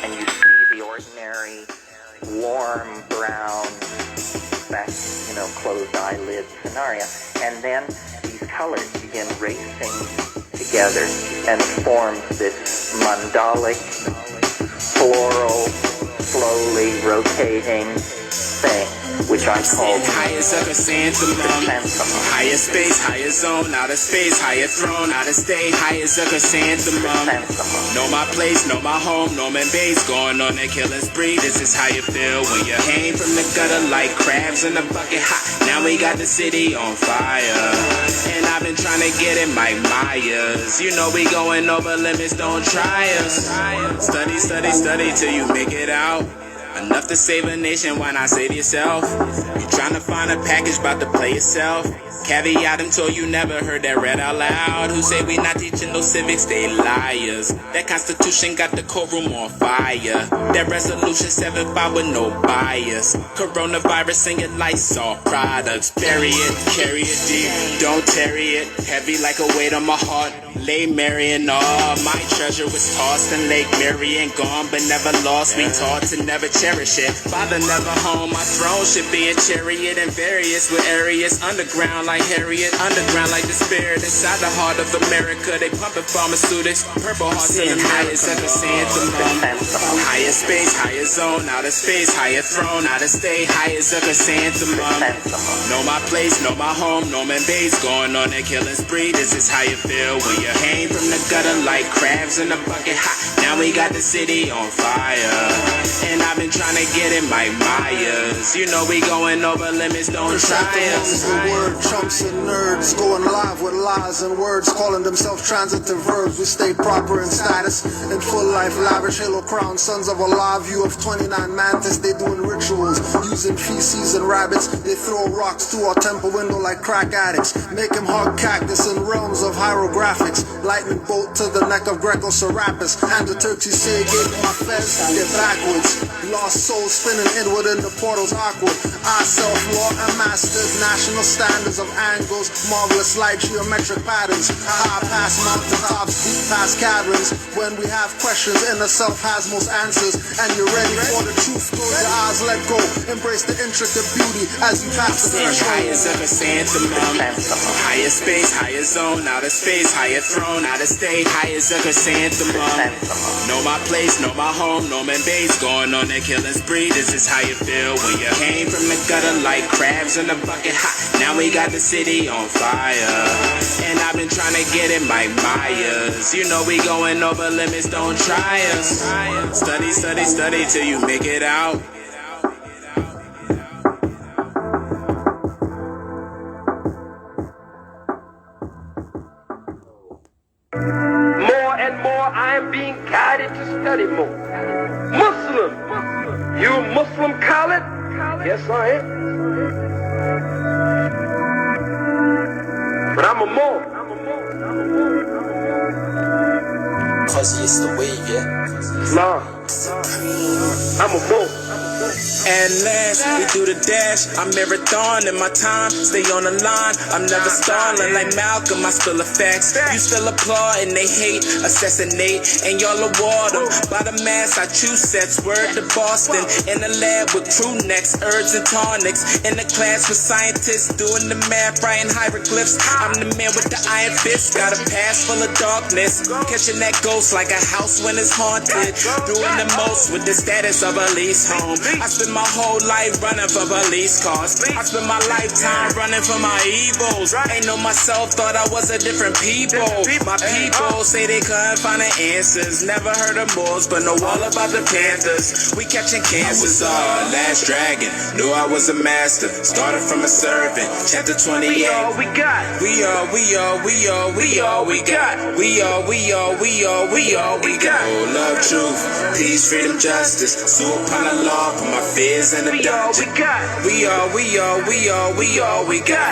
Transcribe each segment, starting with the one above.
and you see the ordinary warm brown, closed eyelid scenario, and then these colors begin racing together and form this mandalic, floral, slowly rotating thing, which I call higher chrysanthemum, higher space, higher zone, outer space, higher throne, outer state, higher chrysanthemum. Know my place, know my home, know my base, going on that killing spree. This is how you feel when you came from the gutter like crabs in a bucket hot. Now we got the city on fire, and I've been trying to get it Mike Myers. You know we going over limits, don't try us. Study, study, study till you make it out. Enough to save a nation, why not save yourself? You tryna find a package, about to play yourself. Caveat until you never heard that read out loud. Who say we not teaching no civics, they liars. That constitution got the courtroom on fire. That resolution 7-5 with no bias. Coronavirus and your Lysol products. Bury it, carry it deep, don't tarry it. Heavy like a weight on my heart. Lay Marion, all my treasure was tossed in Lake Marion, gone but never lost. We taught to never cherish it. Father never home, my throne should be a chariot and various with areas underground like Harriet, underground like the spirit inside the heart of America. They pumping pharmaceutics, purple hearts in the highest ever chrysanthemum. Higher space, higher zone, outer space, higher throne, outer state, higher chrysanthemum. Know my place, know my home, know my base, going on that killing spree. This is how you feel when you came from the gutter like crabs in a bucket hot. Now we got the city on fire, and I've been trying to get it Mike Myers. You know we going over limits, don't try us. The word chumps and nerds going live with lies and words, calling themselves transitive verbs. We stay proper in status, in full life, lavish halo crown. Sons of Allah, view of 29 mantis. They doing rituals, using feces and rabbits. They throw rocks through our temple window like crack addicts. Make him hug cactus in realms of hieroglyphics. Lightning bolt to the neck of Greco Serapis. And the Turks you say gave me my fez, they're backwards. Lost souls spinning inward in the portals awkward. I self-law and mastered national standards of angles, marvelous light geometric patterns. High past mountain tops, deep past caverns. When we have questions, inner self has most answers. And you're ready for the truth, close your eyes, let go. Embrace the intricate beauty as you pass the threshold. Higher chrysanthemum, higher space, higher zone, outer space, higher throne, outer state, higher chrysanthemum. Know my place, know my home, know my base, going on that killing spree. This is how you feel when you came from the gutter like crabs in a bucket hot. Now we got the city on fire, and I've been trying to get it Mike Myers. You know we going over limits, don't try us. Study, study, study till you make it out. More and more I am being guided to study more. Muslim, you Muslim call it? Yes I am. But I'm a Moor. Cause it's the wave, yeah? Nah, I'm a Moor. At last, we do the dash. I'm marathon in my time. Stay on the line. I'm never stalling like Malcolm. I spill the facts. You still applaud and they hate, assassinate, and y'all award them. By the mass, I choose sets. Word to Boston. In the lab with crew necks, herbs and tonics. In the class with scientists doing the math, writing hieroglyphs. I'm the man with the iron fist. Got a past full of darkness. Catching that ghost like a house when it's haunted. Doing the most with the status of a lease home. I spend my whole life running for police cars. I spent my lifetime running from my evils. Ain't know myself, thought I was a different people. My people say they couldn't find the answers. Never heard of Moors, but know all about the Panthers. We catching cancers. Last dragon, knew I was a master. Started from a servant. Chapter 28. We all we got. We all we got. We all we got. We all we got. Oh, love, truth, peace, freedom, freedom, justice. Sue upon the law, put my fears in the dungeon. We all we got. We all we got.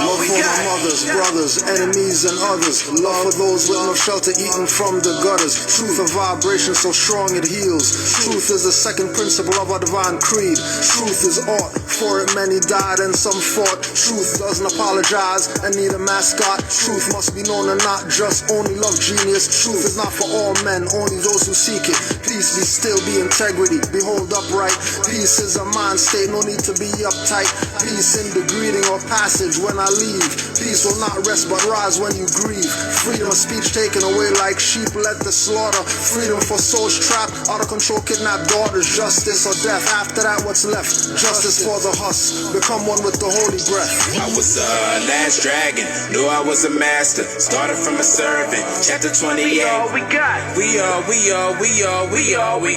Love for the mothers, brothers, enemies and others. Love for those with no shelter eaten from the gutters. Truth of vibration so strong it heals. Truth is the second principle of our divine creed. Truth is art, for it many died and some fought. Truth doesn't apologize and need a mascot. Truth must be known and not just only love genius. Truth is not for all men, only those who seek it. Peace be still, be integrity, behold upright. Peace is a mind state, no need to be uptight. Peace in the greeting or passage when I leave. Peace will not rest but rise when you grieve. Freedom of speech taken away like sheep led to slaughter. Freedom for souls trapped, out of control kidnapped daughters. Justice or death, after that what's left? Justice for the husk, become one with the holy breath. I was a last dragon, knew I was a master. Started from a servant, chapter 28. We all we got. We all we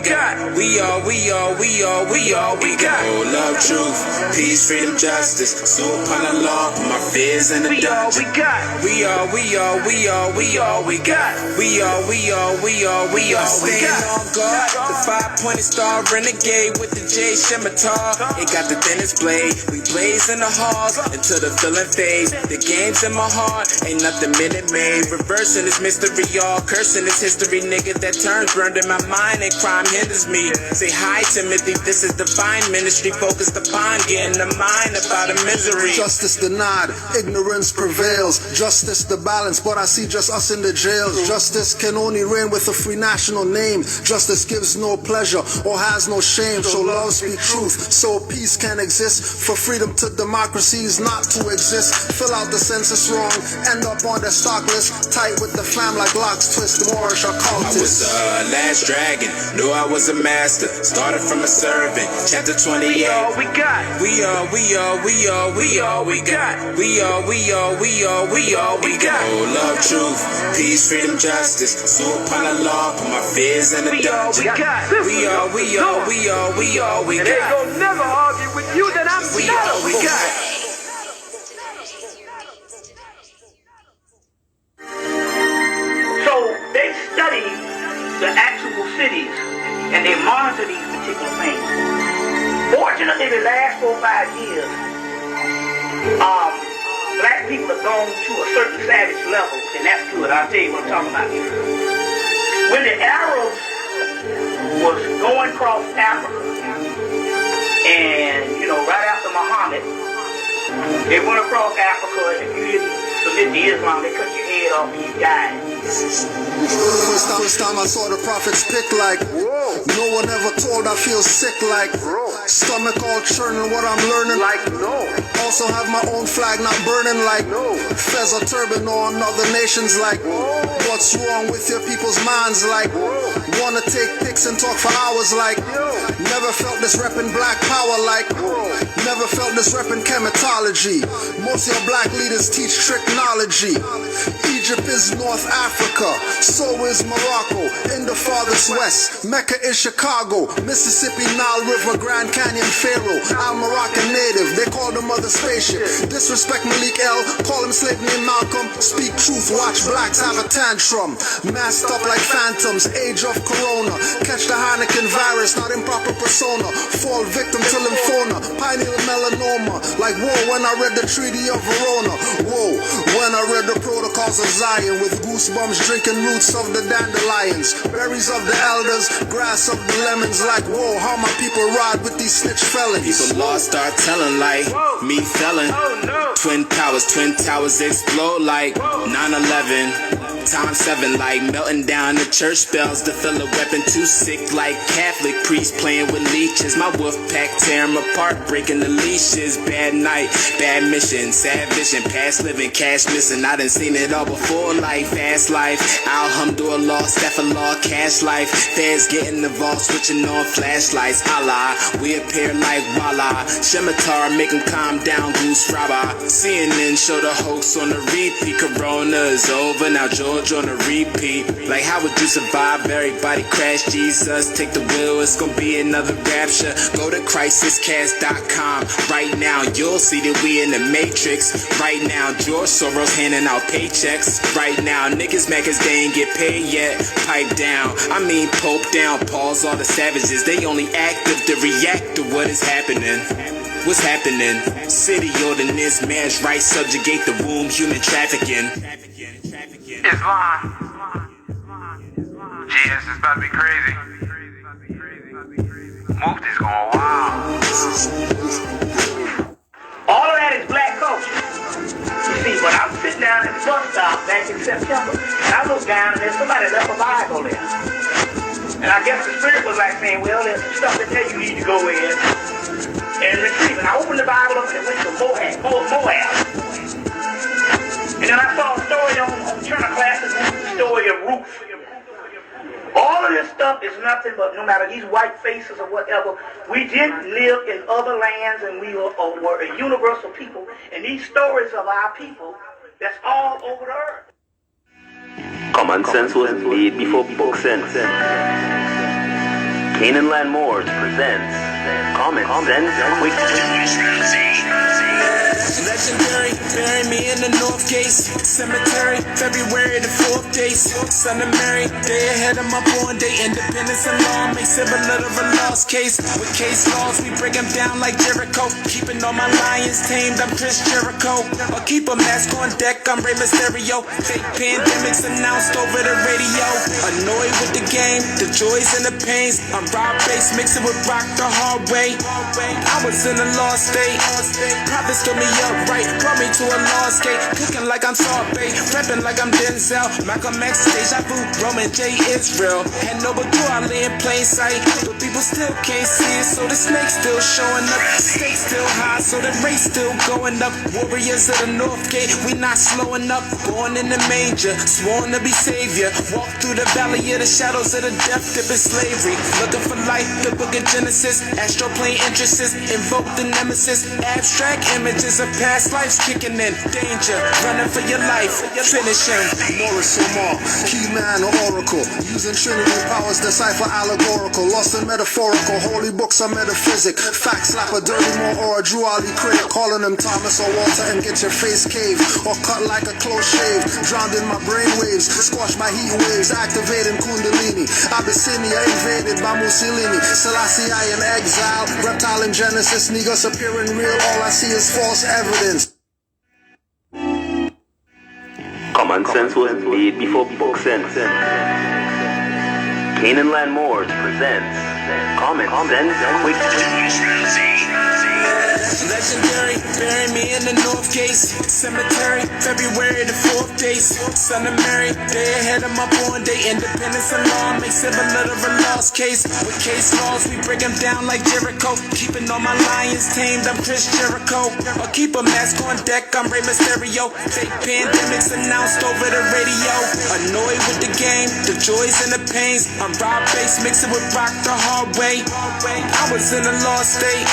got. We all we got. Oh, love, truth, peace, freedom, justice. Sue upon the law, put my fears in the dungeon. We all we got. We all we got. Staying on guard, the 5-pointed star renegade with the J scimitar. It got the thinnest blade. We blaze in the halls until the feeling fades. The game's in my heart, ain't nothing minute made. Reversing this mystery, y'all. Cursing this history, nigga. That turns burned in my mind and crime hinders me. Say hi, Timothy. This is divine ministry. Focused upon getting the mind about a misery. Justice denied, ignorance prevails. Justice the balance, but I see just us in the jails. Justice can only reign with a free national name. Justice gives no pleasure or has no shame. So love speak truth, so peace can exist. For freedom to democracies not to exist. Fill out the census wrong, end up on the stock list. Tight with the fam like locks twist, Moorish Agriculture. I was a last dragon, knew I was a master. Started from a servant, chapter 28. We all we got. We all we got. Oh, love, truth, peace, freedom, justice. Sue upon the law, put my fears in the dungeon. We all we got. And they gon' never argue with you that I'm We all we got. So they study the actual cities and they monitor these particular things. Fortunately, the last 4 or 5 years, black people have gone to a certain savage level, and that's good. I'll tell you what I'm talking about. When the Arabs was going across Africa, and right after Muhammad, they went across Africa, and if you didn't submit to Islam, they cut your head off and you died. First time I saw the prophets pick like, whoa. No one ever told I feel sick like, bro. Stomach all churning what I'm learning like, no. Also have my own flag not burning like, no. Fez or turban on other nations like, whoa. What's wrong with your people's minds like, whoa. Wanna take pics and talk for hours like, yo. Never felt this reppin' black power like, whoa. Never felt this reppin' chematology. Most of your black leaders teach tricknology. Egypt is North Africa, so is Morocco, in the farthest west. Mecca is Chicago, Mississippi, Nile River, Grand Canyon, Pharaoh. I'm Moroccan native, they call the mother spaceship. Disrespect Malik L, call him slave named Malcolm. Speak truth, watch blacks have a tantrum. Masked up like phantoms, age of corona. Catch the Heineken virus, not improper persona. Fall victim to lymphoma, pineal melanoma. Like whoa, when I read the Treaty of Verona. Whoa, when I read the Protocols of Zion. With goosebumps drinking roots of the dandelions. Berries of the elders, grass of the lemons. Like whoa, how my people ride with these snitch felons. People lost, start telling like, me felon. Twin towers explode like 9/11. Times 7 like melting down the church bells to fill a weapon too sick like Catholic priests playing with leeches. My wolf pack tear 'em apart, breaking the leashes. Bad night, bad mission, sad vision, past living, cash missing. I done seen it all before like fast life. Alhamdulillah, Stephallah, cash life. Feds getting involved, switching on flashlights. Allah, we appear like Walla. Scimitar, make 'em calm down, Goose Rabba. CNN show the hoax on the repeat. Corona is over, now Joe George on a repeat. Like how would you survive? Everybody crash Jesus, take the wheel, it's gonna be another rapture. Go to crisiscast.com right now, you'll see that we in the matrix. Right now, George Soros handing out paychecks. Right now, niggas mad cause they ain't get paid yet. Pipe down, I mean Pope down, pause all the savages. They only active to react to what is happening. What's happening? City ordinance, marriage rights, subjugate the womb, human trafficking. Islam. GS is about to be crazy. Mufti's going wild. All of that is black culture. You see, when I'm sitting down at the bus stop back in September, and I look down and there's somebody left a Bible there. And I guess the spirit was like saying, well, there's some stuff that tell you need to go in and retrieve. And I opened the Bible up and it went to Moab. And then I saw a story on Turner classes, the story of Ruth. All of this stuff is nothing but, no matter these white faces or whatever, we did live in other lands and we were a universal people. And these stories of our people, that's all over the earth. Common sense was made before book sense. Canaanland Moors presents Common Sense Quick. Legendary, bury me in the North Gate Cemetery, February the 4th day. Son of Mary, day ahead of my born day. Independence and law makes it a little of a lost case. With case laws, we break them down like Jericho. Keeping all my lions tamed, I'm Chris Jericho. Or keep a mask on deck, I'm Rey Mysterio. Fake pandemics announced over the radio. Annoyed with the game, the joys and the pains. I'm Rob Bass, mixing with rock the hard way. I was in a lost state. Prophets told me up right, brought me to a lost gate. Cooking like I'm Sorbet, prepping like I'm Denzel. Malcolm X, Deja Vu, Roman J. Israel. Had no but I lay in plain sight, but people still can't see it. So the snake's still showing up, stakes still high, so the race still going up. Warriors of the North Gate, we not slowing up. Born in the manger, sworn to be savior. Walk through the valley of the shadows of the death dip in slavery. Looking for life, the book of Genesis. Astro plane entrances, invoke the nemesis. Abstract images of past lives kicking in. Danger, running for your life, finishing. Moorish Empire, key man or oracle. Using Trinity powers, decipher allegorical. Lost and metaphorical, holy books are metaphysic. Fact slap a dirty Moor or a Drew Ali critic. Calling him Thomas or Walter and get your face caved. Or cut like a close shave. Drowned in my brain waves, squashed by heat waves. Activating Kundalini. Abyssinia invaded by Mussolini. Selassie I in exile. Reptile in Genesis, niggas appearing real. All I see is false evidence. Common sense was made before book sense. Canaanland Moors presents Common Sense Quick. Legendary, bury me in the North Gate Cemetery, February the 4th day. Son of Mary, day ahead of my born day. Independence and law makes it a little of a lost case. With case laws, we break them down like Jericho. Keeping all my lions tamed, I'm Chris Jericho. Or keep a mask on deck, I'm Rey Mysterio. Fake pandemics announced over the radio. Annoyed with the game, the joys and the pains. I'm Rob Bass, mixing with rock the hard way. I was in a lost state.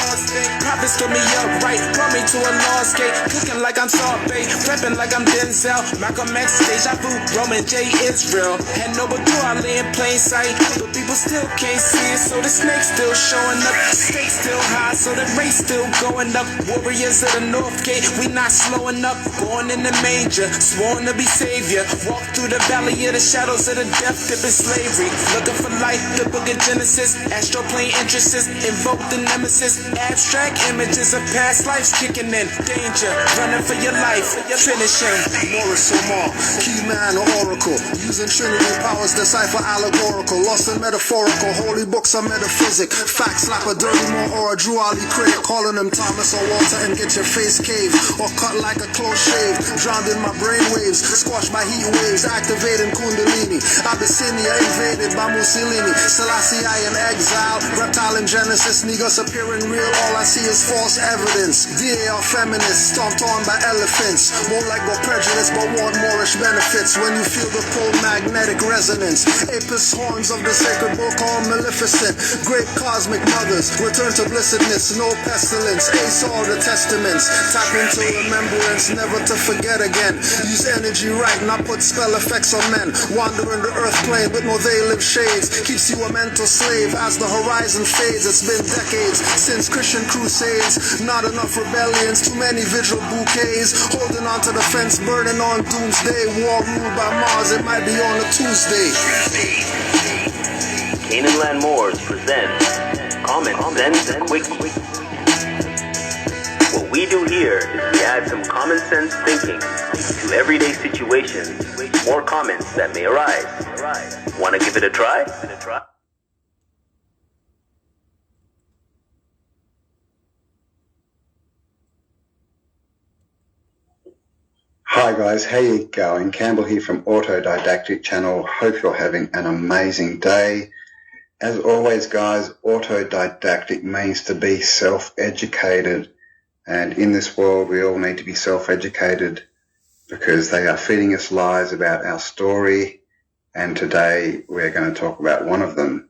Prophets told me up right, brought me to a lost gate. Cooking like I'm Sorbet, prepping like I'm Denzel. Malcolm X, Deja Vu, Roman J. Israel. Had no but I lay in plain sight, but people still can't see it. So the snake's still showing up, stakes still high, so the race still going up. Warriors of the North Gate, we not slowing up. Born in the manger, sworn to be savior. Walk through the valley of the shadows of the death dip in slavery. Looking for life, the book of Genesis. Astro plane entrances, invoke the nemesis. Abstract images of past lives kicking in. Danger, running for your life, finishing. Moorish Empire, key man or oracle. Using Trinity powers, decipher allegorical. Lost and metaphorical, holy books are metaphysic. Fact slap a dirty Moor or a Drew Ali critic. Calling him Thomas or Walter and get your face caved. Or cut like a close shave. Drowned in my brain waves, squashed by heat waves. Activating Kundalini. Abyssinia invaded by Mussolini. Selassie I in exile. Reptile in Genesis, niggas appearing real. All I see is is false evidence. DA are feminists, stomped on by elephants. Won't let go prejudice, but want Moorish benefits. When you feel the pole magnetic resonance, Apis horns of the sacred bull called Maleficent. Great cosmic mothers, return to blessedness, no pestilence. Ace all the testaments, tap into remembrance, never to forget again. Use energy right, not put spell effects on men. Wandering the earth plane with no they live shades. Keeps you a mental slave as the horizon fades. It's been decades since Christian crusades. Not enough rebellions, too many vigil bouquets. Holding on to the fence, burning on doomsday. War ruled by Mars, it might be on a Tuesday. Canaanland Moors presents Common Sense Quickie. What we do here is we add some common sense thinking to everyday situations or comments that may arise. Want to give it a try? Hi guys, how you going? Campbell here from Autodidactic channel. Hope you're having an amazing day. As always guys, autodidactic means to be self-educated, and in this world we all need to be self-educated because they are feeding us lies about our story, and today we're going to talk about one of them.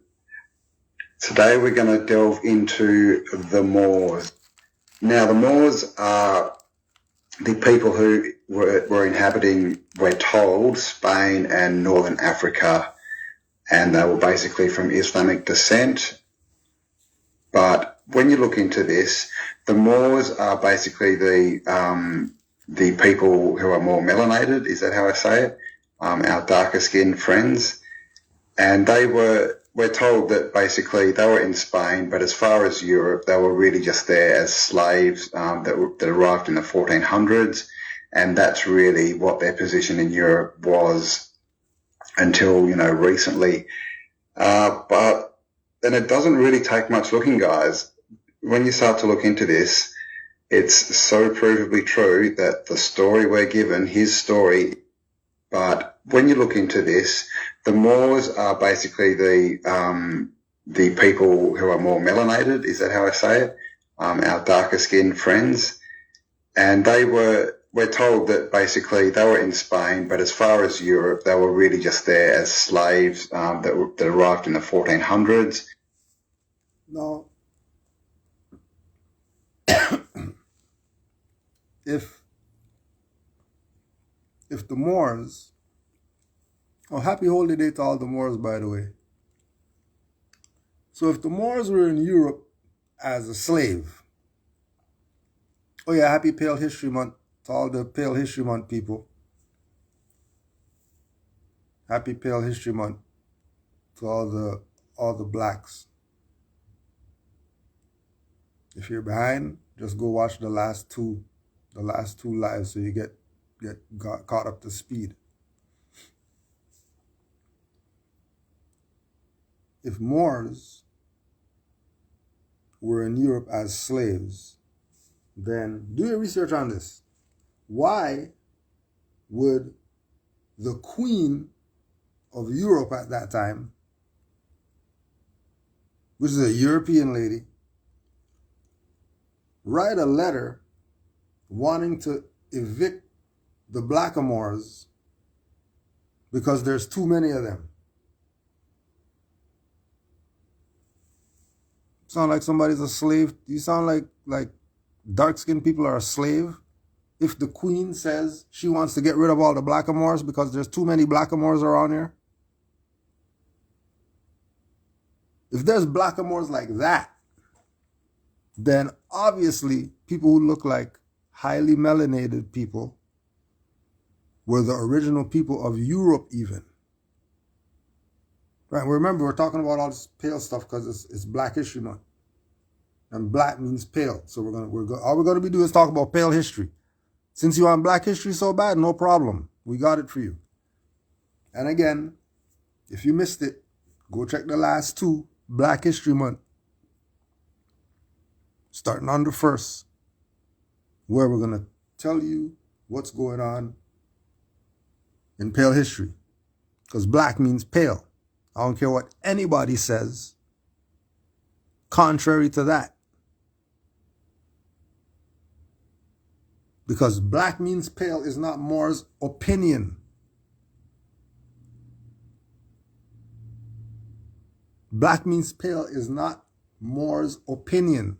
Today we're going to delve into the Moors. Now the Moors are the people who were inhabiting, we're told, Spain and Northern Africa, and they were basically from Islamic descent. But when you look into this, the Moors are basically the people who are more melanated, is that how I say it? Our darker skinned friends. And we're told that basically they were in Spain, but as far as Europe, they were really just there as slaves that arrived in the 1400s. And that's really what their position in Europe was until, recently. But then it doesn't really take much looking, guys. When you start to look into this, it's so provably true that the story we're given, his story, but when you look into this, the Moors are basically the people who are more melanated, is that how I say it? Our darker skinned friends. And we're told that basically they were in Spain, but as far as Europe, they were really just there as slaves that arrived in the 1400s. Now, if the Moors, happy holy day to all the Moors, by the way. So if the Moors were in Europe as a slave, happy Pale History Month to all the Pale History Month people. Happy Pale History Month to all the blacks. If you're behind, just go watch the last two lives so you get caught up to speed. If Moors were in Europe as slaves, then do your research on this. Why would the Queen of Europe at that time, which is a European lady, write a letter wanting to evict the blackamoors because there's too many of them? Sound like somebody's a slave? Do you sound like dark-skinned people are a slave? If the queen says she wants to get rid of all the blackamoors because there's too many blackamoors around here? If there's blackamoors like that, then obviously people who look like highly melanated people were the original people of Europe even. Right, remember we're talking about all this pale stuff because it's Black History Month. And black means pale. So all we're gonna be doing is talk about pale history. Since you want Black history so bad, no problem. We got it for you. And again, if you missed it, go check the last two Black History Month. Starting on the 1st, where we're going to tell you what's going on in pale history. Because black means pale. I don't care what anybody says contrary to that. Because black means pale is not Moors' opinion. Black means pale is not Moors' opinion.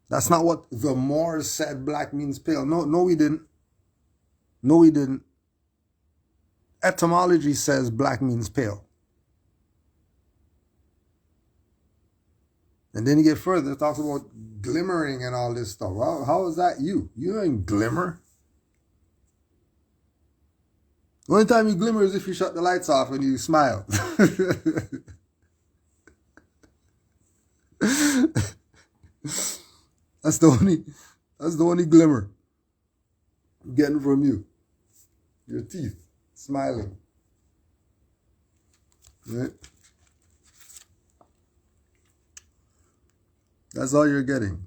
That's not what the Moors said black means pale. No, we didn't. No, we didn't. Etymology says black means pale. And then you get further, it talks about glimmering and all this stuff. Well, how is that you? You ain't glimmer. The only time you glimmer is if you shut the lights off and you smile. That's the only glimmer I'm getting from you. Your teeth smiling. Right? That's all you're getting.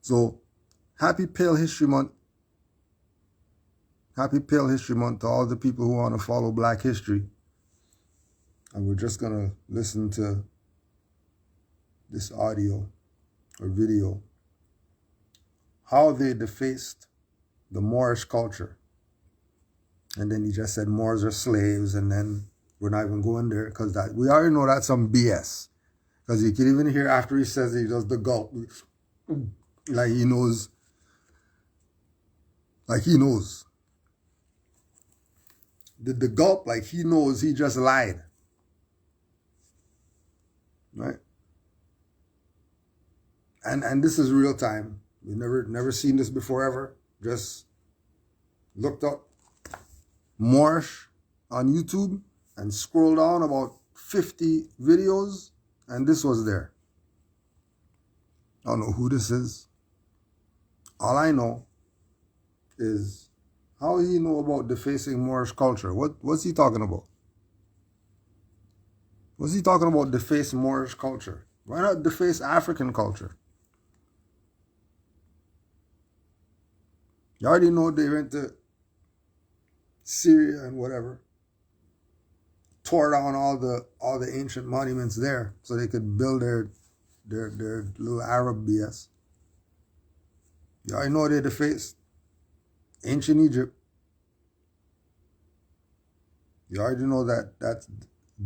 So, happy Pale History Month. Happy Pale History Month to all the people who want to follow Black history. And we're just going to listen to this audio or video. How they defaced the Moorish culture. And then he just said Moors are slaves, and then we're not even going there because that we already know that's some BS. Because you can even hear after he says he does the gulp. Like he knows. Like he knows. The gulp, like he knows he just lied. Right? And this is real time. We've never seen this before ever. Just looked up Moorish on YouTube and scrolled down about 50 videos. And this was there. I don't know who this is. All I know is how he know about defacing Moorish culture. What's he talking about? What's he talking about deface Moorish culture? Why not deface African culture? You already know they went to Syria and whatever. Tore down all the ancient monuments there so they could build their little Arab BS. You already know they defaced ancient Egypt. You already know that's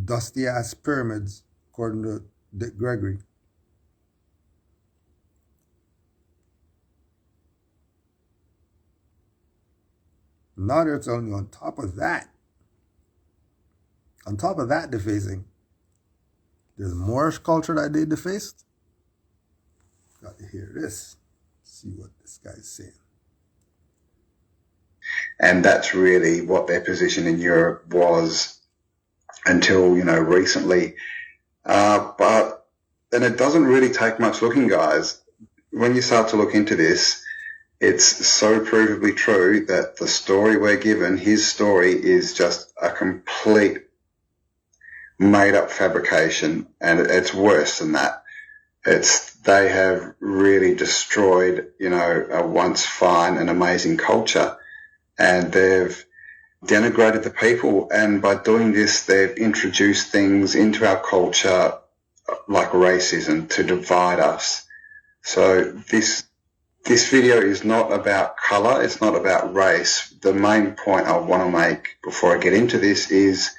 dusty ass pyramids, according to Dick Gregory. Now they're telling you on top of that defacing, there's Moorish culture that they defaced. Got to hear this. See what this guy's saying. And that's really what their position in Europe was until, recently. But then it doesn't really take much looking, guys. When you start to look into this, it's so provably true that the story we're given, his story, is just a complete made-up fabrication, and it's worse than that. They have really destroyed, a once fine and amazing culture, and they've denigrated the people, and by doing this, they've introduced things into our culture like racism to divide us. So this video is not about colour, it's not about race. The main point I want to make before I get into this is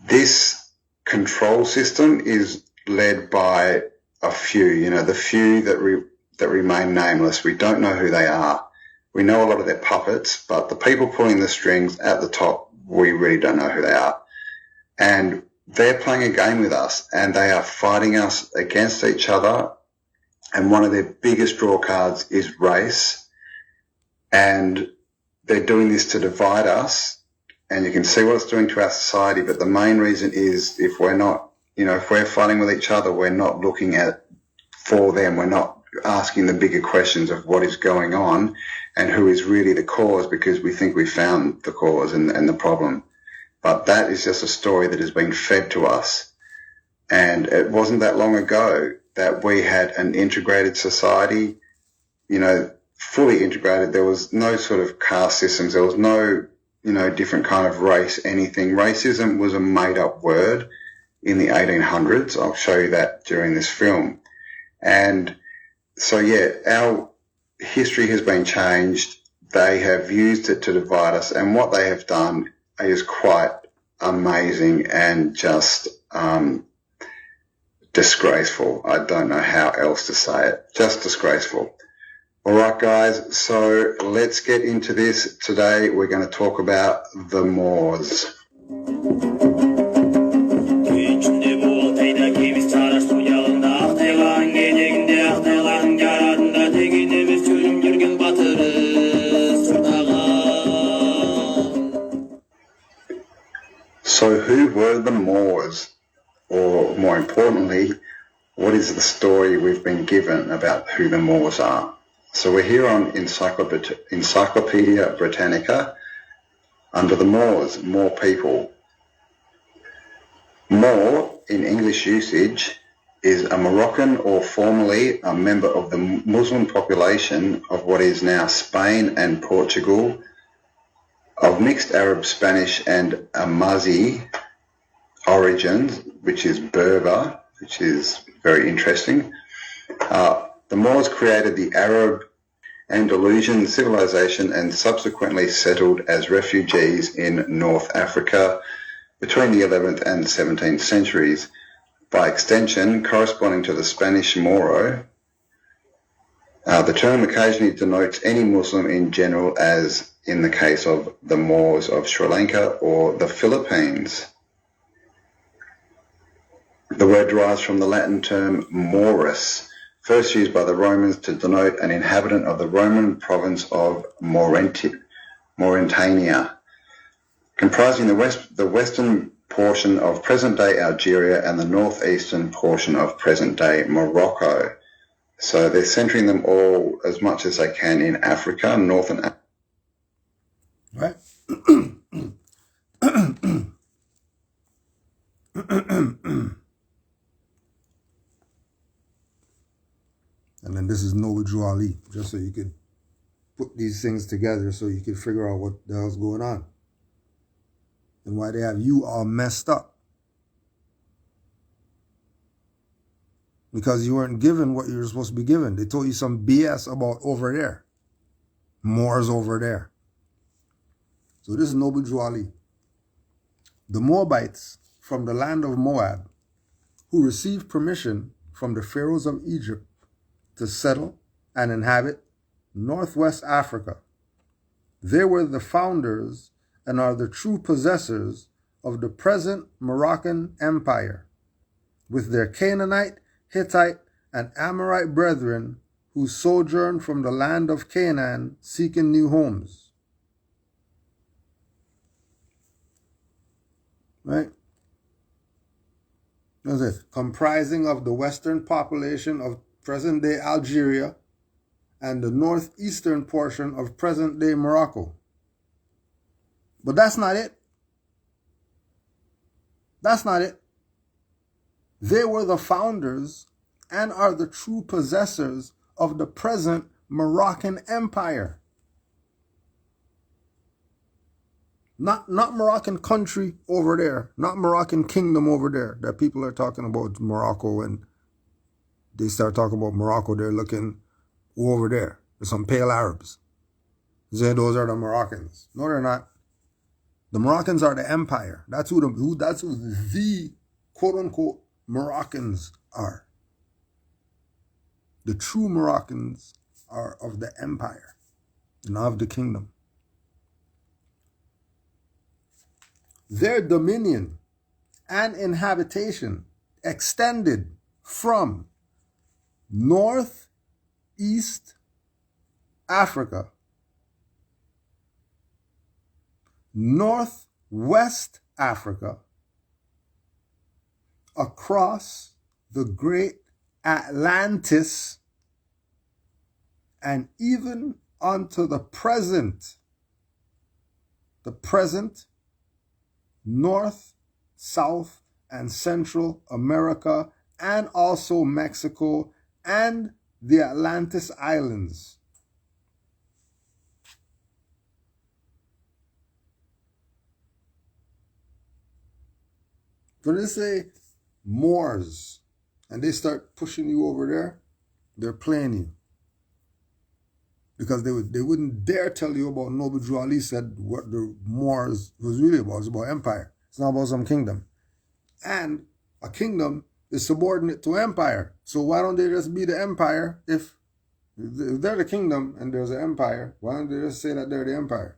this control system is led by a few, the few that remain nameless. We don't know who they are. We know a lot of their puppets, but the people pulling the strings at the top, we really don't know who they are. And they're playing a game with us, and they are fighting us against each other. And one of their biggest draw cards is race. And they're doing this to divide us. And you can see what it's doing to our society. But the main reason is if we're not, if we're fighting with each other, we're not looking for them. We're not asking the bigger questions of what is going on and who is really the cause, because we think we found the cause and the problem. But that is just a story that has been fed to us. And it wasn't that long ago that we had an integrated society, fully integrated. There was no sort of caste systems. There was no, different kind of race, anything. Racism was a made-up word in the 1800s. I'll show you that during this film. And so, yeah, our history has been changed. They have used it to divide us, and what they have done is quite amazing and just disgraceful. I don't know how else to say it. Just disgraceful. All right, guys, so let's get into this. Today we're going to talk about the Moors. So who were the Moors? Or more importantly, what is the story we've been given about who the Moors are? So we're here on Encyclopedia Britannica under the Moors, Moor people. Moor, in English usage, is a Moroccan or formerly a member of the Muslim population of what is now Spain and Portugal, of mixed Arab, Spanish and Amazi origins, which is Berber, which is very interesting. The Moors created the Arab Andalusian civilization and subsequently settled as refugees in North Africa between the 11th and 17th centuries. By extension, corresponding to the Spanish Moro, the term occasionally denotes any Muslim in general, as in the case of the Moors of Sri Lanka or the Philippines. The word derives from the Latin term Maurus, first used by the Romans to denote an inhabitant of the Roman province of Mauritania, comprising the western portion of present-day Algeria and the northeastern portion of present-day Morocco. So they're centering them all as much as they can in Africa, northern Africa. Right? And then this is Noble Drew Ali, just so you could put these things together so you could figure out what the hell's going on and why they have you all messed up. Because you weren't given what you were supposed to be given. They told you some BS about over there. Moors over there. So this is Noble Drew Ali. The Moabites from the land of Moab, who received permission from the pharaohs of Egypt to settle and inhabit northwest Africa. They were the founders and are the true possessors of the present Moroccan Empire, with their Canaanite, Hittite, and Amorite brethren who sojourned from the land of Canaan seeking new homes. Right? That's it. Comprising of the western population of present-day Algeria and the northeastern portion of present-day Morocco. But that's not it. That's not it. They were the founders and are the true possessors of the present Moroccan Empire. Not Moroccan country over there, not Moroccan kingdom over there that people are talking about Morocco, and they start talking about Morocco, they're looking over there. There's some pale Arabs. Those are the Moroccans. No, they're not. The Moroccans are the empire. That's who the quote unquote Moroccans are. The true Moroccans are of the empire and of the kingdom. Their dominion and inhabitation extended from northeast Africa, northwest Africa, across the great Atlantis, and even unto the present North, South, and Central America, and also Mexico and the Atlantis Islands. When they say Moors and they start pushing you over there, they're playing you. Because they wouldn't dare tell you about Noble Drew Ali said what the Moors was really about. It's about empire. It's not about some kingdom. And a kingdom is subordinate to empire. So why don't they just be the empire? If they're the kingdom and there's an empire, why don't they just say that they're the empire?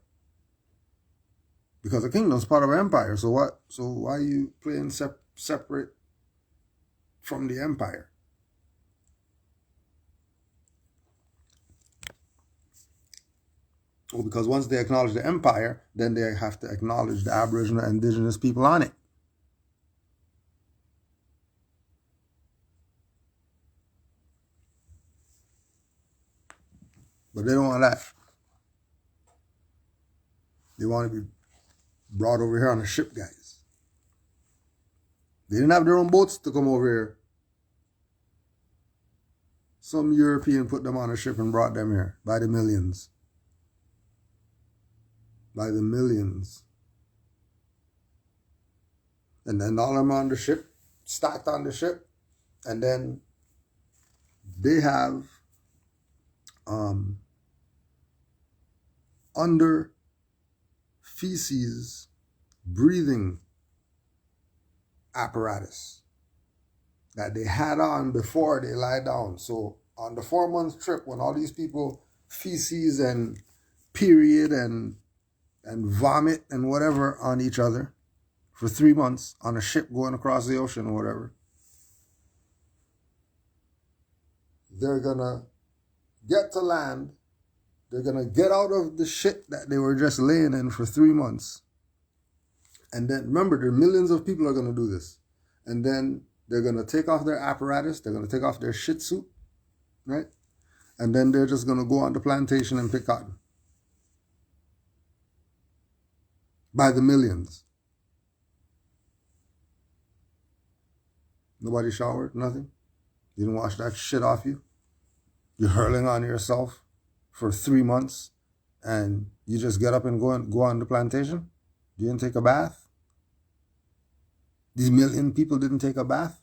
Because the kingdom's part of an empire. So what? So why are you playing separate from the empire? Well, because once they acknowledge the empire, then they have to acknowledge the Aboriginal and indigenous people on it. But they don't want that. They want to be brought over here on a ship, guys. They didn't have their own boats to come over here. Some European put them on a ship and brought them here by the millions. By the millions. And then all of them on the ship, stacked on the ship. And then they have under feces breathing apparatus that they had on before they lie down. So on the 4-month trip, when all these people feces and period and vomit and whatever on each other for 3 months on a ship going across the ocean or whatever, they're gonna get to land. They're gonna get out of the shit that they were just laying in for 3 months. And then remember, there are millions of people are gonna do this. And then they're gonna take off their apparatus, they're gonna take off their shit suit, right? And then they're just gonna go on the plantation and pick cotton. By the millions. Nobody showered, nothing. You didn't wash that shit off you. You're hurling on yourself for 3 months and you just get up and go on the plantation? You didn't take a bath? These million people didn't take a bath?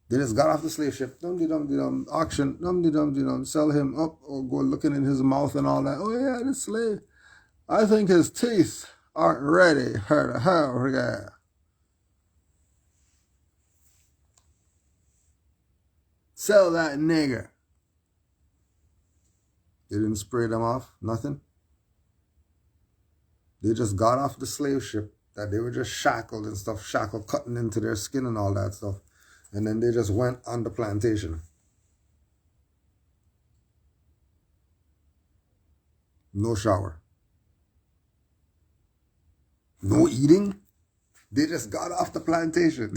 They just got off the slave ship, dum-de-dum-de-dum, auction, dum-de-dum-de-dum, sell him up or go looking in his mouth and all that. Oh yeah, this slave, I think his teeth aren't ready for the hell, yeah. Sell that nigger. They didn't spray them off, nothing. They just got off the slave ship that they were just shackled and stuff, shackled cutting into their skin and all that stuff. And then they just went on the plantation. No shower. No eating. They just got off the plantation.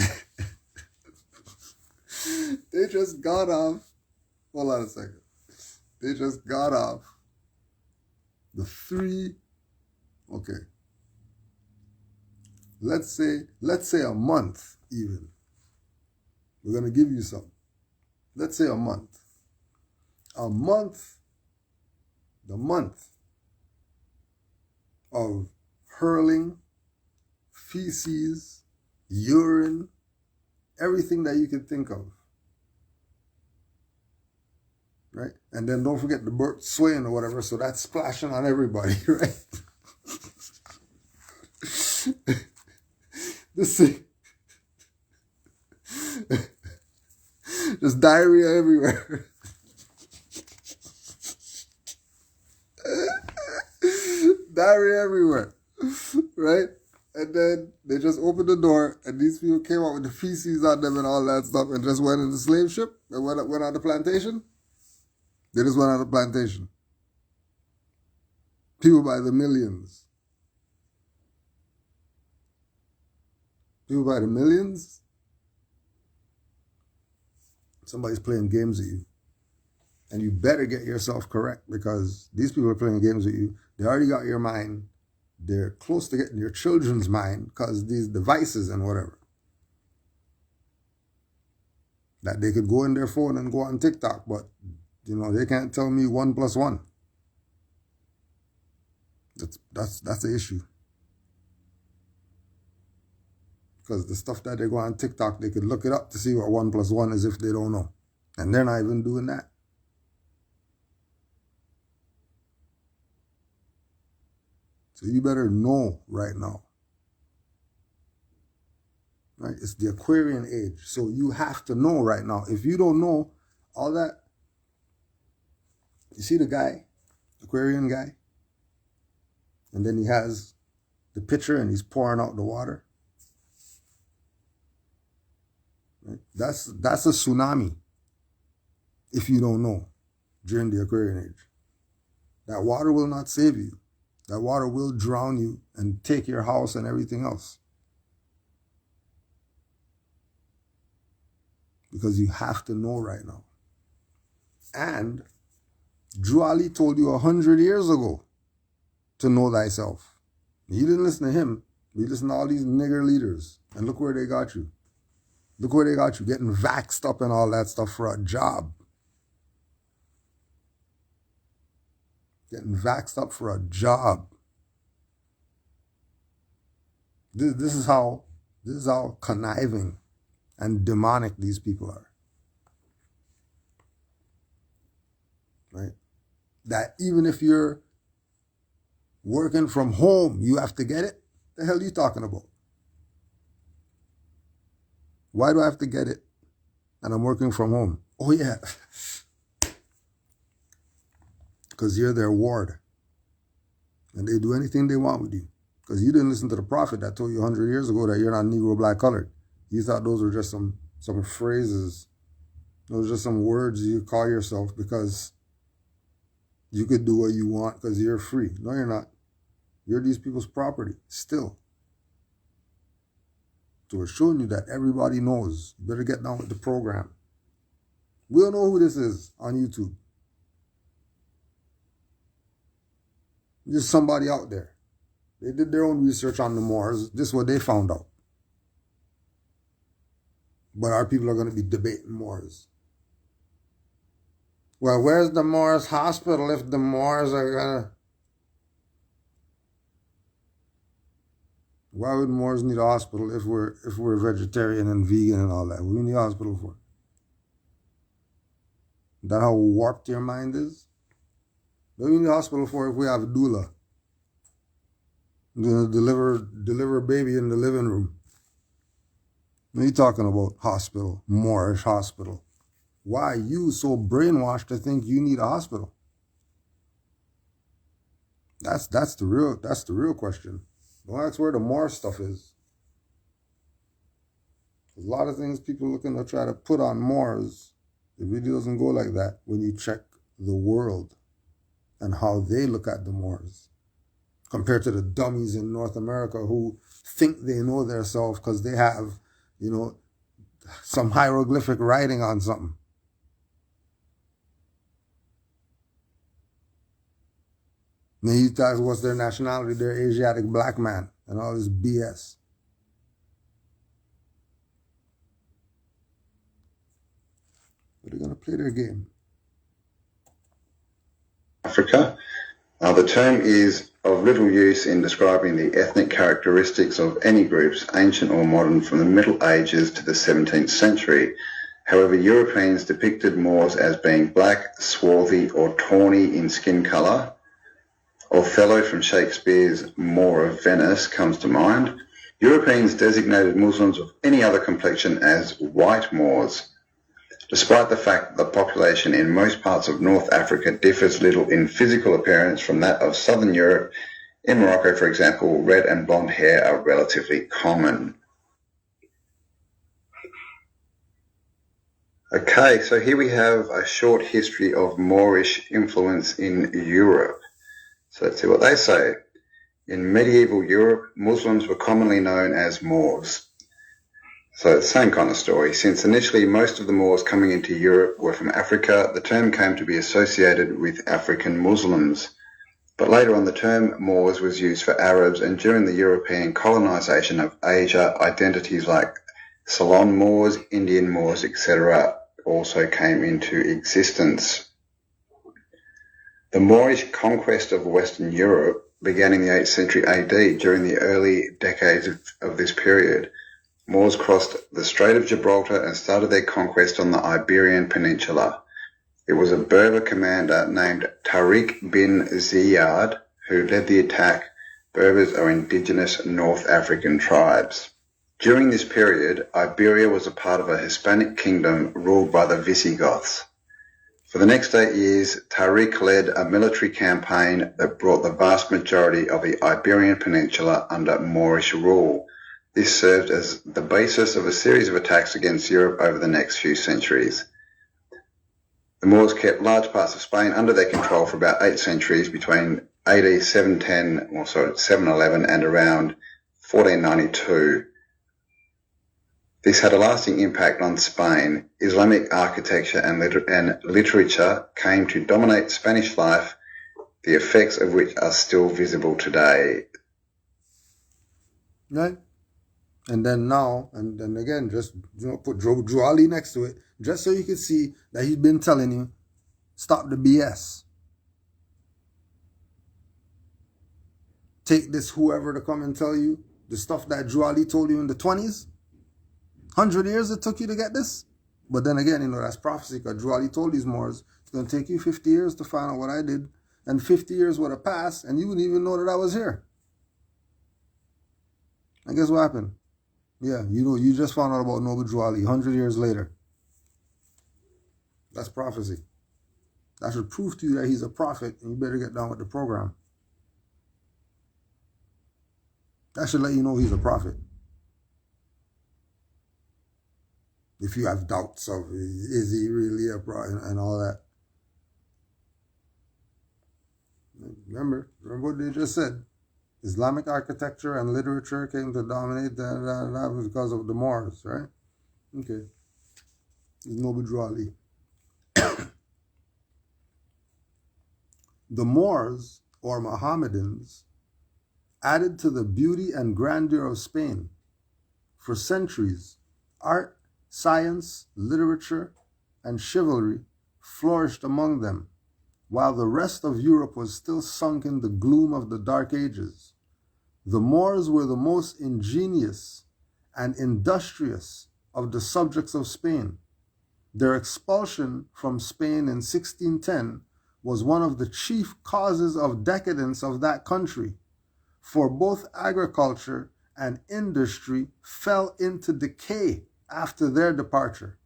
They just got off. Hold on a second. They just got off the 3. Okay. Let's say a month even. We're going to give you some. Let's say a month. A month. The month of hurling, feces, urine, everything that you can think of. Right? And then don't forget the bird swaying or whatever, so that's splashing on everybody, right? This thing. Just diarrhea everywhere. Diarrhea everywhere. Right? And then they just opened the door and these people came out with the feces on them and all that stuff and just went in the slave ship and went on the plantation. They just went on the plantation. People by the millions. People by the millions. Somebody's playing games with you. And you better get yourself correct because these people are playing games with you. They already got your mind. They're close to getting your children's mind because these devices and whatever. That they could go in their phone and go on TikTok, but they can't tell me 1 + 1. That's the issue. Because the stuff that they go on TikTok, they could look it up to see what 1 + 1 is if they don't know. And they're not even doing that. So you better know right now. Right? It's the Aquarian age. So you have to know right now. If you don't know all that, you see the guy, Aquarian guy, and then he has the pitcher and he's pouring out the water. Right? That's a tsunami if you don't know during the Aquarian age. That water will not save you. That water will drown you and take your house and everything else. Because you have to know right now. And Drew Ali told you 100 years ago to know thyself. You didn't listen to him. You listened to all these nigger leaders. And look where they got you. Look where they got you, getting vaxxed up and all that stuff for a job. Getting vaxxed up for a job. This is how conniving and demonic these people are. Right? That even if you're working from home, you have to get it? The hell are you talking about? Why do I have to get it? And I'm working from home. Oh yeah. Because you're their ward. And they do anything they want with you. Because you didn't listen to the prophet that told you 100 years ago that you're not Negro, black, colored. You thought those were just some phrases. Those are just some words you call yourself because you could do what you want because you're free. No, you're not. You're these people's property still. So we're showing you that everybody knows. You better get down with the program. We'll know who this is on YouTube. Just somebody out there. They did their own research on the Moors. This is what they found out. But our people are going to be debating Moors. Well, where's the Moors hospital if the Moors are going to... Why would Moors need a hospital if we're vegetarian and vegan and all that? What do we need a hospital for? Is that how warped your mind is? What do we need a hospital for if we have a doula? We're going to deliver a baby in the living room. What are you talking about? Hospital, Moorish hospital. Why are you so brainwashed to think you need a hospital? That's the real question. Don't ask where the Moor stuff is. There's a lot of things people looking to try to put on Moors. It really doesn't go like that when you check the world and how they look at the Moors compared to the dummies in North America who think they know themselves because they have, some hieroglyphic writing on something. And then you ask what's their nationality, they're Asiatic black man and all this BS. But they're going to play their game. Africa. The term is of little use in describing the ethnic characteristics of any groups, ancient or modern, from the Middle Ages to the 17th century. However, Europeans depicted Moors as being black, swarthy, or tawny in skin colour. Othello from Shakespeare's Moor of Venice comes to mind. Europeans designated Muslims of any other complexion as white Moors. Despite the fact that the population in most parts of North Africa differs little in physical appearance from that of Southern Europe, in Morocco, for example, red and blonde hair are relatively common. Okay, so here we have a short history of Moorish influence in Europe. So let's see what they say. In medieval Europe, Muslims were commonly known as Moors. So it's the same kind of story. Since initially most of the Moors coming into Europe were from Africa, the term came to be associated with African Muslims. But later on, the term Moors was used for Arabs, and during the European colonization of Asia, identities like Ceylon Moors, Indian Moors, etc. also came into existence. The Moorish conquest of Western Europe began in the 8th century AD. During the early decades of this period, Moors crossed the Strait of Gibraltar and started their conquest on the Iberian Peninsula. It was a Berber commander named Tariq bin Ziyad who led the attack, Berbers are indigenous North African tribes. During this period, Iberia was a part of a Hispanic kingdom ruled by the Visigoths. For the next 8 years, Tariq led a military campaign that brought the vast majority of the Iberian Peninsula under Moorish rule. This served as the basis of a series of attacks against Europe over the next few centuries. The Moors kept large parts of Spain under their control for about 8 centuries between AD 711 and around 1492. This had a lasting impact on Spain. Islamic architecture and literature came to dominate Spanish life, the effects of which are still visible today. Right? And then now, and then again, just put Drew Ali next to it, just so you can see that he's been telling you, stop the BS. Take this whoever to come and tell you the stuff that Drew Ali told you in the 20s. 100 years it took you to get this. But then again, that's prophecy, because Drew Ali told these Moors, it's going to take you 50 years to find out what I did. And 50 years would have passed, and you wouldn't even know that I was here. And guess what happened? Yeah, you just found out about Noble Drew Ali 100 years later. That's prophecy. That should prove to you that he's a prophet, and you better get down with the program. That should let you know he's a prophet. If you have doubts of, is he really a prophet and all that. Remember what they just said. Islamic architecture and literature came to dominate. That was because of the Moors, right? Okay. It's Noble Drew Ali. The Moors, or Mohammedans, added to the beauty and grandeur of Spain. For centuries, art, science, literature, and chivalry flourished among them, while the rest of Europe was still sunk in the gloom of the Dark Ages. The Moors were the most ingenious and industrious of the subjects of Spain. Their expulsion from Spain in 1610 was one of the chief causes of decadence of that country, for both agriculture and industry fell into decay after their departure.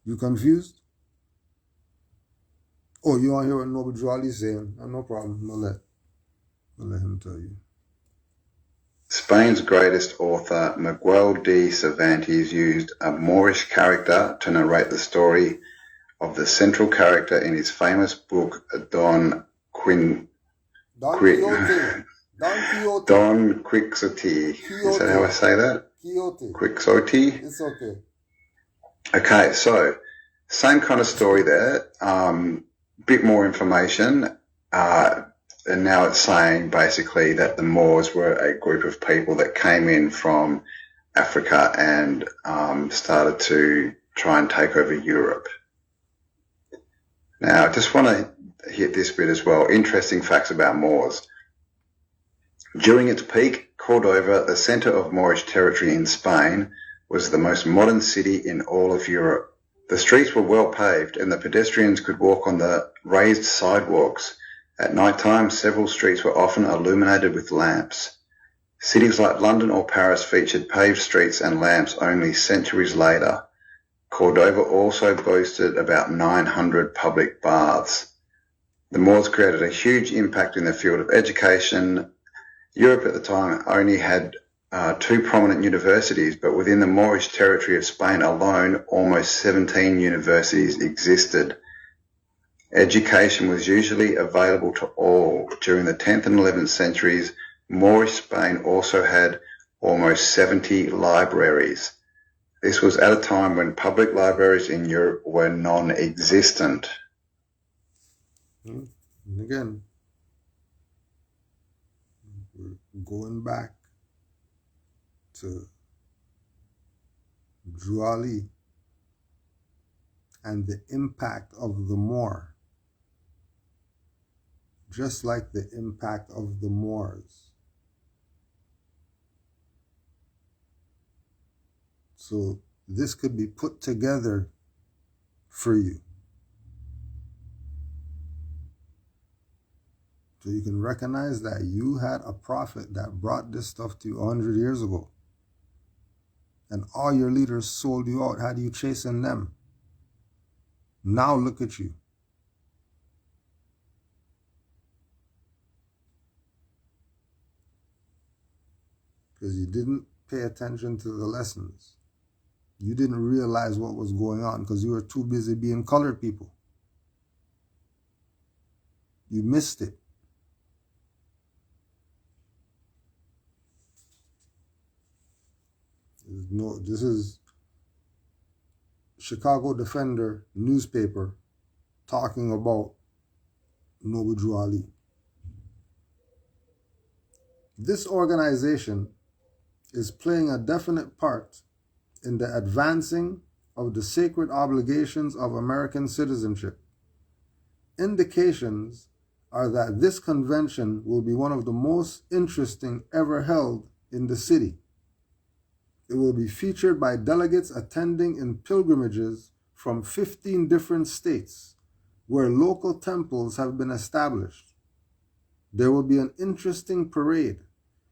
You confused? Oh, you want to hear what Noble Drew Ali is saying? No problem. I'll let him tell you. Spain's greatest author, Miguel de Cervantes, used a Moorish character to narrate the story of the central character in his famous book, Don Quixote. Don Quixote. Is that how I say that? Quixote. It's okay. Okay, so same kind of story there. Bit more information. And now it's saying basically that the Moors were a group of people that came in from Africa and started to try and take over Europe. Now, I just want to hit this bit as well. Interesting facts about Moors. During its peak, Cordova, the center of Moorish territory in Spain, was the most modern city in all of Europe. The streets were well paved and the pedestrians could walk on the raised sidewalks. At night time, several streets were often illuminated with lamps. Cities like London or Paris featured paved streets and lamps only centuries later. Cordova also boasted about 900 public baths. The Moors created a huge impact in the field of education. Europe at the time only had 2 prominent universities, but within the Moorish territory of Spain alone, almost 17 universities existed. Education was usually available to all. During the 10th and 11th centuries, Moorish Spain also had almost 70 libraries. This was at a time when public libraries in Europe were non-existent. And again, we're going back to Drew Ali and the impact of the Moor, just like the impact of the Moors. So this could be put together for you. So you can recognize that you had a prophet that brought this stuff to you 100 years ago. And all your leaders sold you out, had you chasing them. Now look at you. Because you didn't pay attention to the lessons. You didn't realize what was going on because you were too busy being colored people. You missed it. This is Chicago Defender newspaper talking about Noble Drew Ali. This organization is playing a definite part in the advancing of the sacred obligations of American citizenship. Indications are that this convention will be one of the most interesting ever held in the city. It will be featured by delegates attending in pilgrimages from 15 different states where local temples have been established. There will be an interesting parade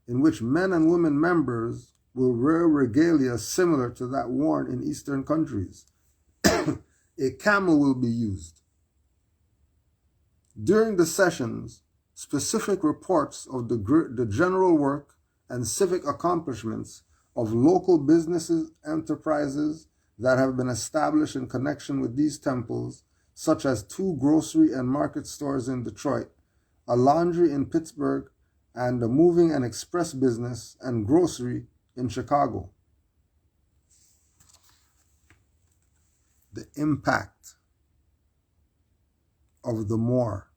in which men and women members will wear regalia similar to that worn in Eastern countries. A camel will be used. During the sessions, specific reports of the general work and civic accomplishments of local businesses, enterprises that have been established in connection with these temples, such as 2 grocery and market stores in Detroit, a laundry in Pittsburgh, and a moving and express business and grocery in Chicago. The impact of the Moor.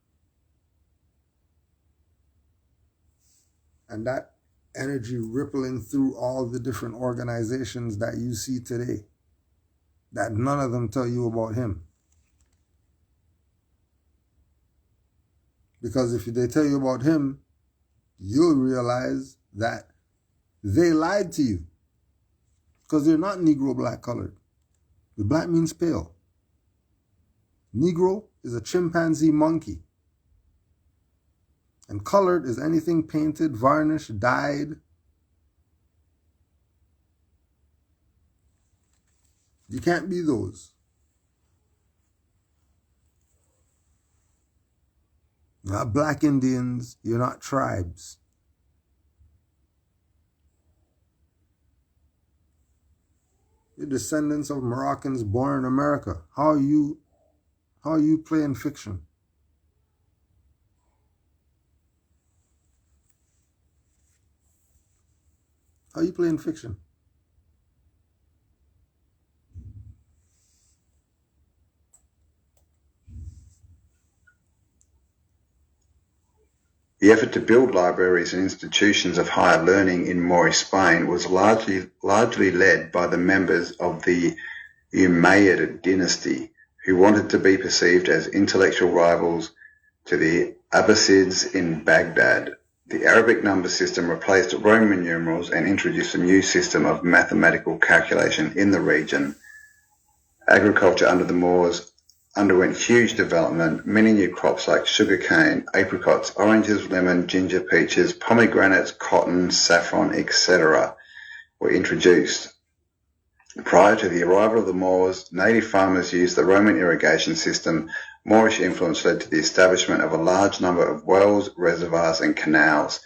And that energy rippling through all the different organizations that you see today, that none of them tell you about him. Because if they tell you about him, you'll realize that they lied to you. Because they're not Negro black colored. The black means pale. Negro is a chimpanzee monkey. And colored is anything painted, varnished, dyed. You can't be those. You're not black Indians, you're not tribes. You're descendants of Moroccans born in America. How are you playing fiction? How are you playing fiction? The effort to build libraries and institutions of higher learning in Moorish Spain was largely led by the members of the Umayyad dynasty, who wanted to be perceived as intellectual rivals to the Abbasids in Baghdad. The Arabic number system replaced Roman numerals and introduced a new system of mathematical calculation in the region. Agriculture under the Moors underwent huge development. Many new crops like sugarcane, apricots, oranges, lemon, ginger, peaches, pomegranates, cotton, saffron, etc. were introduced. Prior to the arrival of the Moors, native farmers used the Roman irrigation system. Moorish influence led to the establishment of a large number of wells, reservoirs and canals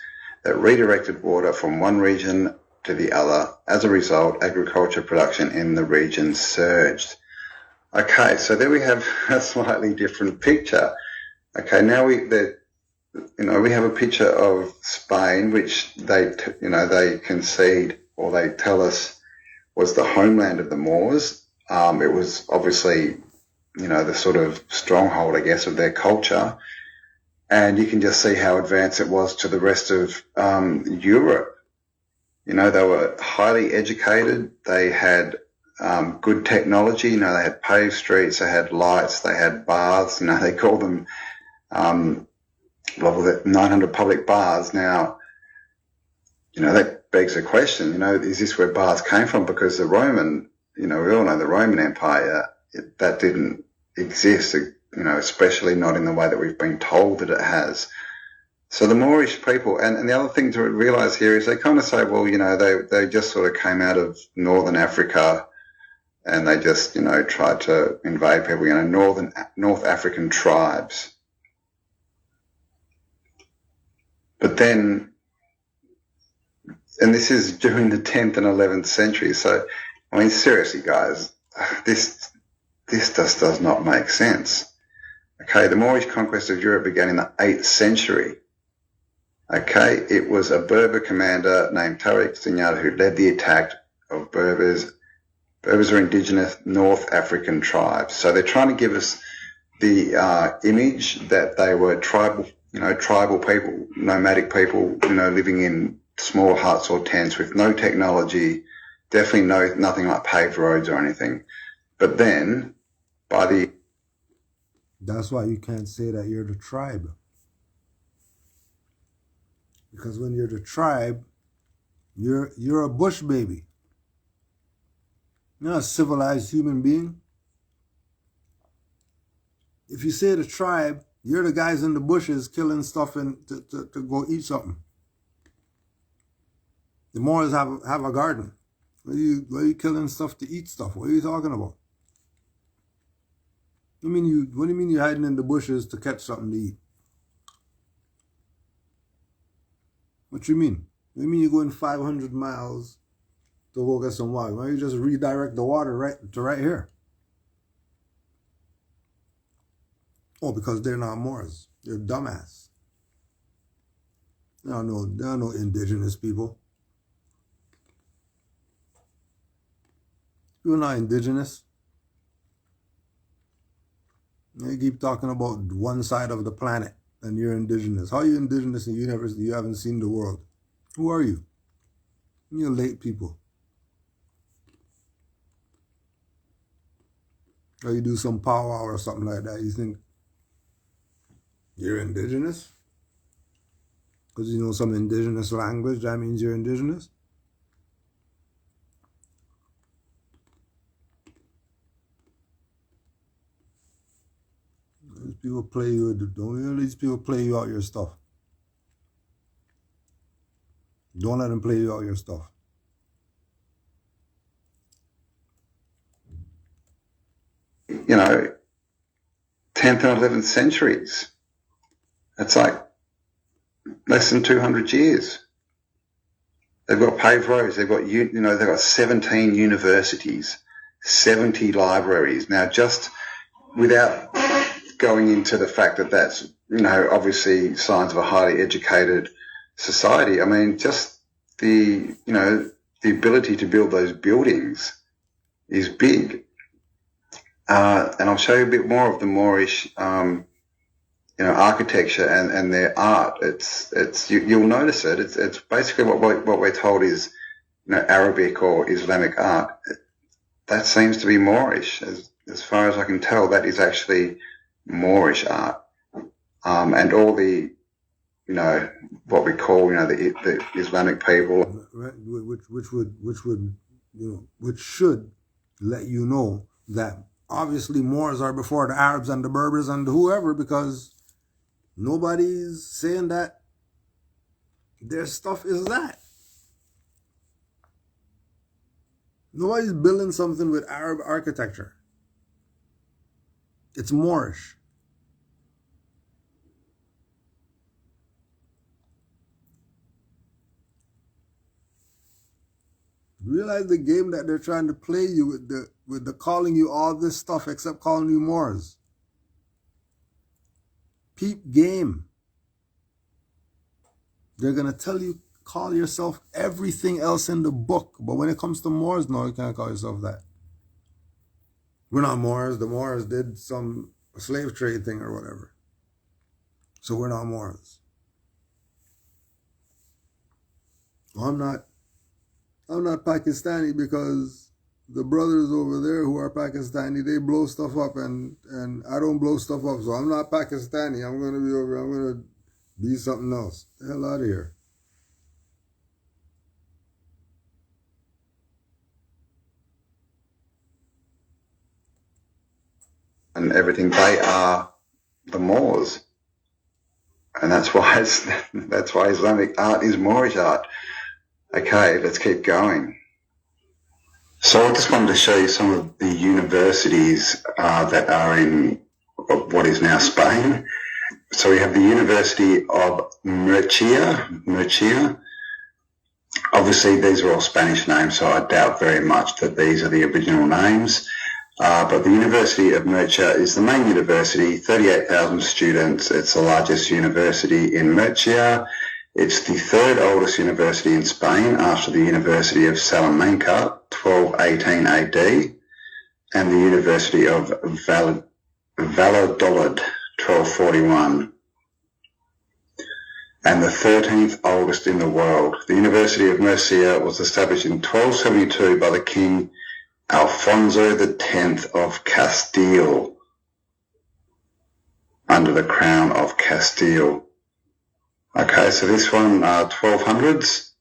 that redirected water from one region to the other. As a result, agriculture production in the region surged. Okay, so there we have a slightly different picture. Okay, now we have a picture of Spain, which they concede, or they tell us, was the homeland of the Moors. It was obviously, the sort of stronghold, I guess, of their culture. And you can just see how advanced it was to the rest of Europe. They were highly educated. They had good technology. They had paved streets, they had lights, they had baths. They call them 900 public baths. Now, that begs the question, is this where baths came from? Because the Roman we all know the Roman Empire, that didn't exist, especially not in the way that we've been told that it has. So the Moorish people, and the other thing to realize here is they kind of say, well, they just sort of came out of northern Africa and they just, tried to invade people, North African tribes. But then, and this is during the 10th and 11th century, so, I mean, seriously, guys, this just does not make sense. Okay, the Moorish conquest of Europe began in the 8th century. Okay, it was a Berber commander named Tariq Sinyal who led the attack of Berbers. Berbers are indigenous North African tribes. So they're trying to give us the image that they were tribal people, nomadic people, living in small huts or tents with no technology, definitely nothing like paved roads or anything. But then, that's why you can't say that you're the tribe. Because when you're the tribe, you're a bush baby. You're not a civilized human being. If you say the tribe, you're the guys in the bushes killing stuff and to go eat something. The Moors have a garden. Why are you killing stuff to eat stuff? What are you talking about? What do you mean you're hiding in the bushes to catch something to eat? What you mean? What do you mean you're going 500 miles to go get some water? Why don't you just redirect the water right here? Oh, because they're not Moors. They're dumbass. There are no indigenous people. You're not indigenous. You keep talking about one side of the planet and you're indigenous. How are you indigenous and you haven't seen the world? Who are you? You're late people. Or you do some powwow or something like that. You think you're indigenous? Because you know some indigenous language, that means you're indigenous? These people play you. Don't let these people play you out your stuff. Don't let them play you out your stuff. You know, 10th and 11th centuries. It's like less than 200 years. They've got paved roads. They've got, they've got 17 universities, 70 libraries. Now, just without going into the fact that that's, obviously signs of a highly educated society. I mean, just the ability to build those buildings is big. And I'll show you a bit more of the Moorish, architecture and their art. You'll notice it. It's basically what we're told is, Arabic or Islamic art. That seems to be Moorish. As far as I can tell, that is actually Moorish art. And all the, what we call, the Islamic people. Which should let you know that obviously Moors are before the Arabs and the Berbers and whoever, because nobody's saying that their stuff is that. Nobody's building something with Arab architecture. It's Moorish. Realize the game that they're trying to play you with the calling you all this stuff except calling you Moors. Peep game. They're going to tell you, call yourself everything else in the book. But when it comes to Moors, no, you can't call yourself that. We're not Moors. The Moors did some slave trade thing or whatever. So we're not Moors. Well, I'm not Pakistani because the brothers over there who are Pakistani, they blow stuff up and I don't blow stuff up. So I'm not Pakistani. I'm going to be something else. The hell out of here. and everything, they are the Moors. And that's why Islamic art is Moorish art. Okay, let's keep going. So I just wanted to show you some of the universities that are in what is now Spain. So we have the University of Murcia. Obviously, these are all Spanish names, so I doubt very much that these are the original names. But the University of Murcia is the main university, 38,000 students. It's the largest university in Murcia. It's the third oldest university in Spain after the University of Salamanca, 1218 AD, and the University of Valladolid, 1241. And the 13th oldest in the world. The University of Murcia was established in 1272 by the King Alfonso X of Castile, under the Crown of Castile. Okay, so this one, 1200s,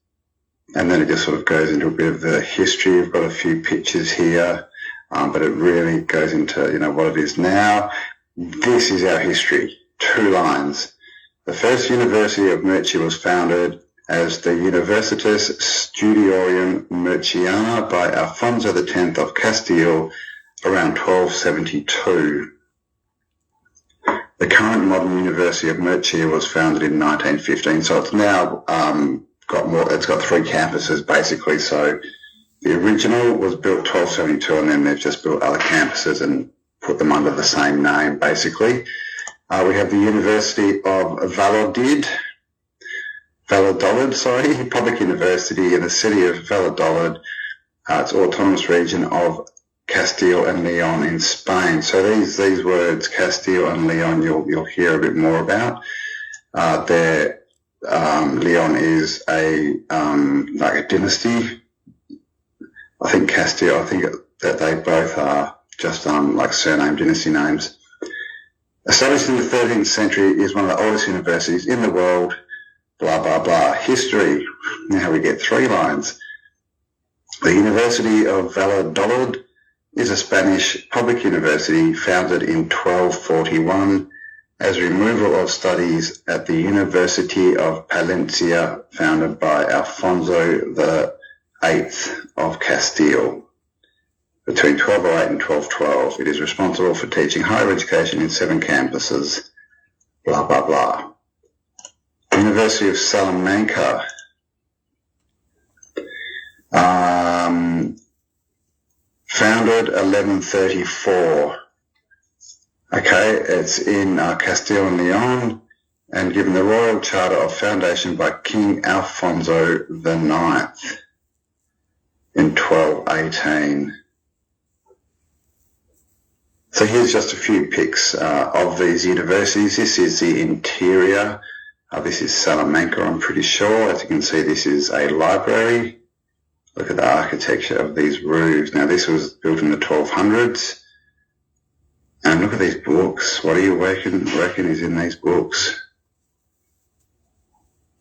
and then it just sort of goes into a bit of the history. We've got a few pictures here, but it really goes into, what it is now. This is our history, 2 lines. The first University of Murcia was founded as the Universitas Studiorum Murciana by Alfonso X of Castile around 1272. The current modern University of Murcia was founded in 1915, so it's now it's got 3 campuses basically. So the original was built 1272, and then they've just built other campuses and put them under the same name basically. We have the University of Valladolid, public university in the city of Valladolid. It's autonomous region of Castile and Leon in Spain. So these words, Castile and Leon, you'll hear a bit more about. Leon is like a dynasty. I think Castile, that they both are just like surname dynasty names. Established in the 13th century, is one of the oldest universities in the world, blah, blah, blah. History. Now we get 3 lines. The University of Valladolid is a Spanish public university founded in 1241 as removal of studies at the University of Palencia, founded by Alfonso VIII of Castile. Between 1208 and 1212, it is responsible for teaching higher education in 7 campuses, blah, blah, blah. University of Salamanca. Founded 1134. Okay, it's in Castile and Leon, and given the royal charter of foundation by King Alfonso IX in 1218. So here's just a few pics of these universities. This is the interior. This is Salamanca, I'm pretty sure. As you can see, this is a library. Look at the architecture of these roofs. Now, this was built in the 1200s. And look at these books. What do you reckon is in these books?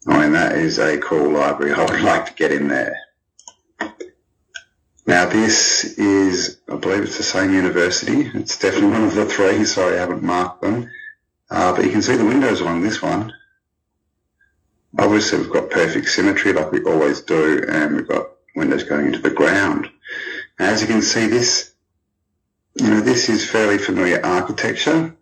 I mean, that is a cool library. I would like to get in there. Now, this is, I believe it's the same university. It's definitely one of the 3. Sorry, I haven't marked them. But you can see the windows along this one. Obviously, we've got perfect symmetry like we always do, and we've got windows going into the ground. Now, as you can see, this is fairly familiar architecture.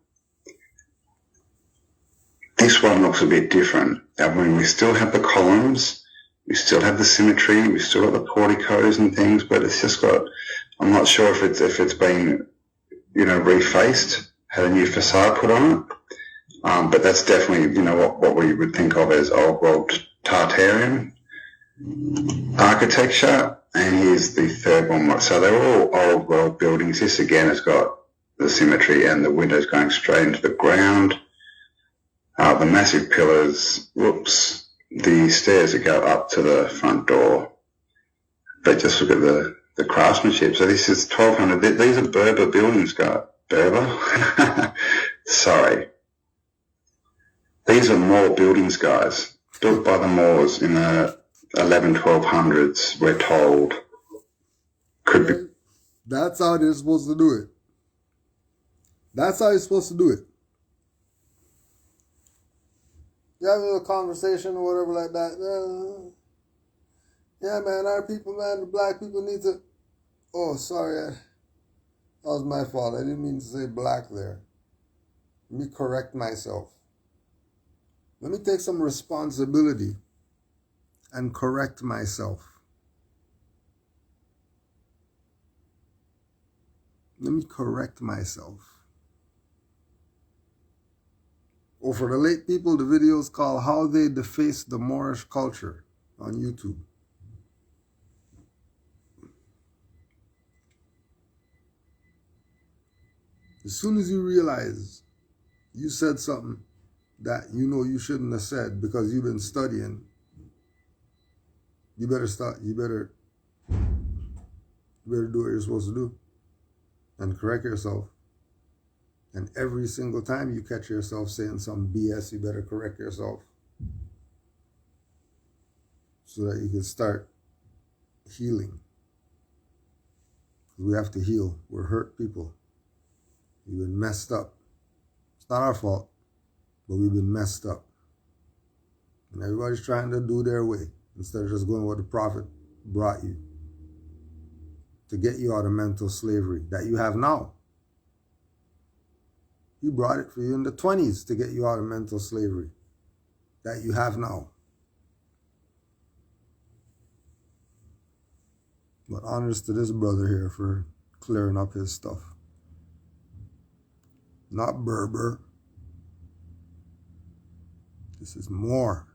This one looks a bit different. I mean, we still have the columns. We still have the symmetry, we still have the porticos and things, but it's just got, I'm not sure if it's been, refaced, had a new facade put on it. But that's definitely, what we would think of as old world Tartarian architecture. And here's the third one. So they're all old world buildings. This again has got the symmetry and the windows going straight into the ground. The massive pillars, the stairs that go up to the front door. But just look at the craftsmanship. So this is 1200. These are Berber buildings, guys. Berber? Sorry. These are Moor buildings, guys. Built by the Moors in the 1200s, we're told. Could be. That's how they're supposed to do it. That's how you're supposed to do it. You have a little conversation or whatever like that. Yeah, man, our people, man, the black people need to... Oh, sorry, that was my fault. I didn't mean to say black there. Let me correct myself. Let me take some responsibility and correct myself. Let me correct myself. Oh, for the late people, the video is called How They Defaced the Moorish Culture on YouTube. As soon as you realize you said something that you know you shouldn't have said because you've been studying, you better start, you better do what you're supposed to do and correct yourself. And every single time you catch yourself saying some BS, you better correct yourself so that you can start healing. We have to heal. We're hurt people. We've been messed up. It's not our fault, but we've been messed up. And everybody's trying to do their way instead of just going what the prophet brought you to get you out of mental slavery that you have now. He brought it for you in the 20s to get you out of mental slavery that you have now. But honors to this brother here for clearing up his stuff. Not Berber. This is more.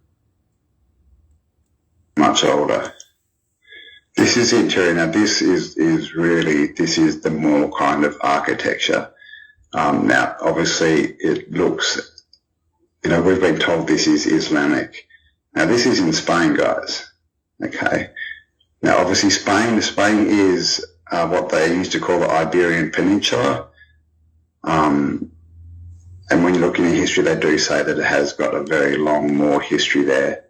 Much older. This is interesting. Now this is really, this is the Moor kind of architecture. Now, obviously, it looks, we've been told this is Islamic. Now, this is in Spain, guys. Okay. Now, obviously, Spain is what they used to call the Iberian Peninsula. And when you look into history, they do say that it has got a very long Moor history there.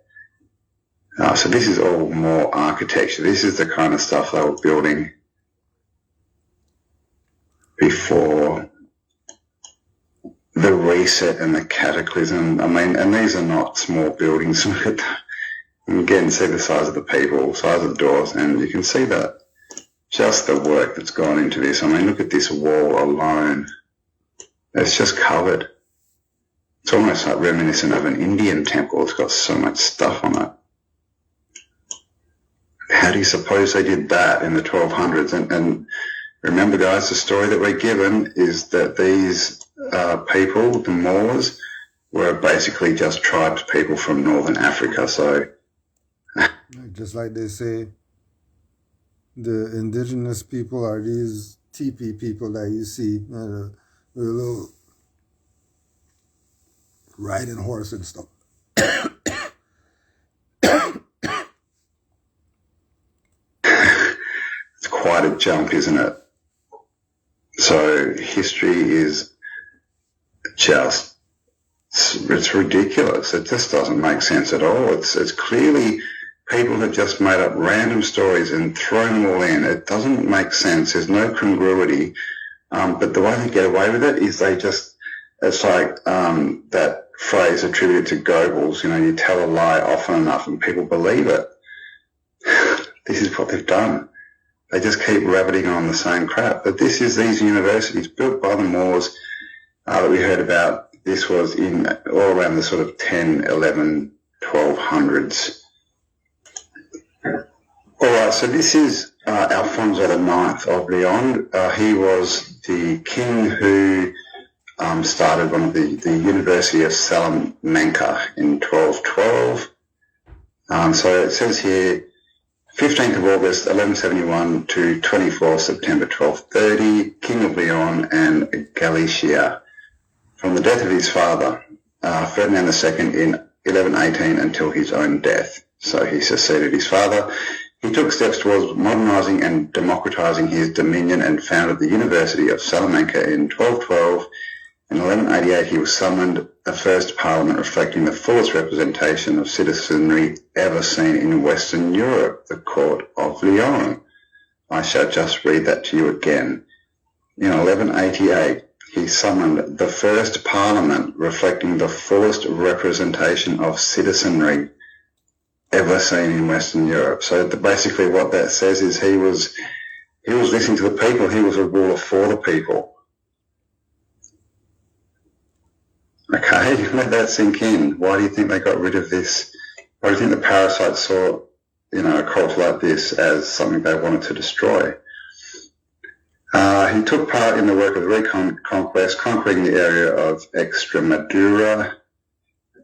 So this is all Moor architecture. This is the kind of stuff they were building before the reset and the cataclysm. I mean, and these are not small buildings. Look at that. And again, see the size of the people, size of the doors, and you can see that just the work that's gone into this. I mean, look at this wall alone. It's just covered. It's almost like reminiscent of an Indian temple. It's got so much stuff on it. How do you suppose they did that in the 1200s? And remember, guys, the story that we're given is that these people, the Moors, were basically just tribes people from northern Africa. So, just like they say, the indigenous people are these teepee people that you see, with a little riding horse and stuff. It's quite a jump, isn't it? So history is just, it's ridiculous. It just doesn't make sense at all. It's clearly people have just made up random stories and thrown them all in. It doesn't make sense. There's no congruity. But the way they get away with it is they just, it's like that phrase attributed to Goebbels, you tell a lie often enough and people believe it. This is what they've done. They just keep rabbiting on the same crap. But this is these universities built by the Moors that we heard about. This was in all around the sort of 10, 11, 1200s. All right, so this is Alfonso IX of Leon. He was the king who started one of the University of Salamanca in 1212. So it says here, 15th of August 1171 to 24th September 1230, King of Leon and Galicia. From the death of his father, Ferdinand II, in 1118 until his own death. So he succeeded his father. He took steps towards modernising and democratising his dominion and founded the University of Salamanca in 1212. In 1188, he was summoned the first parliament reflecting the fullest representation of citizenry ever seen in Western Europe, the Court of Lyon. I shall just read that to you again. In 1188, he summoned the first parliament reflecting the fullest representation of citizenry ever seen in Western Europe. So basically what that says is he was listening to the people. He was a ruler for the people. Okay, let that sink in. Why do you think they got rid of this? Why do you think the parasites saw, a culture like this as something they wanted to destroy? He took part in the work of the reconquest, conquering the area of Extremadura,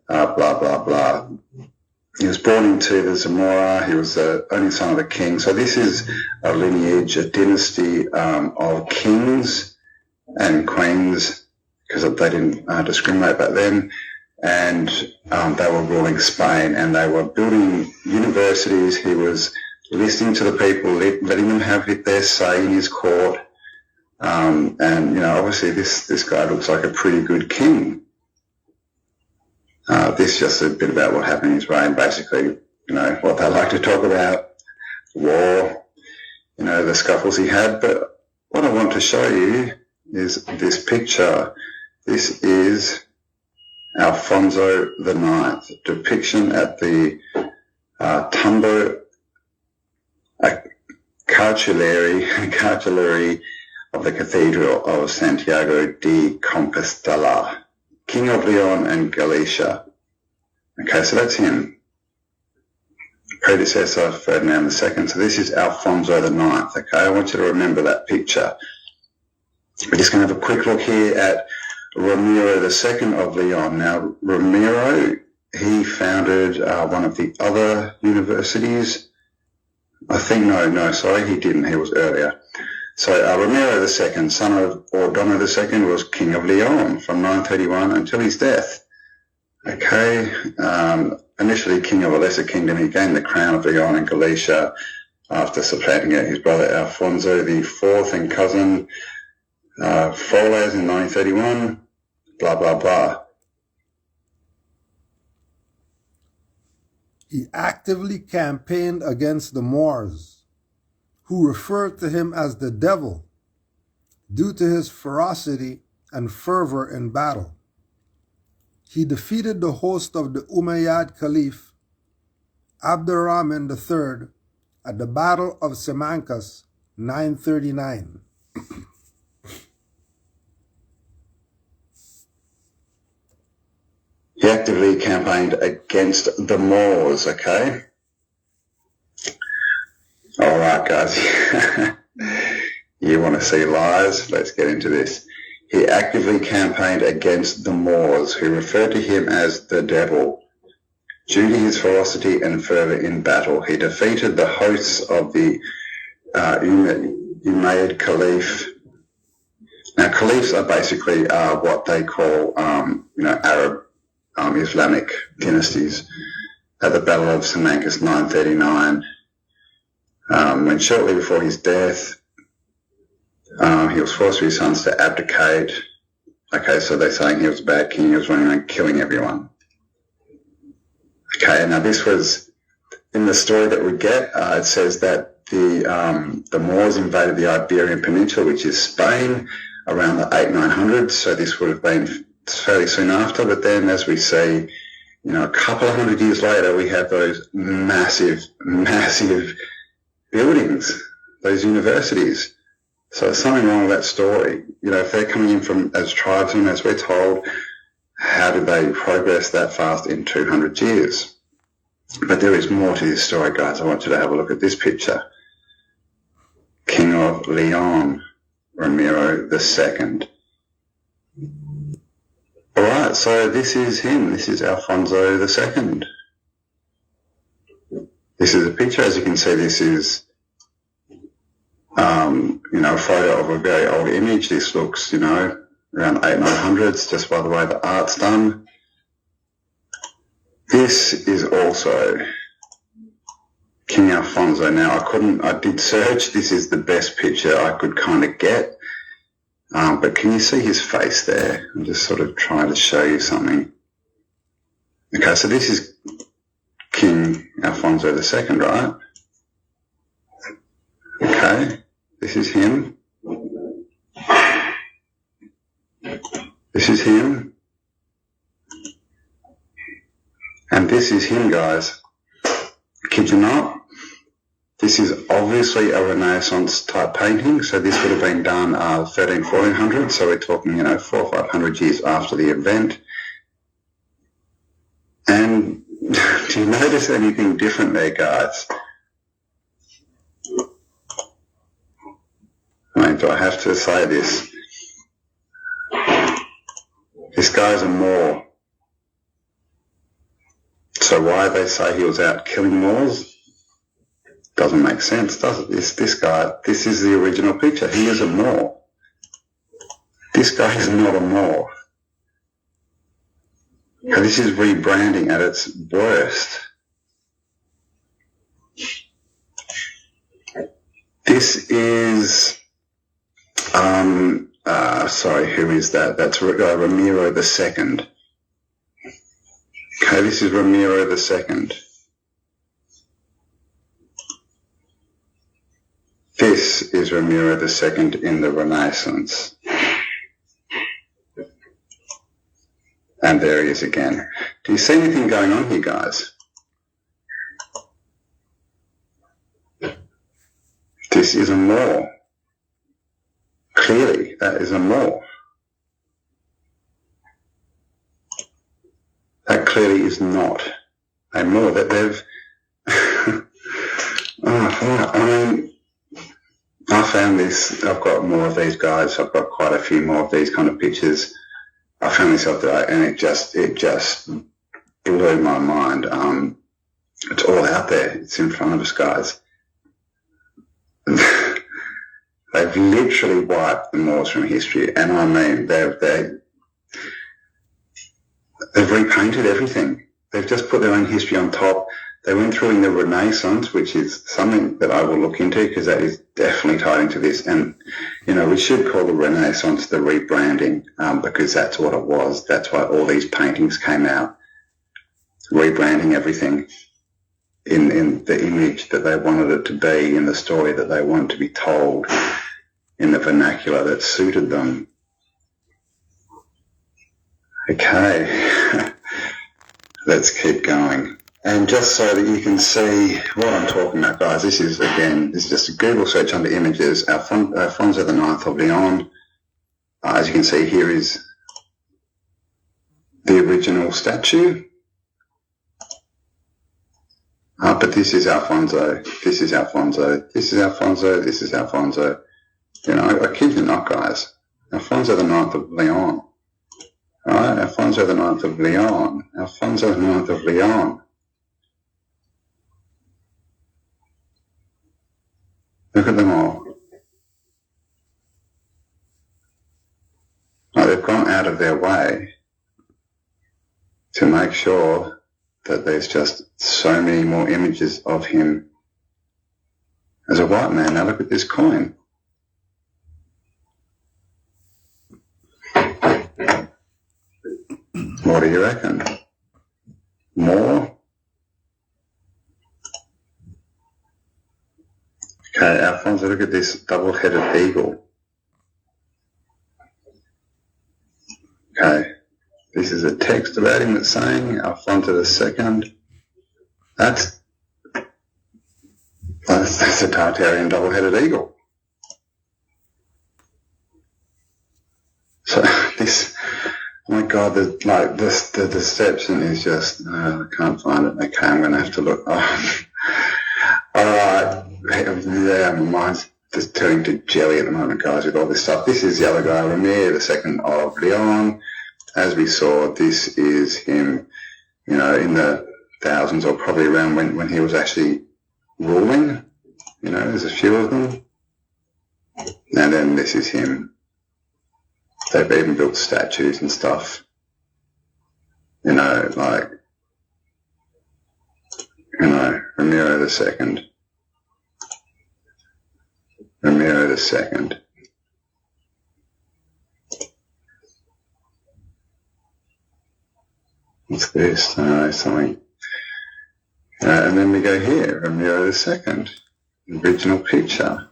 blah, blah, blah. He was born into the Zamora. He was the only son of a king. So this is a lineage, a dynasty of kings and queens, because they didn't discriminate back then. And they were ruling Spain, and they were building universities. He was listening to the people, letting them have their say in his court. And, obviously this guy looks like a pretty good king. This is just a bit about what happened in his reign, basically, what they like to talk about, war, the scuffles he had. But what I want to show you is this picture. This is Alfonso IX, depiction at the Tumbo Cartulary of the Cathedral of Santiago de Compostela, King of Leon and Galicia. Okay, so that's him. Predecessor Ferdinand II. So this is Alfonso IX. Okay, I want you to remember that picture. We're just going to have a quick look here at Ramiro II of Leon. Now, Ramiro, he founded one of the other universities. I think, sorry, he didn't. He was earlier. So Ramiro II, son of Ordono II, was king of Leon from 931 until his death. Okay, initially king of a lesser kingdom, he gained the crown of Leon and Galicia after supplanting his brother Alfonso IV and cousin Flourished in 931, blah, blah, blah. He actively campaigned against the Moors, who referred to him as the devil due to his ferocity and fervor in battle. He defeated the host of the Umayyad Caliph, Abdurrahman III, at the Battle of Simancas, 939. He actively campaigned against the Moors, okay? All right, guys. You want to see lies? Let's get into this. He actively campaigned against the Moors, who referred to him as the devil. Due to his ferocity and fervor in battle, he defeated the hosts of the Umayyad Caliph. Now, caliphs are basically what they call, Arab Islamic dynasties. At the Battle of Simancas, 939, when shortly before his death, he was forced for his sons to abdicate. Okay, so they're saying he was a bad king. He was running around killing everyone. Okay, now this was, in the story that we get, it says that the Moors invaded the Iberian Peninsula, which is Spain, around the 800-900s, so this would have been fairly soon after. But then, as we see, a couple of hundred years later, we have those massive buildings, those universities. So there's something wrong with that story. If they're coming in from as tribesmen, as we're told, how did they progress that fast in 200 years? But there is more to this story, guys. I want you to have a look at this picture. King of Leon, Ramiro II. All right, so this is him. This is Alfonso II. This is a picture. As you can see, this is a photo of a very old image. This looks, around 800-900s, just by the way the art's done. This is also King Alfonso. Now, I did search. This is the best picture I could kind of get. But can you see his face there? I'm just sort of trying to show you something. Okay, so this is King Alfonso II, right? Okay, this is him. This is him. And this is him, guys. Kid you not. This is obviously a Renaissance type painting, so this would have been done 1400, so we're talking, 400 or 500 years after the event. And do you notice anything different there, guys? I mean, do I have to say this? This guy's a Moor. So why they say he was out killing Moors? Doesn't make sense, does it? This guy, this is the original picture. He is a Moor. This guy is not a Moor. So this is rebranding at its worst. This is, sorry, who is that? That's Ramiro II. Okay, this is Ramiro II. This is Ramiro II in the Renaissance. And there he is again. Do you see anything going on here, guys? This is a Moor. Clearly, that is a Moor. That clearly is not a Moor. That they've... I found this, I've got more of these guys, I've got quite a few more of these kind of pictures. I found this out there and it just blew my mind. It's all out there, it's in front of us, guys. They've literally wiped the Moors from history, and I mean, they've repainted everything. They've just put their own history on top. They went through in the Renaissance, which is something that I will look into because that is definitely tied into this. And, we should call the Renaissance the rebranding because that's what it was. That's why all these paintings came out, rebranding everything in the image that they wanted it to be, in the story that they wanted to be told, in the vernacular that suited them. Okay, let's keep going. And just so that you can see what I'm talking about, guys, this is just a Google search under images, Alfonso IX of Leon. As you can see, here is the original statue. But this is Alfonso, this is Alfonso, this is Alfonso, this is Alfonso. I kid you not, guys. Alfonso IX of Leon. Alright, Alfonso IX of Leon. Alfonso IX of Leon. Look at them all. They've gone out of their way to make sure that there's just so many more images of him as a white man. Now look at this coin. What do you reckon? More? Okay, Alfonso, look at this double-headed eagle. Okay, this is a text about him that's saying Alfonso II. That's a Tartarian double-headed eagle. So this, oh my God, the deception is just, I can't find it. Okay, I'm going to have to look. Oh. All right. Yeah, my mind's just turning to jelly at the moment, guys, with all this stuff. This is the other guy, Ramiro II of Leon. As we saw, this is him, in the thousands, or probably around when he was actually ruling. There's a few of them. And then this is him. They've even built statues and stuff. Ramiro II. Ramiro II. What's this? Something. And then we go here, Ramiro II. Original picture.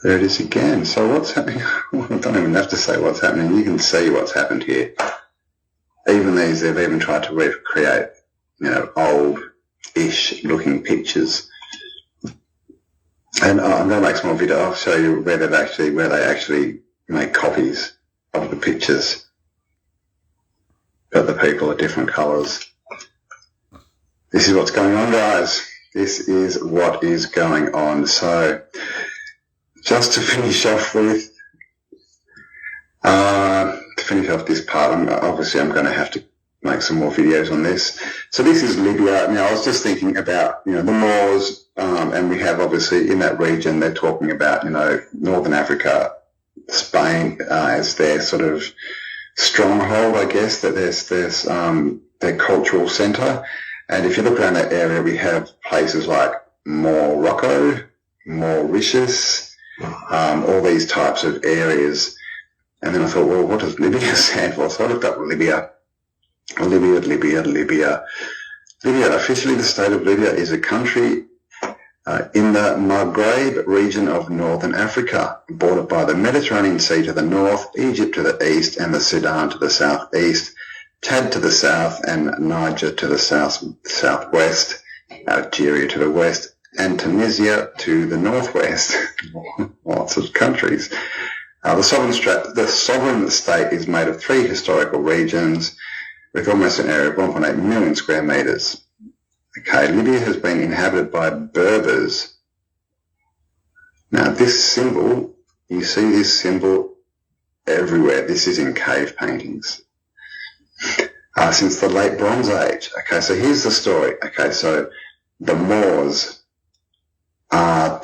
There it is again. So what's happening? I don't even have to say what's happening. You can see what's happened here. Even these, they've even tried to recreate, old-ish looking pictures. And I'm going to make some more video. I'll show you where they actually make copies of the pictures, but the people are different colours. This is what's going on, guys. This is what is going on. So, just to finish off with, this part, I'm going to have to make some more videos on this. So this is Libya. Now, I was just thinking about, the Moors, and we have obviously in that region, they're talking about, Northern Africa, Spain, as their sort of stronghold, I guess, that there's their cultural centre. And if you look around that area, we have places like Morocco, Mauritius, all these types of areas. And then I thought, well, what does Libya stand for? So I looked up Libya. Libya. Officially, the state of Libya is a country in the Maghreb region of northern Africa, bordered by the Mediterranean Sea to the north, Egypt to the east, and the Sudan to the southeast, Chad to the south, and Niger to the southwest, Algeria to the west, and Tunisia to the northwest. Lots of countries. The sovereign state is made of 3 historical regions with almost an area of 1.8 million square metres. Okay, Libya has been inhabited by Berbers. Now this symbol, you see this symbol everywhere. This is in cave paintings. Since the late Bronze Age. Okay, so here's the story. Okay, so the Moors are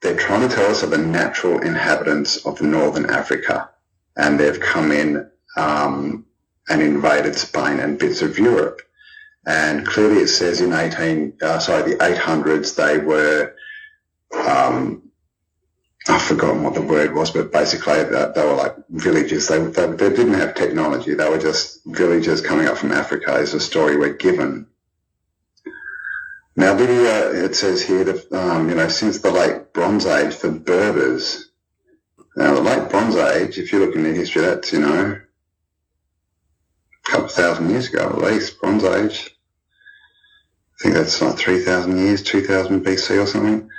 they're trying to tell us of the natural inhabitants of northern Africa, and they've come in and invaded Spain and bits of Europe. And clearly it says in the 800s they were, I've forgotten what the word was, but basically they were like villages. They didn't have technology. They were just villagers coming up from Africa is the story we're given. Now, Libya, it says here that, since the late Bronze Age, the Berbers. Now, the late Bronze Age, if you look into history, that's, a couple thousand years ago at least, Bronze Age. I think that's like 3,000 years, 2000 BC or something.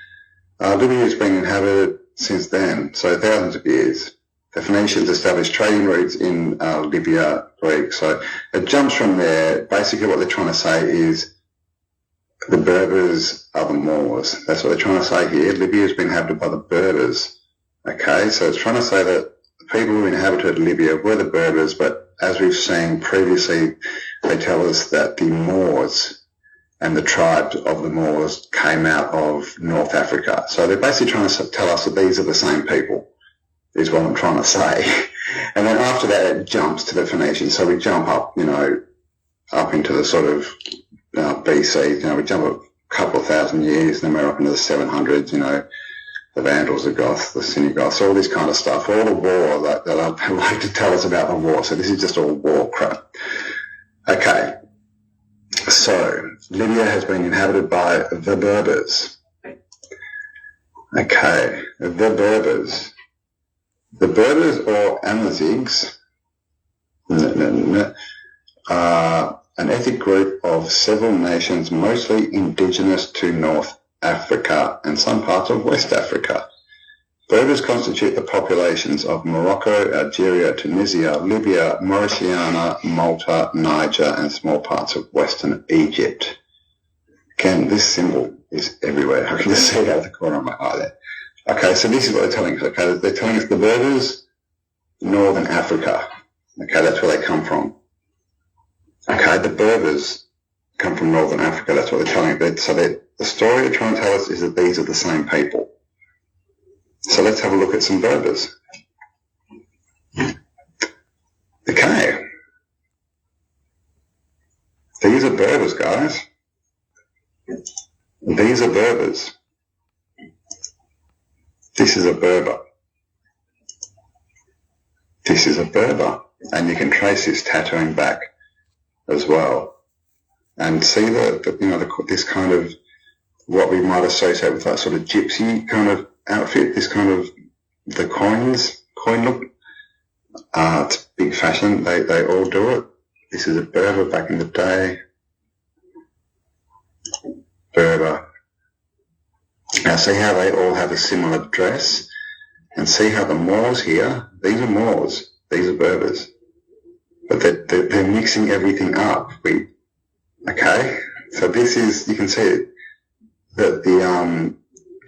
Libya has been inhabited since then, so thousands of years. The Phoenicians established trading routes in Libya, Greek. So it jumps from there. Basically what they're trying to say is the Berbers are the Moors. That's what they're trying to say here. Libya has been inhabited by the Berbers. Okay, so it's trying to say that the people who inhabited Libya were the Berbers, but as we've seen previously, they tell us that the Moors and the tribes of the Moors came out of North Africa. So they're basically trying to tell us that these are the same people, is what I'm trying to say. And then after that, it jumps to the Phoenicians. So we jump up, up into the sort of BC, we jump a couple of thousand years, then we're up into the 700s, the Vandals, the Goths, the Cynigoths, all this kind of stuff, all the war that I like to tell us about the war. So this is just all war crap. Okay, so Libya has been inhabited by the Berbers. Okay, the Berbers. The Berbers or Amazighs are an ethnic group of several nations, mostly indigenous to North Africa and some parts of West Africa. Berbers constitute the populations of Morocco, Algeria, Tunisia, Libya, Mauritania, Malta, Niger, and small parts of Western Egypt. Again, this symbol is everywhere. I can just see it out of the corner of my eye there. Okay, so this is what they're telling us. Okay, they're telling us the Berbers, Northern Africa. Okay, that's where they come from. Okay, the Berbers come from Northern Africa. That's what they're telling us. So the story they're trying to tell us is that these are the same people. So let's have a look at some Berbers. Okay. These are Berbers, guys. These are Berbers. This is a Berber. This is a Berber. And you can trace this tattooing back as well. And see this kind of what we might associate with that sort of gypsy kind of outfit, this kind of the coin look. It's big fashion. They all do it. This is a Berber back in the day. Berber. Now see how they all have a similar dress, and see how the Moors here, these are Moors, these are Berbers, but they're mixing everything up. Okay, so this is, you can see that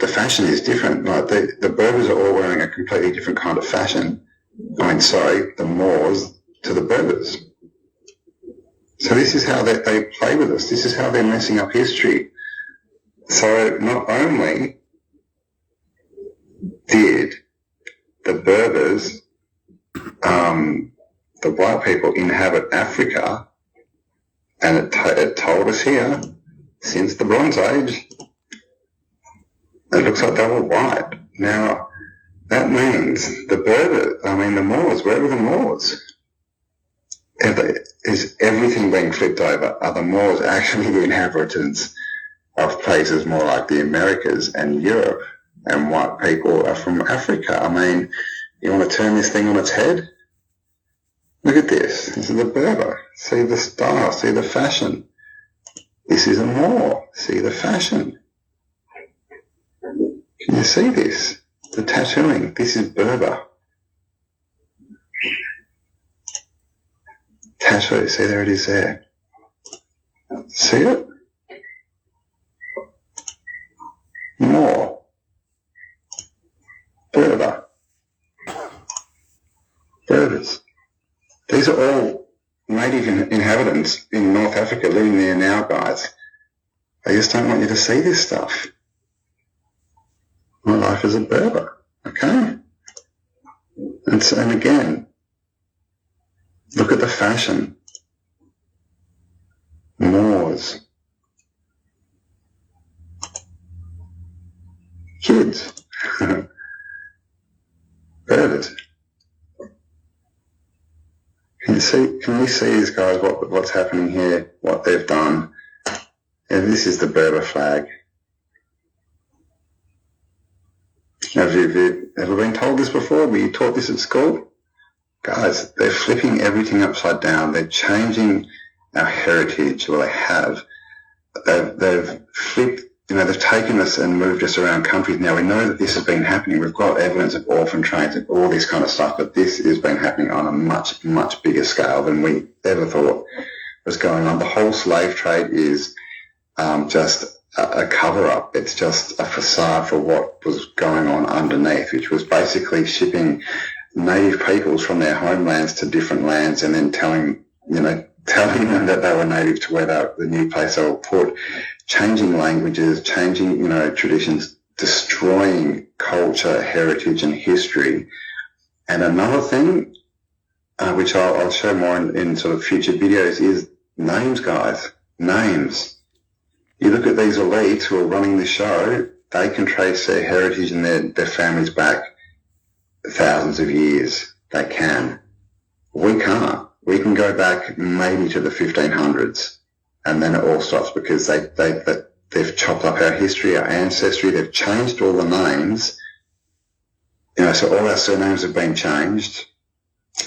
the fashion is different. Like the Berbers are all wearing a completely different kind of fashion. The Moors to the Berbers. So this is how they play with us. This is how they're messing up history. So not only did the Berbers, the white people, inhabit Africa, and it told us here, since the Bronze Age, it looks like they were white. Now, that means the Moors, where are the Moors? Is everything being flipped over? Are the Moors actually the inhabitants of places more like the Americas and Europe, and white people are from Africa? I mean, you want to turn this thing on its head? Look at this. This is the Berber. See the style. See the fashion. This is a Moor. See the fashion. Can you see this? The tattooing. This is Berber. Tattoo. See, there it is there. See it? Moor. Berber. Berbers. These are all native inhabitants in North Africa living there now, guys. They just don't want you to see this stuff. My life is a Berber, okay? And again, look at the fashion. Moors. Kids. Berbers. Can we see these guys, what's happening here, what they've done? Yeah, this is the Berber flag. Have you ever been told this before? Were you taught this at school? Guys, they're flipping everything upside down. They're changing our heritage, well, they have. They've flipped, they've taken us and moved us around countries. Now, we know that this has been happening. We've got evidence of orphan trains and all this kind of stuff, but this has been happening on a much, much bigger scale than we ever thought was going on. The whole slave trade is just a cover-up. It's just a facade for what was going on underneath, which was basically shipping native peoples from their homelands to different lands and then telling them that they were native to where the new place they were put, changing languages, changing, traditions, destroying culture, heritage and history. And another thing, which I'll show more in sort of future videos, is names, guys. Names. You look at these elites who are running the show, they can trace their heritage and their families back thousands of years. They can. We can't. We can go back maybe to the 1500s, and then it all stops because they've chopped up our history, our ancestry. They've changed all the names. So all our surnames have been changed.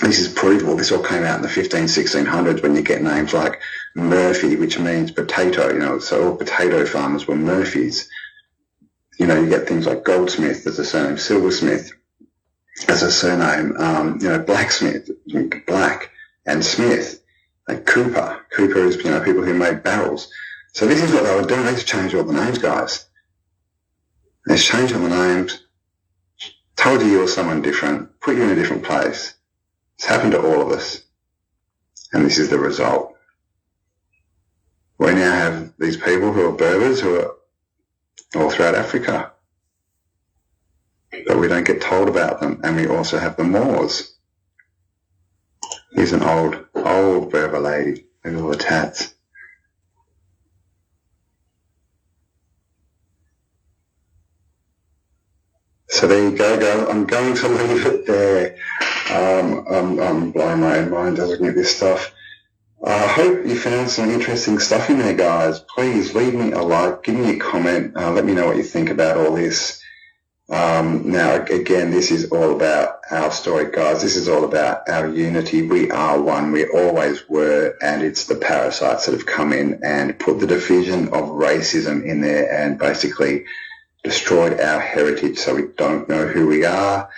This is provable. This all came out in the 1600s when you get names like Murphy, which means potato, so all potato farmers were Murphys. You get things like Goldsmith as a surname, Silversmith as a surname, Blacksmith, Black, and Smith, like Cooper. Cooper is, people who made barrels. So this is what they were doing. They just changed all the names, guys. They changed all the names, told you were someone different, put you in a different place. It's happened to all of us. And this is the result. We now have these people who are Berbers who are all throughout Africa. But we don't get told about them. And we also have the Moors. Here's an old Berber lady with all the tats. So there you go. I'm going to leave it there. I'm blowing my own mind looking at this stuff. I hope you found some interesting stuff in there, guys. Please leave me a like, give me a comment, let me know what you think about all this. Now, again, this is all about our story, guys. This is all about our unity. We are one. We always were, and it's the parasites that have come in and put the division of racism in there and basically destroyed our heritage so we don't know who we are.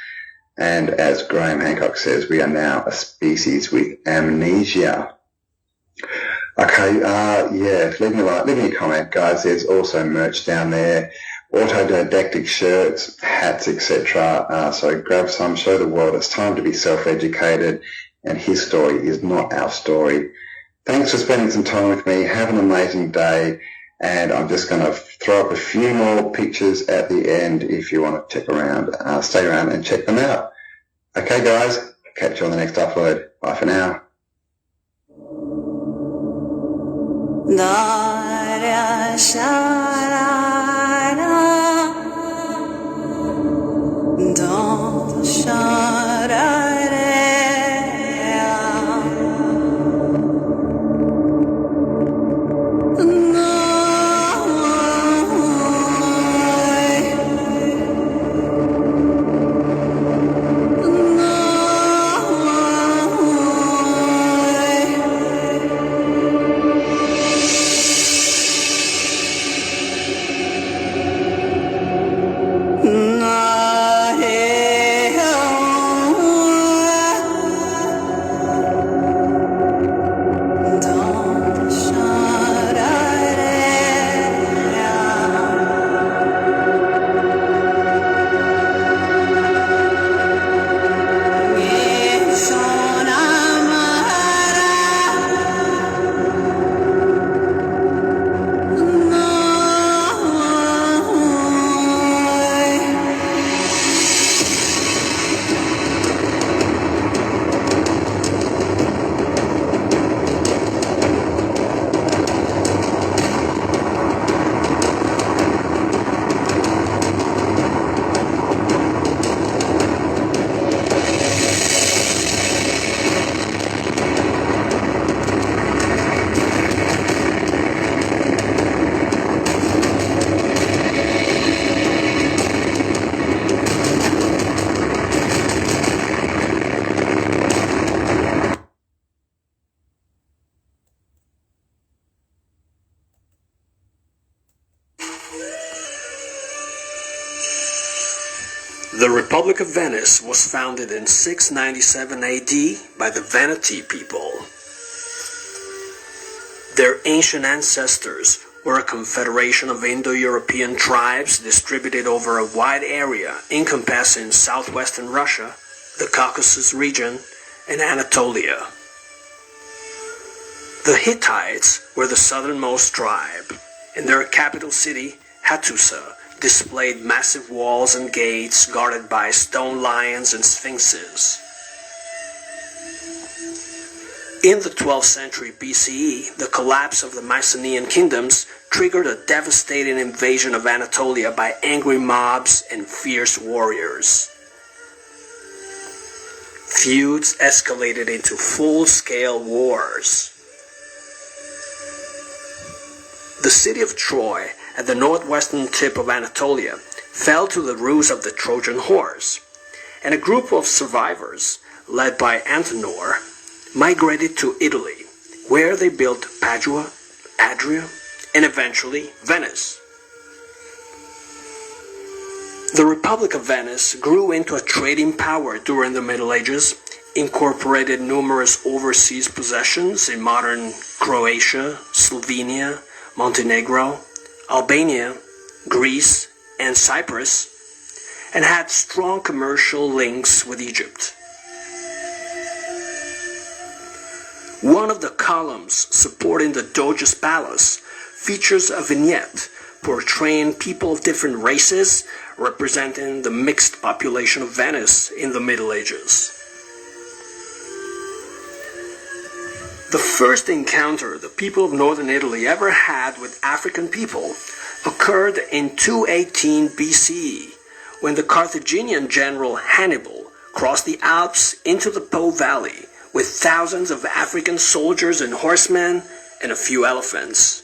And as Graham Hancock says, we are now a species with amnesia. Okay, yeah, leave me a comment, guys. There's also merch down there, autodidactic shirts, hats, etc. So grab some, show the world it's time to be self-educated, and his story is not our story. Thanks for spending some time with me. Have an amazing day, and I'm just going to throw up a few more pictures at the end if you want to check around, stay around and check them out. Okay, guys, catch you on the next upload. Bye for now. The Republic of Venice was founded in 697 AD by the Veneti people. Their ancient ancestors were a confederation of Indo-European tribes distributed over a wide area encompassing southwestern Russia, the Caucasus region, and Anatolia. The Hittites were the southernmost tribe, and their capital city, Hattusa, displayed massive walls and gates guarded by stone lions and sphinxes. In the 12th century BCE, the collapse of the Mycenaean kingdoms triggered a devastating invasion of Anatolia by angry mobs and fierce warriors. Feuds escalated into full-scale wars. The city of Troy, at the northwestern tip of Anatolia, fell to the ruse of the Trojan horse, and a group of survivors, led by Antenor, migrated to Italy, where they built Padua, Adria, and eventually Venice. The Republic of Venice grew into a trading power during the Middle Ages, incorporated numerous overseas possessions in modern Croatia, Slovenia, Montenegro, Albania, Greece, and Cyprus, and had strong commercial links with Egypt. One of the columns supporting the Doge's palace features a vignette portraying people of different races representing the mixed population of Venice in the Middle Ages. The first encounter the people of northern Italy ever had with African people occurred in 218 BCE, when the Carthaginian general Hannibal crossed the Alps into the Po Valley with thousands of African soldiers and horsemen and a few elephants.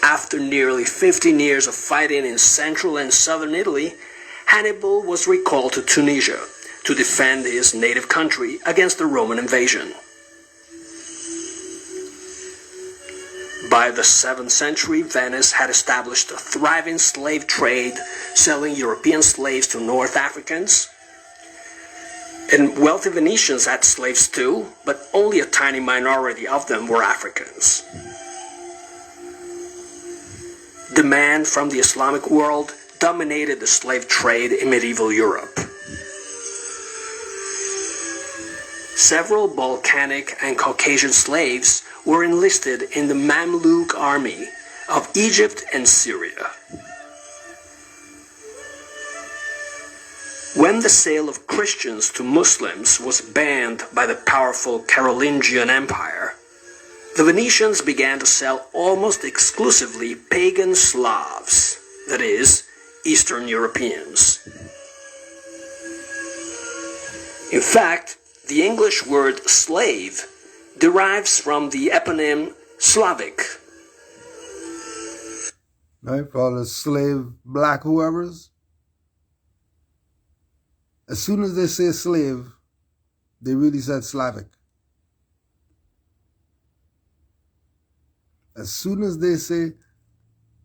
After after nearly 15 years of fighting in central and southern Italy, Hannibal was recalled to Tunisia to defend his native country against the Roman invasion. By the 7th century, Venice had established a thriving slave trade, selling European slaves to North Africans. And wealthy Venetians had slaves too, but only a tiny minority of them were Africans. Demand from the Islamic world dominated the slave trade in medieval Europe. Several Balkanic and Caucasian slaves were enlisted in the Mamluk army of Egypt and Syria. When the sale of Christians to Muslims was banned by the powerful Carolingian Empire, the Venetians began to sell almost exclusively pagan Slavs, that is, Eastern Europeans. In fact, the English word slave derives from the eponym Slavic. Right, for all the slave black whoever's. As soon as they say slave, they really said Slavic. As soon as they say,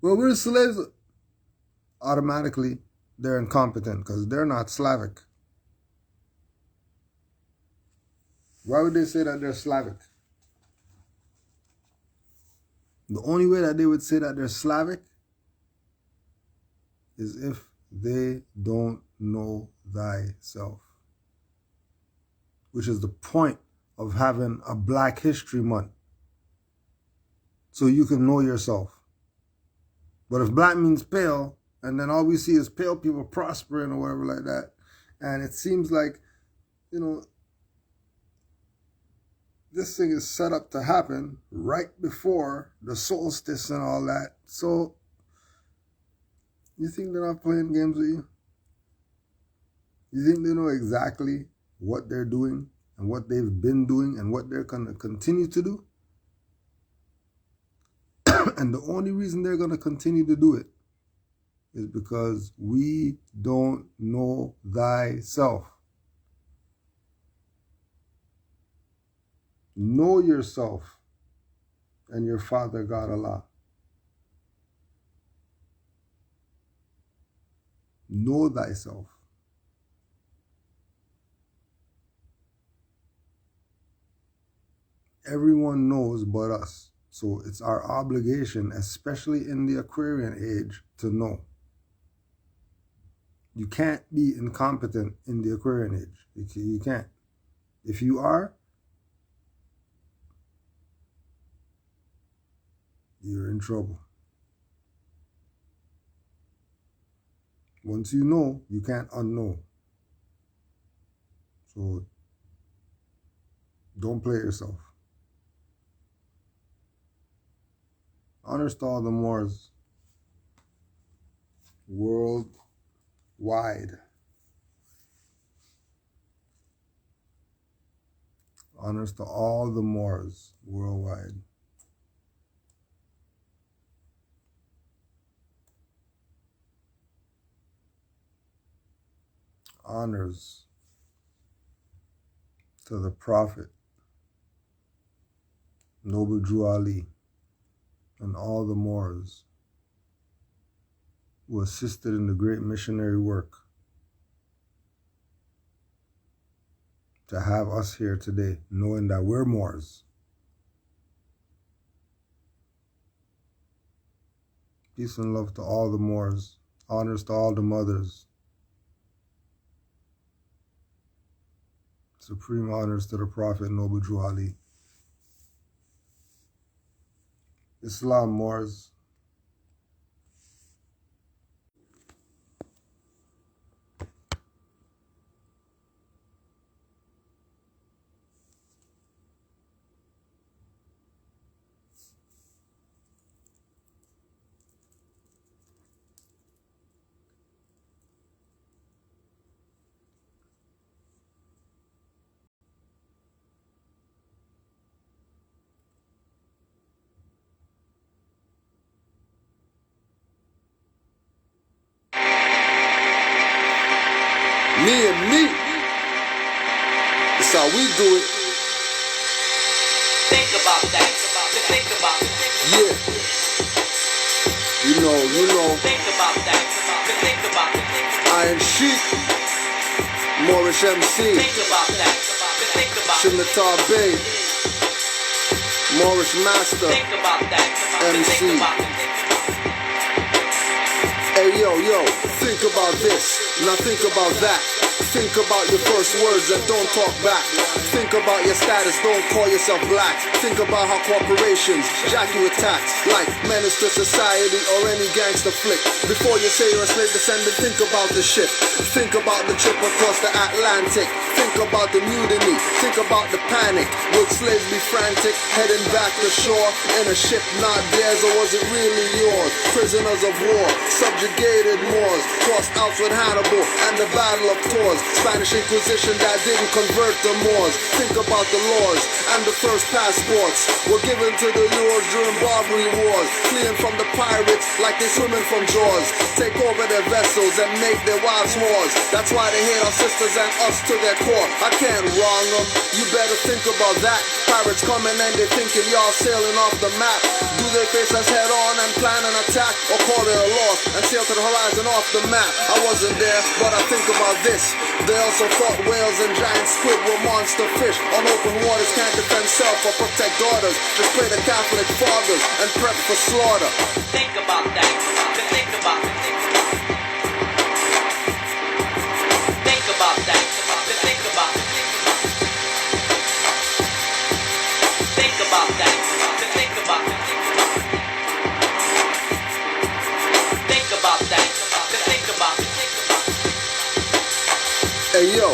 well, we're slaves, automatically they're incompetent because they're not Slavic. Why would they say that they're Slavic? The only way that they would say that they're Slavic is if they don't know thyself, which is the point of having a Black History Month, so you can know yourself. But if black means pale, and then all we see is pale people prospering or whatever like that, and it seems like, you know, this thing is set up to happen right before the solstice and all that. So, you think they're not playing games with you? You think they know exactly what they're doing and what they've been doing and what they're going to continue to do? And the only reason they're going to continue to do it is because we don't know thyself. Know yourself and your Father God Allah. Know thyself. Everyone knows but us. So it's our obligation, especially in the Aquarian age, to know. You can't be incompetent in the Aquarian age. You can't. If you are, you're in trouble. Once you know, you can't unknow. So don't play yourself. Honors to all the Moors worldwide. Honors to all the Moors worldwide. Honors to the Prophet, Noble Drew Ali, and all the Moors who assisted in the great missionary work to have us here today, knowing that we're Moors. Peace and love to all the Moors. Honors to all the mothers. Supreme honors to the Prophet Noble Drew Ali. Islam, Moors. how we do it. Think about that. Think about it. Yeah. You know. Think about that. Think about it. Iron Sheik, Moorish MC, Think about that. Think about it. Shinatar Bay, Moorish Master, Think about that. MC. Think about it. Hey yo, think about this, now think about that. Think about your first words and don't talk back. Think about your status, don't call yourself black. Think about how corporations jack you with tax, like menace to society or any gangster flick. Before you say you're a slave descendant, think about the ship. Think about the trip across the Atlantic. Think about the mutiny, think about the panic. Would slaves be frantic, heading back to shore in a ship not theirs, or was it really yours? Prisoners of war, subjugated Moors, crossed out with Hannibal and the Battle of Tours. Spanish Inquisition that didn't convert the Moors. Think about the laws and the first passports were given to the Moors during Barbary Wars, fleeing from the pirates like they swimming from jaws. Take over their vessels and make their wives whores. That's why they hate our sisters and us to their core. I can't wrong them, you better think about that. Pirates coming and they thinking y'all sailing off the map. Do they face us head on and plan an attack, or call it a loss and sail to the horizon off the map? I wasn't there, but I think about this. They also thought whales and giant squid were monster fish. On open waters can't defend self or protect daughters. Just play the Catholic fathers and prep for slaughter. Think about that. Think about it. Think about that. Think about it. Think about that. Think about it. Think about that. Think about it. Hey yo,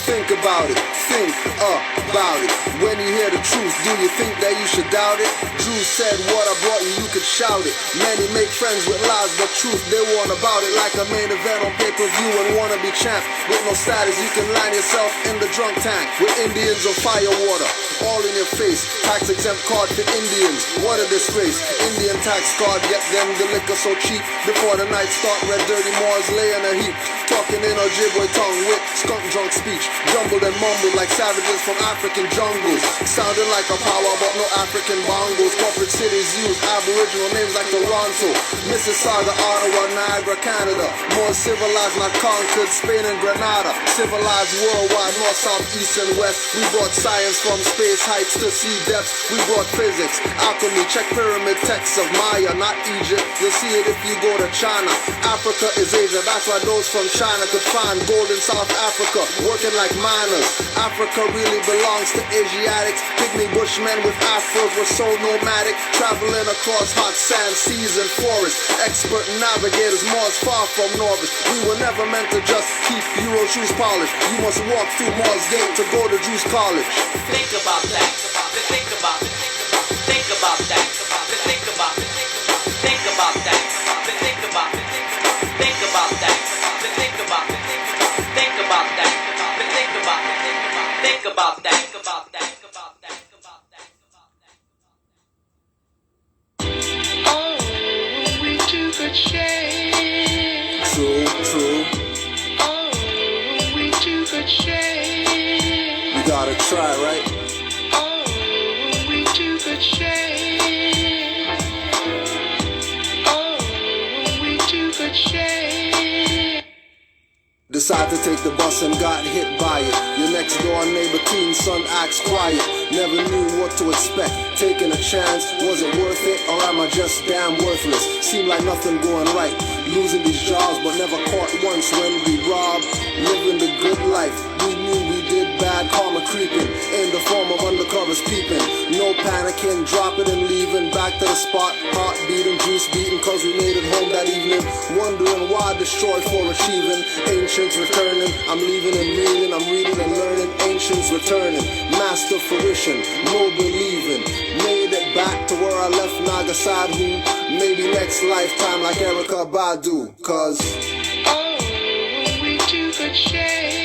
think about it, think about it. When you hear the truth, do you think that you should doubt it? Drew said what I brought you could shout it. Many make friends with lies, but truth they want about it. Like a main event on pay-per-view and wanna be champ. With no status, you can line yourself in the drunk tank with Indians or fire water, all in your face. Tax exempt card for Indians, what a disgrace. Indian tax card, get them the liquor so cheap. Before the night start, red dirty Moors lay in a heap. Talking in Ojibwe tongue with skunk drunk speech. Jumbled and mumbled like savages from African jungles. Sounding like a power but no African bongos. Corporate cities use aboriginal names like Toronto, Mississauga, Ottawa, Niagara, Canada. More civilized, not conquered, Spain and Grenada. Civilized worldwide, north, south, east and west. We brought science from space heights to sea depths. We brought physics, alchemy, check pyramid texts of Maya, not Egypt. You'll see it if you go to China. Africa is Asia, that's why those from China could find gold in South Africa, working like miners. Africa really belongs to Asiatics. Pygmy bushmen with afros were so nomadic, traveling across hot sand, seas and forests. Expert navigators, Moors far from novice. We were never meant to just keep Euro shoes polished. You must walk through Moors Gate to go to Jews College. Think about that. Think about it. Think about that. Think about it. Think about that. Think about it. Think about that. Think about it. Think about that. Think about it. Think about that. Think about that. Oh, we took a chance. True. Oh, we took a chance. You gotta try, right? Oh, we took a chance. Oh, we took a chance. Decide to take the bus and got hit by it. Your next door neighbor teen son acts quiet. Never knew what to expect. Taking a chance, was it worth it? Or am I just damn worthless? Seemed like nothing going right. Losing these jobs but never caught once when we robbed. Living the good life. We knew we did bad, karma creeping. In the form of undercovers peeping. No panicking, drop it and leaving. Back to the spot, heart beating, juice beating. Cause we made it home that evening. Wondering why destroy for achieving. Ancients returning, I'm leaving and reading. I'm reading and learning, ancients returning. Master fruition, no believing. Made it back to where I left Nagasadu. Maybe next lifetime like Erykah Badu. Cause oh, we took a chance.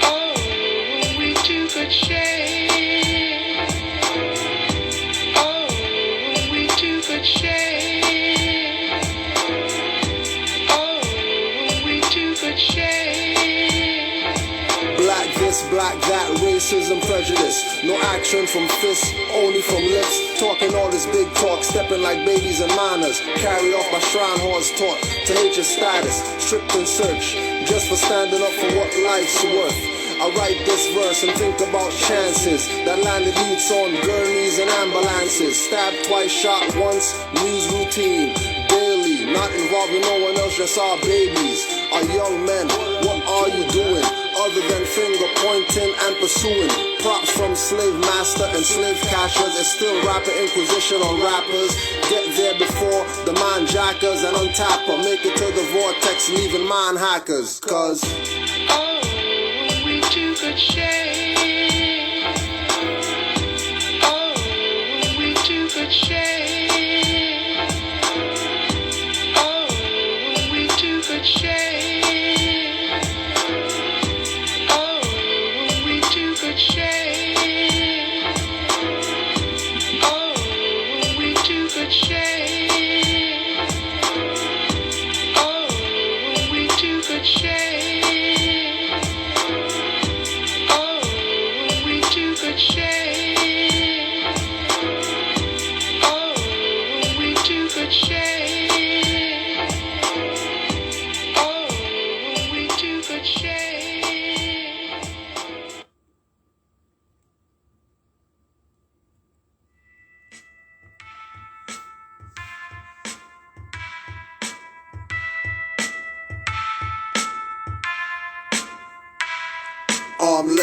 Oh, we took a chance. Oh, we took a chance. Oh, we took a chance. black, that racism, prejudice. No action from fists, only from lips. Talking all this big talk, stepping like babies and manners. Carried off by shrine whores taught to hate your status. Stripped and searched, just for standing up for what life's worth. I write this verse and think about chances that landed youths on gurneys and ambulances. Stabbed twice, shot once, news routine. Daily, not involving no one else, just our babies. Our young men, what are you doing? Other than finger pointing and pursuing. Props from slave master and slave catchers. It's still rapper inquisition on rappers. Get there before the mind jackers and untap her. Make it to the vortex, leaving mind hackers. Cause we took a shame. Oh, we took a shame. Oh, we took a shame. Oh, we took a shame. Oh, we took a shame. Oh, we took a shame.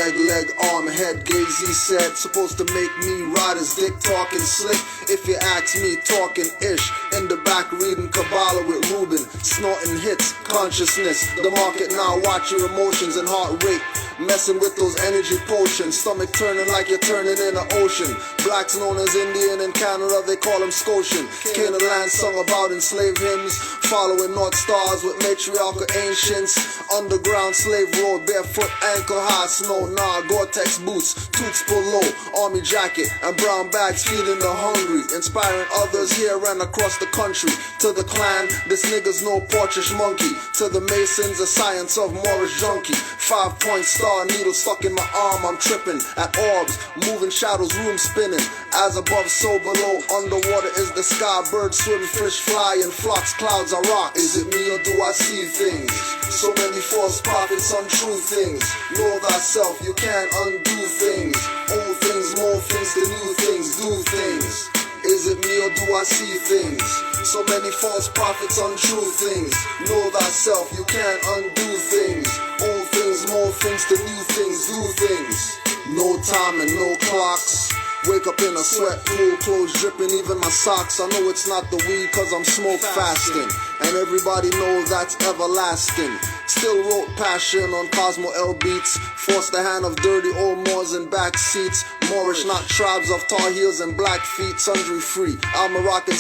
Leg, arm, head, gaze, he said. Supposed to make me ride his dick, talking slick. If you ask me, talking ish. In the back reading Kabbalah with Reuben. Snorting hits, consciousness. The market now, watch your emotions and heart rate. Messing with those energy potions. Stomach turning like you're turning in an ocean. Blacks known as Indian in Canada, they call them Scotian. Canaanland sung about enslaved hymns. Following North Stars with matriarchal ancients. Underground slave road, barefoot, ankle high snow. Nah, Gore-Tex boots, toots pull low. Army jacket and brown bags feeding the hungry. Inspiring others here and across the country. To the clan, this nigga's no Portish monkey. To the Masons, a science of Moorish junkie. 5-point star, needle stuck in my arm, I'm tripping. At orbs, moving shadows, room spinning. As above, so below, underwater is the sky. Birds swim, fish fly, and flocks, clouds are rock. Is it me or do I see things? So many false prophets, untrue things. Know thyself, you can't undo things. Old things, more things, the new things, do things. Is it me or do I see things? So many false prophets, untrue things. Know thyself, you can't undo things. Old things, more things, the new things, do things. No time and no clocks. Wake up in a sweat pool, clothes dripping, even my socks. I know it's not the weed cause I'm smoke fasting. And everybody knows that's everlasting. Still wrote passion on Cosmo L beats. Forced the hand of dirty old Moors in back seats. Moorish, not tribes of Tar Heels and black feet. Sundry free, Al Moroccan.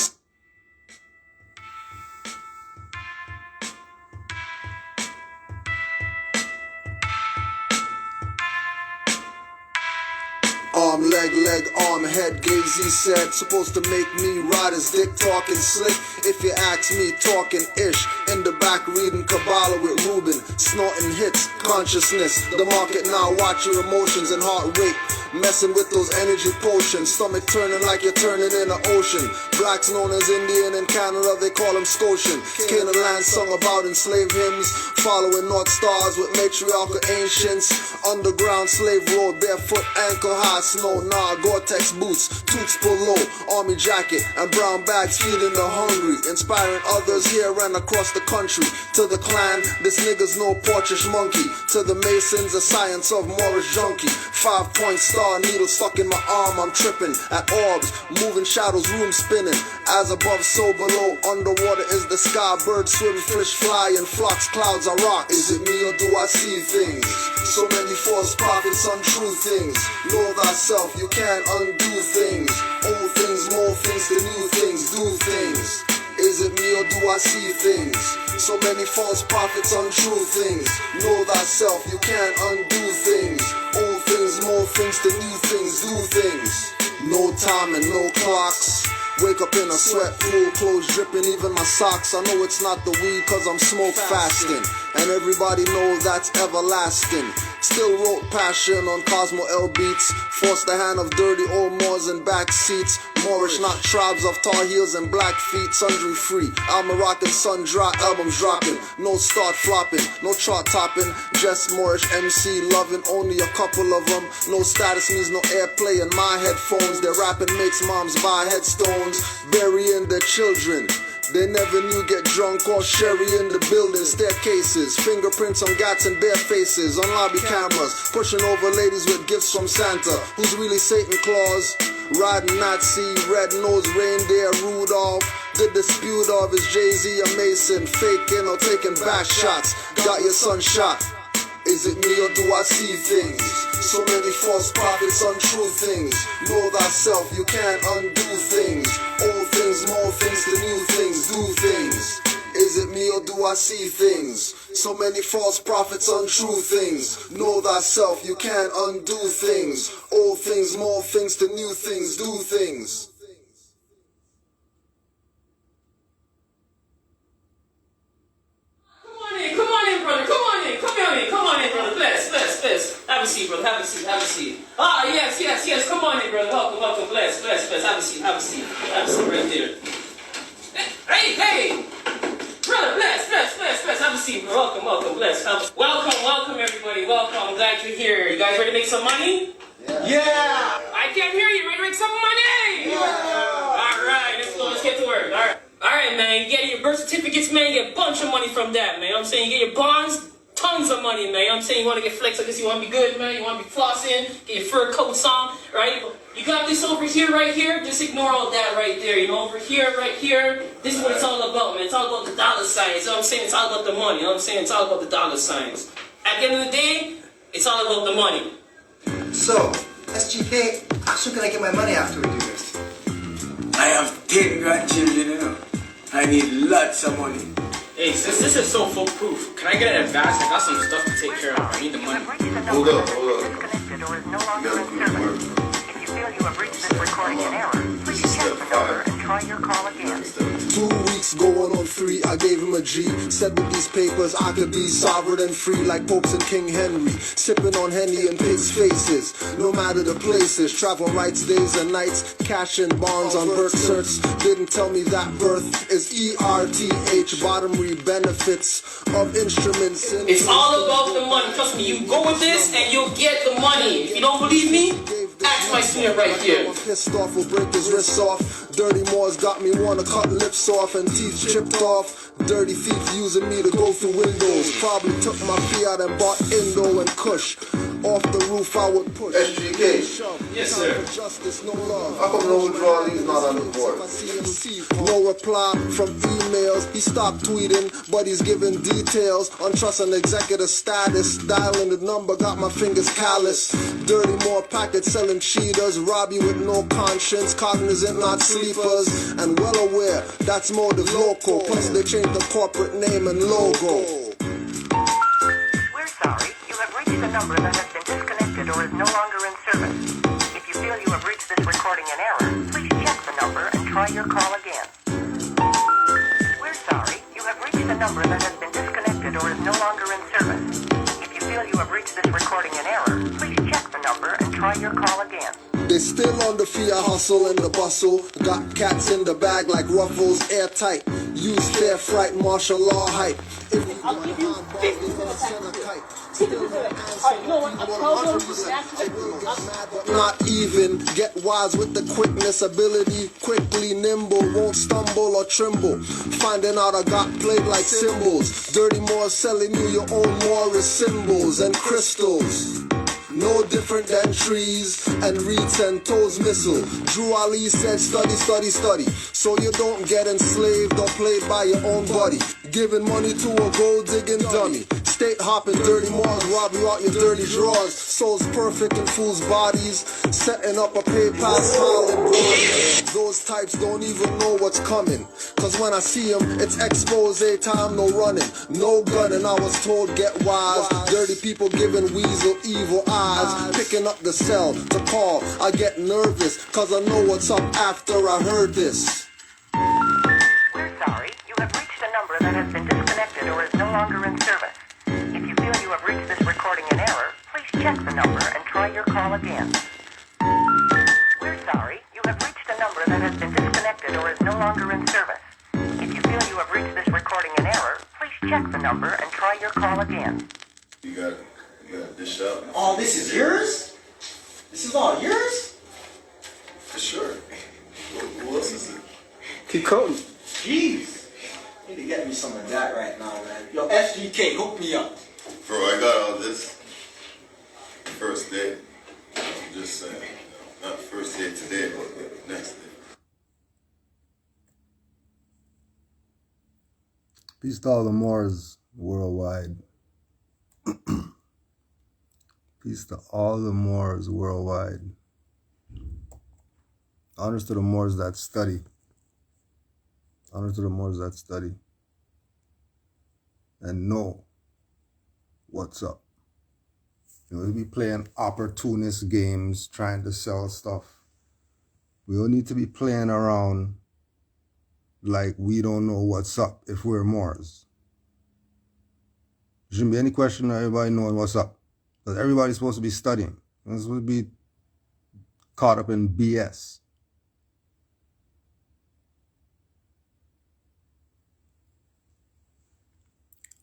Leg, arm, head, gaze, he said. Supposed to make me ride his dick, talking slick. If you ask me, talking ish. In the back reading Kabbalah with Reuben. Snorting hits, consciousness. The market now, watch your emotions and heart rate. Messing with those energy potions. Stomach turning like you're turning in an ocean. Blacks known as Indian in Canada, they call them Scotian. Canaanland sung about enslaved hymns. Following North Stars with matriarchal ancients. Underground slave road, barefoot, ankle high snow. Nah, Gore-Tex boots, toots pull low. Army jacket and brown bags feeding the hungry. Inspiring others here and across the country. To the clan, this nigga's no Portish monkey. To the Masons, a science of Moorish junkie. 5-point star, needle stuck in my arm, I'm tripping. At orbs, moving shadows, room spinning. As above, so below, underwater is the sky. Birds swim, fish fly, and flocks, clouds are rock. Is it me or do I see things? So many false prophets, untrue things. Know thyself, you can't undo things. Old things, more things, the new things, do things. Is it me or do I see things? So many false prophets, untrue things. Know thyself, you can't undo things. Old things, more things, the new things, do things. No time and no clocks. Wake up in a sweat pool, clothes dripping, even my socks. I know it's not the weed cause I'm smoke fasting. And everybody knows that's everlasting. Still wrote passion on Cosmo L beats. Forced the hand of dirty old Moors in back seats. Moorish, not tribes of tar heels and black feet. Sundry free, Al-Moroccan sun dry, albums dropping. No start flopping, no chart topping. Just Moorish MC loving, only a couple of them. No status means no airplay in my headphones. Their rapping makes moms buy headstones, burying their children. They never knew get drunk or sherry in the building. Staircases, fingerprints on gats and bare faces. On lobby cameras, pushing over ladies with gifts from Santa. Who's really Satan Claus? Riding Nazi, red-nosed reindeer Rudolph. The dispute of is Jay-Z or Mason, faking or taking back shots. Got your son shot. Is it me or do I see things? So many false prophets, untrue things. Know thyself, you can't undo things. Old things, more things to new things, do things. Is it me or do I see things? So many false prophets, untrue things. Know thyself, you can't undo things. Old things, more things to new things, do things. Have a seat, brother. Have a seat. Have a seat. Ah, yes. Come on in, brother. Welcome. Bless. Have a seat. Have a seat right there. Hey. Brother, bless. Have a seat, bro. Welcome. Bless. Welcome, everybody. Welcome. I'm glad you're here. You guys ready to make some money? Yeah. I can't hear you. Ready to make some money? Yeah. All right. Let's go. Let's get to work. All right, man. You get your birth certificates, man. You get a bunch of money from that, man. You know what I'm saying? You get your bonds. Tons of money, man. You know what I'm saying? You want to get flex, I guess you want to be good, man. You want to be flossing, get your fur coats on, right? You got this over here, right here. Just ignore all that right there. You know, over here, right here. This is what it's all about, man. It's all about the dollar signs. You know what I'm saying? It's all about the money. You know what I'm saying? It's all about the dollar signs. At the end of the day, it's all about the money. So, SGK, how can I get my money after we do this? I have 10 grandchildren, you know. I need lots of money. Hey, since this is so foolproof, can I get an advance? I got some stuff to take care of. I need the money. Hold up. Disconnected or is no longer in service. If you feel you have reached this recording in error, please check the number and try your call again. 2 weeks going on 3, I gave him a G. Said with these papers I could be sovereign and free like popes and King Henry. Sipping on Henny and pigs' faces. No matter the places, travel rights days and nights. Cash in bonds on birth certs. Didn't tell me that birth is ERTH. Bottomry benefits of instruments. It's all about the money. Trust me, you go with this and you'll get the money. If you don't believe me, ask my student right here. Pissed off will break his wrists off. Dirty Moors got me wanna cut lips off and teeth chipped off. Dirty thief using me to go through windows. Probably took my fiat and bought Indo and Kush. Off the roof I would push. SGK. Yes, sir. Justice, no love. How come no withdrawal is not on the board? No reply from emails. He stopped tweeting, but he's giving details on trust and executive status. Dialing the number, got my fingers callous. Dirty Moor packets selling cheaters. Rob you with no conscience. Cognizant, not sleepers. And well aware that's motive local. Plus they changed the corporate name and logo. We're sorry. You have reached a number that has been disconnected or is no longer in service. If you feel you have reached this recording in error, please check the number and try your call again. We're sorry. You have reached a number that has been disconnected or is no longer in service. If you feel you have reached this recording in error, please check the number and try your call again. They still on the fear hustle and the bustle. Got cats in the bag like ruffles, airtight. Use fair fright, martial law hype. I'll give you 50 minutes. Not even, get wise with the quickness, ability, quickly nimble, won't stumble or tremble. Finding out I got played like cymbals. Dirty Moors selling you your own Moorish symbols and crystals. No different than trees and reeds and toes missile. Drew Ali said study, study, study, so you don't get enslaved or played by your own buddy. Giving money to a gold digging dummy. State hopping dirty Moors, rob you out your dirty drawers. Souls perfect in fools' bodies. Setting up a PayPal smile and glory. Those types don't even know what's coming. Cause when I see them, it's expose time, no running. No gunning, I was told get wise. Dirty people giving weasel evil eyes. Picking up the cell to call. I get nervous cause I know what's up after I heard this. We're sorry. You have reached a number that has been disconnected or is no longer in service. If you feel you have reached this recording in error, please check the number and try your call again. We're sorry, you have reached a number that has been disconnected or is no longer in service. If you feel you have reached this recording in error, please check the number and try your call again. You got this up. Oh, this is yours? This is all yours? For sure. Who else is it? Keep coding. Jeez. Need to get me some of that right now, man. Yo, SGK, hook me up. Bro, I got all this. First day. I'm just saying. Not first day today, but next day. Peace to all the Moors worldwide. Peace to all the Moors worldwide. Honors to the Moors that study. Honors to the Moors that study. And know what's up. You know, we be playing opportunist games, trying to sell stuff. We don't need to be playing around like we don't know what's up if we're Moors. There shouldn't be any question of everybody knowing what's up. Because everybody's supposed to be studying. They're supposed to be caught up in BS.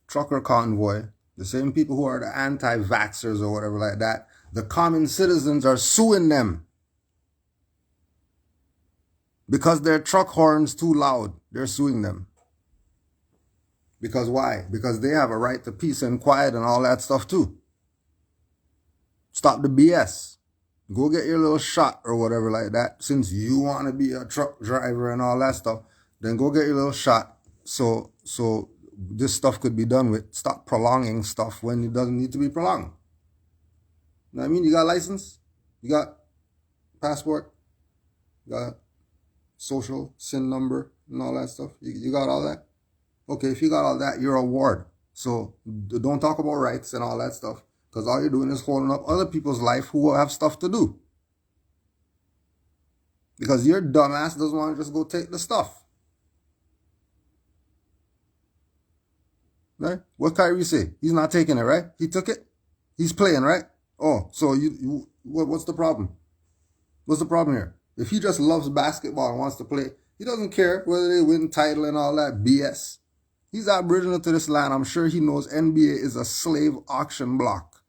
Trucker convoy, the same people who are the anti-vaxxers or whatever like that, the common citizens are suing them. Because their truck horn's too loud, they're suing them. Because why? Because they have a right to peace and quiet and all that stuff too. Stop the BS. Go get your little shot or whatever like that. Since you want to be a truck driver and all that stuff, then go get your little shot so this stuff could be done with. Stop prolonging stuff when it doesn't need to be prolonged. You know what I mean? You got a license? You got passport? You got social, SIN number, and all that stuff? You got all that? Okay, if you got all that, you're a ward. So don't talk about rights and all that stuff. Because all you're doing is holding up other people's life who have stuff to do. Because your dumbass doesn't want to just go take the stuff. Right? What Kyrie say? He's not taking it, right? He took it? He's playing, right? Oh, so what's the problem? What's the problem here? If he just loves basketball and wants to play, he doesn't care whether they win title and all that BS. He's aboriginal to this land. I'm sure he knows NBA is a slave auction block.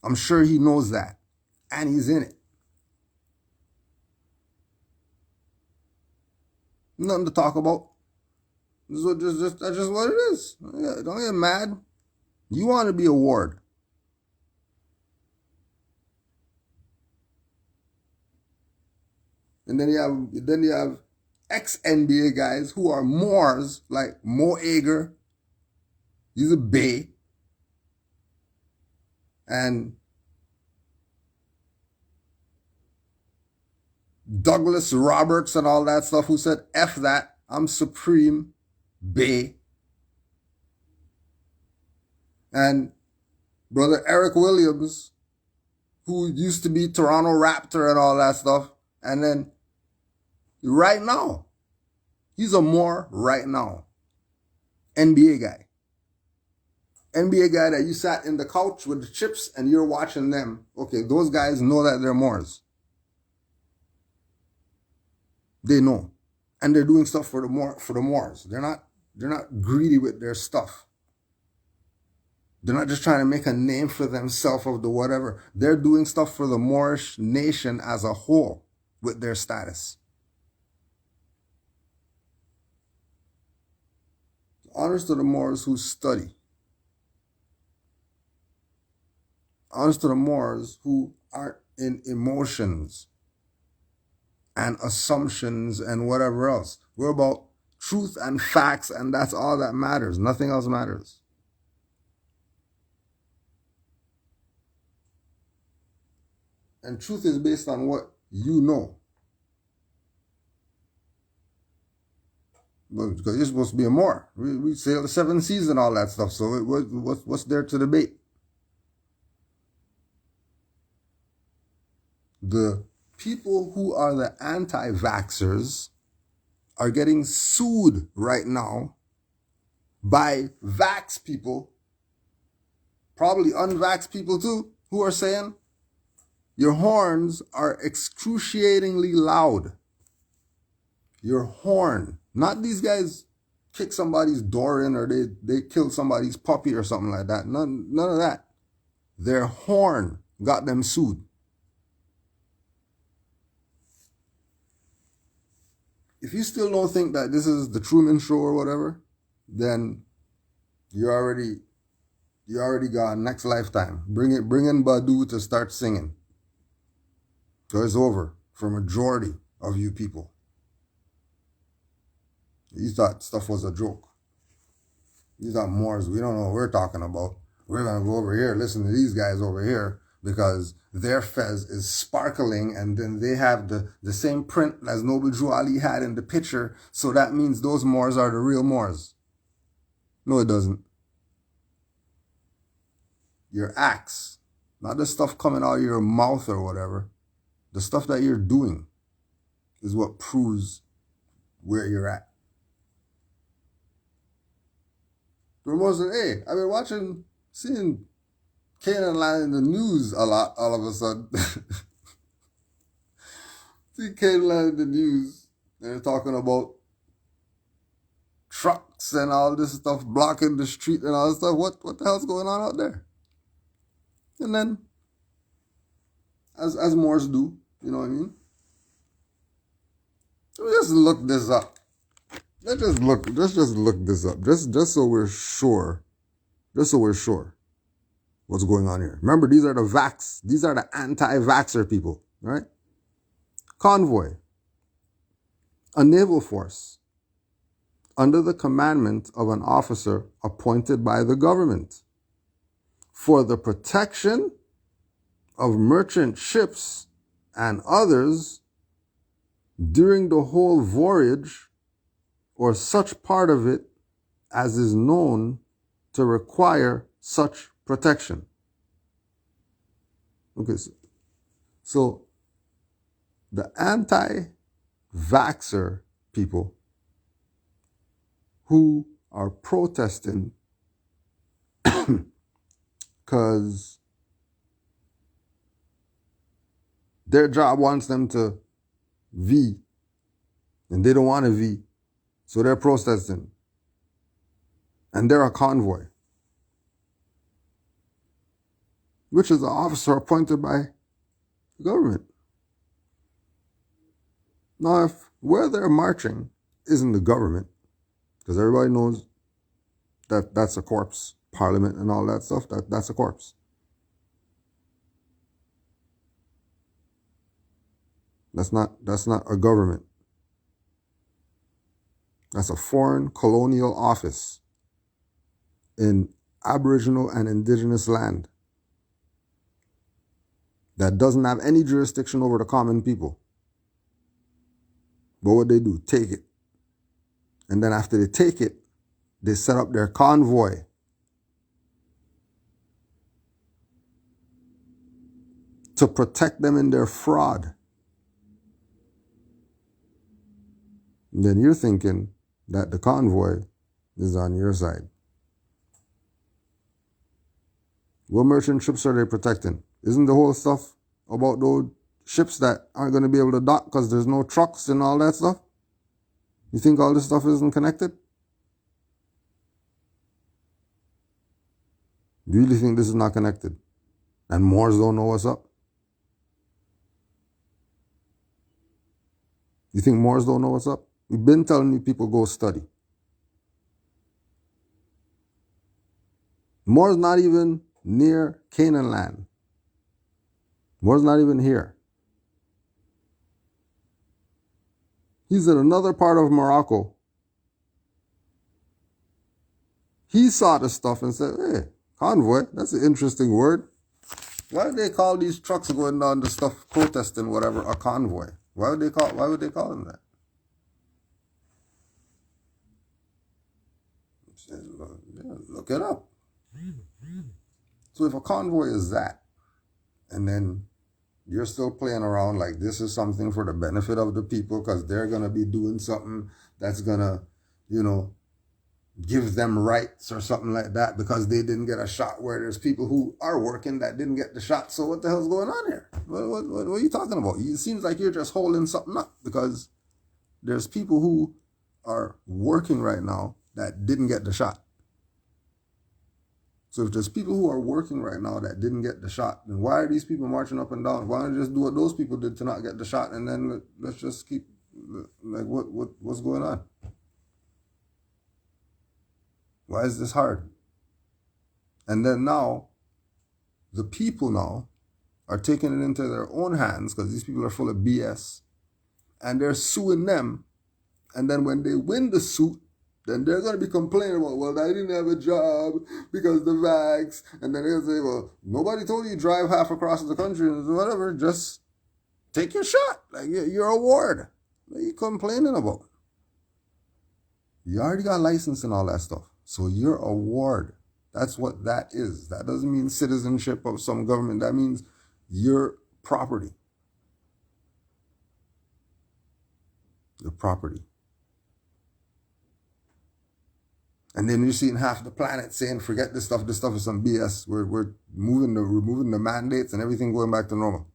I'm sure he knows that. And he's in it. Nothing to talk about. That's just what it is. Don't get mad. You want to be a ward. And then you have ex-NBA guys who are Moors, like Mo Ager. He's a Bay. And Douglas Roberts and all that stuff, who said, F that, I'm Supreme Bay. And brother Eric Williams, who used to be Toronto Raptor and all that stuff. And then right now, he's a Moor right now. NBA guy. NBA guy that you sat in the couch with the chips and you're watching them. Okay, those guys know that they're Moors. They know. And they're doing stuff for the Moors. They're not greedy with their stuff. They're not just trying to make a name for themselves of the whatever. They're doing stuff for the Moorish nation as a whole with their status. Honors to the Moors who study. Honors to the Moors who aren't in emotions and assumptions and whatever else. We're about truth and facts, and that's all that matters. Nothing else matters. And truth is based on what you know. But because you're supposed to be a Moor. We sail the 7 seas and all that stuff. So what's there to debate? The people who are the anti-vaxxers are getting sued right now by vax people, probably unvaxxed people too, who are saying your horns are excruciatingly loud. Your horn, not these guys kick somebody's door in or they kill somebody's puppy or something like that. None of that. Their horn got them sued. If you still don't think that this is the Truman Show or whatever, then you already got next lifetime. Bring in Badu to start singing. So it's over for majority of you people. You thought stuff was a joke. You thought Moors, we don't know what we're talking about. We're going to go over here, listen to these guys over here, because their fez is sparkling and then they have the same print as Noble Drew Ali had in the picture, so that means those Moors are the real Moors. No, it doesn't. Your acts, not the stuff coming out of your mouth or whatever, the stuff that you're doing is what proves where you're at. There wasn't, hey, I've been seeing Canaanland in the news a lot all of a sudden. See Canaanland in the news, and they're talking about trucks and all this stuff blocking the street and all this stuff. What the hell's going on out there? And then, as Moors do, you know what I mean? Let's just look this up. Let's just look this up. Just so we're sure. Just so we're sure what's going on here. Remember, these are the anti-vaxxer people, right? Convoy. A naval force under the commandment of an officer appointed by the government for the protection of merchant ships and others during the whole voyage or such part of it as is known to require such protection. Okay, so the anti-vaxxer people who are protesting because their job wants them to V and they don't want to V. So they're protesting. And they're a convoy, which is an officer appointed by the government. Now, if where they're marching isn't the government, because everybody knows that that's a corpse, parliament and all that stuff, that's a corpse. That's not a government. That's a foreign colonial office in Aboriginal and Indigenous land that doesn't have any jurisdiction over the common people. But what they do, take it. And then after they take it, they set up their convoy to protect them in their fraud. And then you're thinking that the convoy is on your side. What merchant ships are they protecting? Isn't the whole stuff about those ships that aren't going to be able to dock because there's no trucks and all that stuff? You think all this stuff isn't connected? Do you really think this is not connected? And Moors don't know what's up? You think Moors don't know what's up? We've been telling you people go study. Moors not even near Canaanland. Moors not even here. He's in another part of Morocco. He saw the stuff and said, hey, convoy, that's an interesting word. Why do they call these trucks going down the stuff, protesting, whatever, a convoy? Why would they call them that? Look it up. So if a convoy is that, and then you're still playing around like this is something for the benefit of the people because they're going to be doing something that's going to, give them rights or something like that because they didn't get a shot, where there's people who are working that didn't get the shot. So what the hell's going on here? What are you talking about? It seems like you're just holding something up because there's people who are working right now that didn't get the shot. So if there's people who are working right now that didn't get the shot, then why are these people marching up and down? Why don't you just do what those people did to not get the shot, and then let's just keep, like, what's going on? Why is this hard? And then now, the people now are taking it into their own hands because these people are full of BS, and they're suing them. And then when they win the suit, then they're going to be complaining about, well, I didn't have a job because the vax. And then they'll say, well, nobody told you drive half across the country and whatever. Just take your shot. Like, your award. What are you complaining about? You already got license and all that stuff. So your award, that's what that is. That doesn't mean citizenship of some government. That means your property. Your property. And then you're seeing half the planet saying, forget this stuff is some BS. We're removing the mandates and everything going back to normal.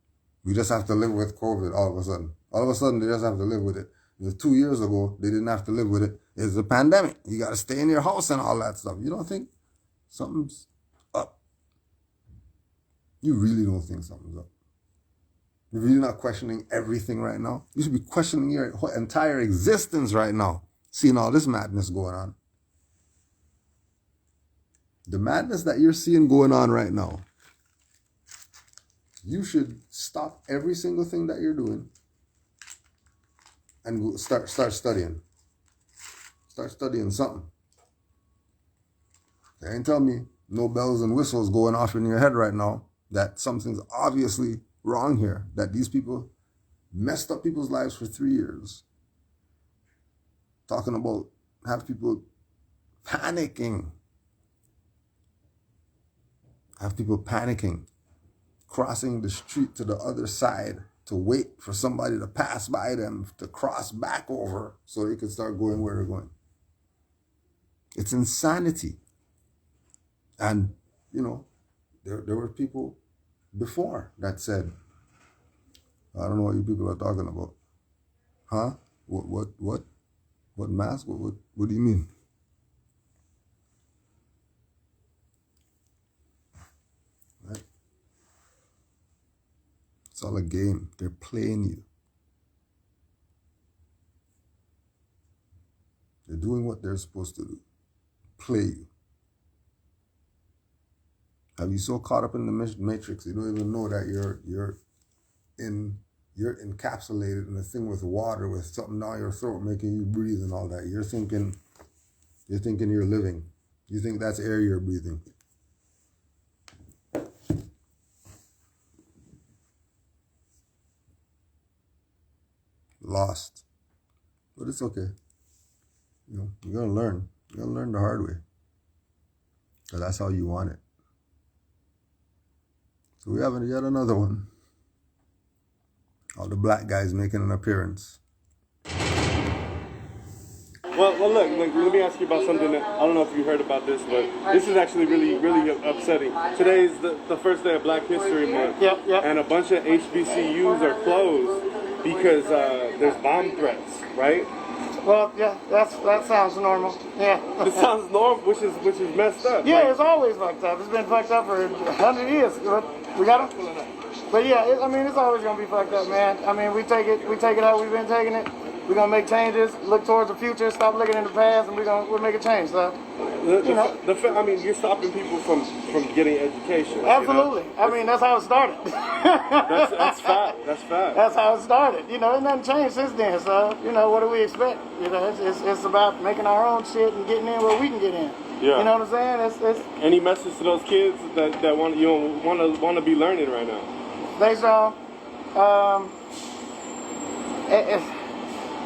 We just have to live with COVID all of a sudden. All of a sudden, they just have to live with it. 2 years ago, they didn't have to live with it. It's a pandemic. You got to stay in your house and all that stuff. You don't think something's up? You really don't think something's up? You're really not questioning everything right now? You should be questioning your entire existence right now, seeing all this madness going on. The madness that you're seeing going on right now, you should stop every single thing that you're doing and start studying. Start studying something. They ain't tell me no bells and whistles going off in your head right now that something's obviously wrong here, that these people messed up people's lives for 3 years. Talking about have people panicking. Have people panicking, crossing the street to the other side to wait for somebody to pass by them to cross back over so they can start going where they're going. It's insanity. And, you know, there were people before that said, I don't know what you people are talking about. Huh? What mask? What do you mean? Right? It's all a game. They're playing you. They're doing what they're supposed to do. Play you. Have you so caught up in the matrix you don't even know that you're encapsulated in a thing with water, with something down your throat making you breathe and all that. You're thinking you're living. You think that's air you're breathing. Lost. But it's okay. You know, you're gonna learn. You're gonna learn the hard way. Because that's how you want it. So we have yet another one. All the black guys making an appearance. Well, look, let me ask you about something that, I don't know if you heard about this, but this is actually really, really upsetting. Today is the first day of Black History Month. Yep. And a bunch of HBCUs are closed because there's bomb threats, right? Well, yeah, that sounds normal. Yeah. It sounds normal, which is messed up. Yeah, like, it's always fucked up. It's been fucked up for 100 years. We got them? But yeah, it's always gonna be fucked up, man. I mean, we take it how we've been taking it. We're gonna make changes, look towards the future, stop looking in the past, and we'll make a change. So, you're stopping people from getting education. Absolutely. You know? I mean, that's how it started. that's fact. That's how it started. You know, and nothing changed since then. So, you know, what do we expect? You know, it's about making our own shit and getting in where we can get in. Yeah. You know what I'm saying? It's any message to those kids that want to be learning right now? They strong.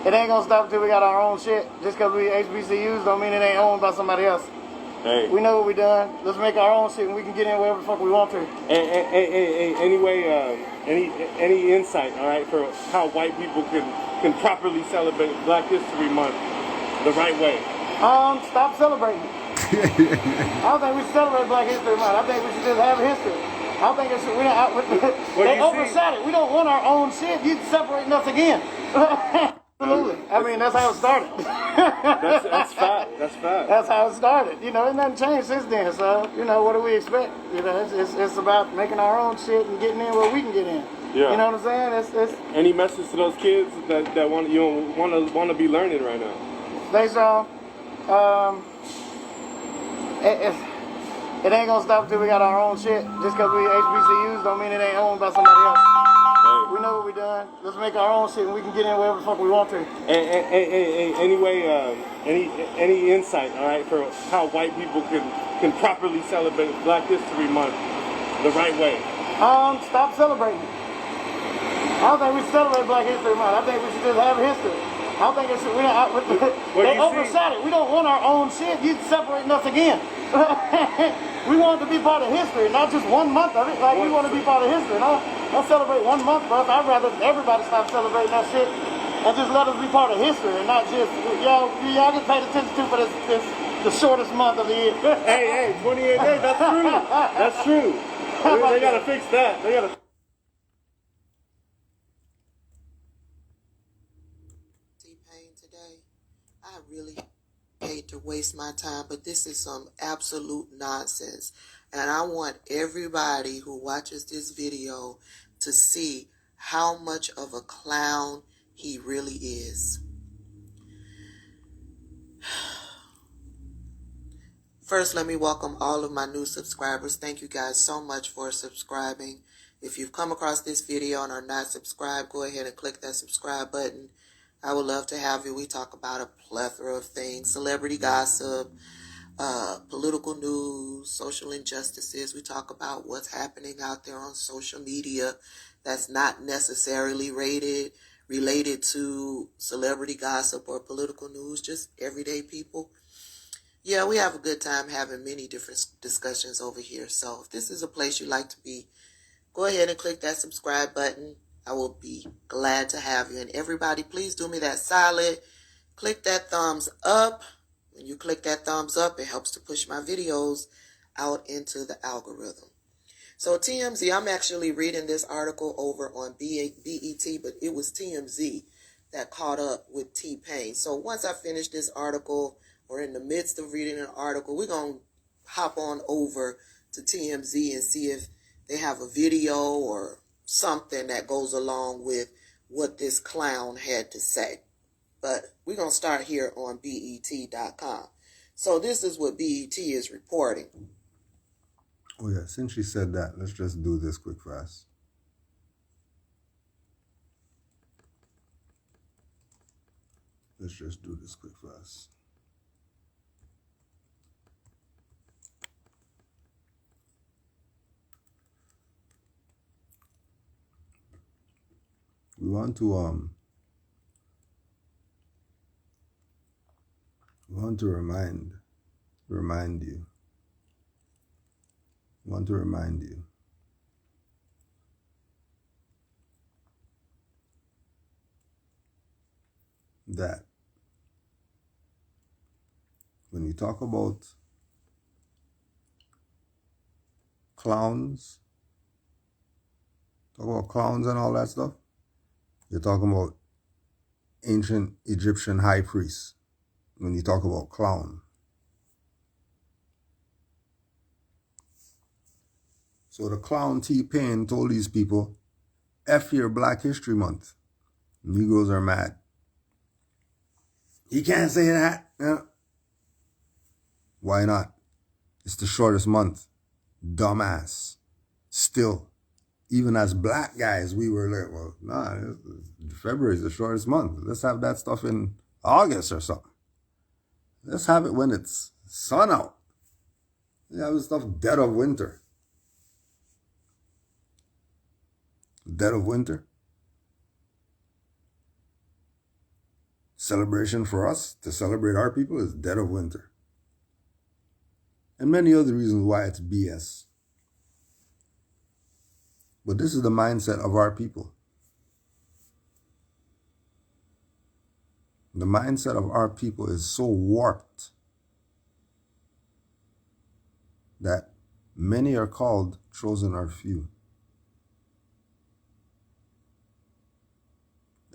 It ain't gonna stop until we got our own shit. Just because we HBCUs don't mean it ain't owned by somebody else. Hey. We know what we done. Let's make our own shit and we can get in wherever the fuck we want to. Anyway, any insight, all right, for how white people can properly celebrate Black History Month the right way? Stop celebrating. I don't think we should celebrate Black History Month. I think we should just have a history. I think it should, they overshot it. We don't want our own shit. You're separating us again. Absolutely. I mean, that's how it started. that's fact. That's fact. That's how it started. You know, and nothing changed since then. So, you know, what do we expect? You know, it's about making our own shit and getting in where we can get in. Yeah. You know what I'm saying? It's any message to those kids that want to be learning right now? Stay strong. It ain't gonna stop until we got our own shit. Just because we HBCUs don't mean it ain't owned by somebody else. Hey. We know what we done. Let's make our own shit and we can get in wherever the fuck we want to. Anyway, any insight, all right, for how white people can properly celebrate Black History Month the right way? Stop celebrating. I don't think we should celebrate Black History Month. I think we should just have a history. I don't think it should. They overshot it. We don't want our own shit. You're separating us again. We want to be part of history, not just 1 month of it. Like, we want to be part of history. Don't celebrate 1 month for us. I'd rather everybody stop celebrating that shit and just let us be part of history and not just, y'all get paid attention to for this the shortest month of the year. hey, 28 days, that's true. That's true. They got to fix that. They got to. T-Pain today, I really hate to waste my time, but this is some absolute nonsense. And I want everybody who watches this video to see how much of a clown he really is. First, let me welcome all of my new subscribers. Thank you guys so much for subscribing. If you've come across this video and are not subscribed, go ahead and click that subscribe button. I would love to have you. We talk about a plethora of things: celebrity gossip, political news, social injustices. We talk about what's happening out there on social media that's not necessarily related to celebrity gossip or political news, just everyday people. Yeah, we have a good time having many different discussions over here. So if this is a place you like to be, go ahead and click that subscribe button. I will be glad to have you. And everybody, please do me that solid. Click that thumbs up. When you click that thumbs up, it helps to push my videos out into the algorithm. So TMZ, I'm actually reading this article over on BET, but it was TMZ that caught up with T-Pain. So once I finish this article, or in the midst of reading an article, we're going to hop on over to TMZ and see if they have a video or something that goes along with what this clown had to say. But we're going to start here on BET.com. So this is what BET is reporting. Oh yeah, since she said that, let's just do this quick fast. Let's just do this quick fast. We want to remind you that when you talk about clowns and all that stuff, you're talking about ancient Egyptian high priests when you talk about clown. So the clown T-Pain told these people, F your Black History Month. Negroes are mad. He can't say that. Yeah. Why not? It's the shortest month. Dumbass. Still. Even as black guys, we were like, well, nah, February is the shortest month. Let's have that stuff in August or something. Let's have it when it's sun out. Yeah, this stuff dead of winter. Dead of winter. Celebration for us, to celebrate our people, is dead of winter. And many other reasons why it's BS. But this is the mindset of our people. The mindset of our people is so warped that many are called, chosen are few.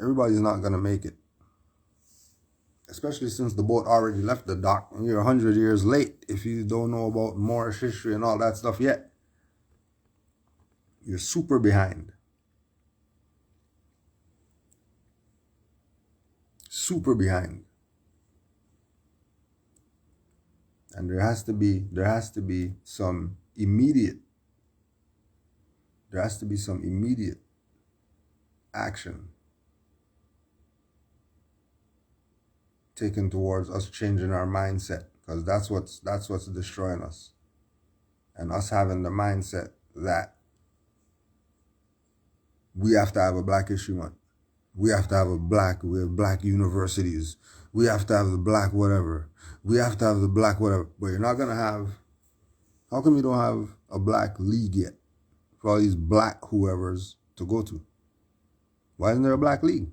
Everybody's not going to make it. Especially since the boat already left the dock and you're 100 years late if you don't know about Moorish history and all that stuff yet. You're super behind. Super behind. And there has to be some immediate action taken towards us changing our mindset, because that's what's destroying us. And us having the mindset that we have to have a Black History Month. We have to have we have Black universities. We have to have the Black whatever. We have to have the Black whatever. But you're not going to have, how come you don't have a Black league yet for all these Black whoever's to go to? Why isn't there a Black league?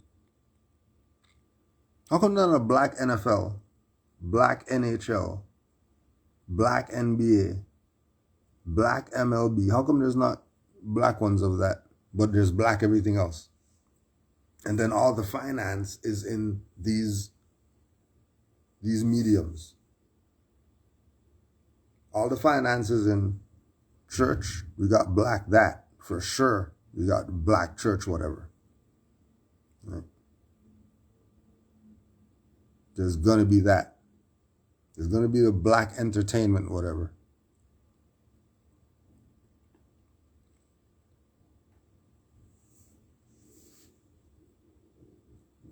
How come there's not a Black NFL, Black NHL, Black NBA, Black MLB? How come there's not Black ones of that, but there's Black everything else? And then all the finance is in these mediums. All the finances in church, we got Black that, for sure. We got Black church, whatever. Right? There's going to be that. There's going to be the Black entertainment, whatever.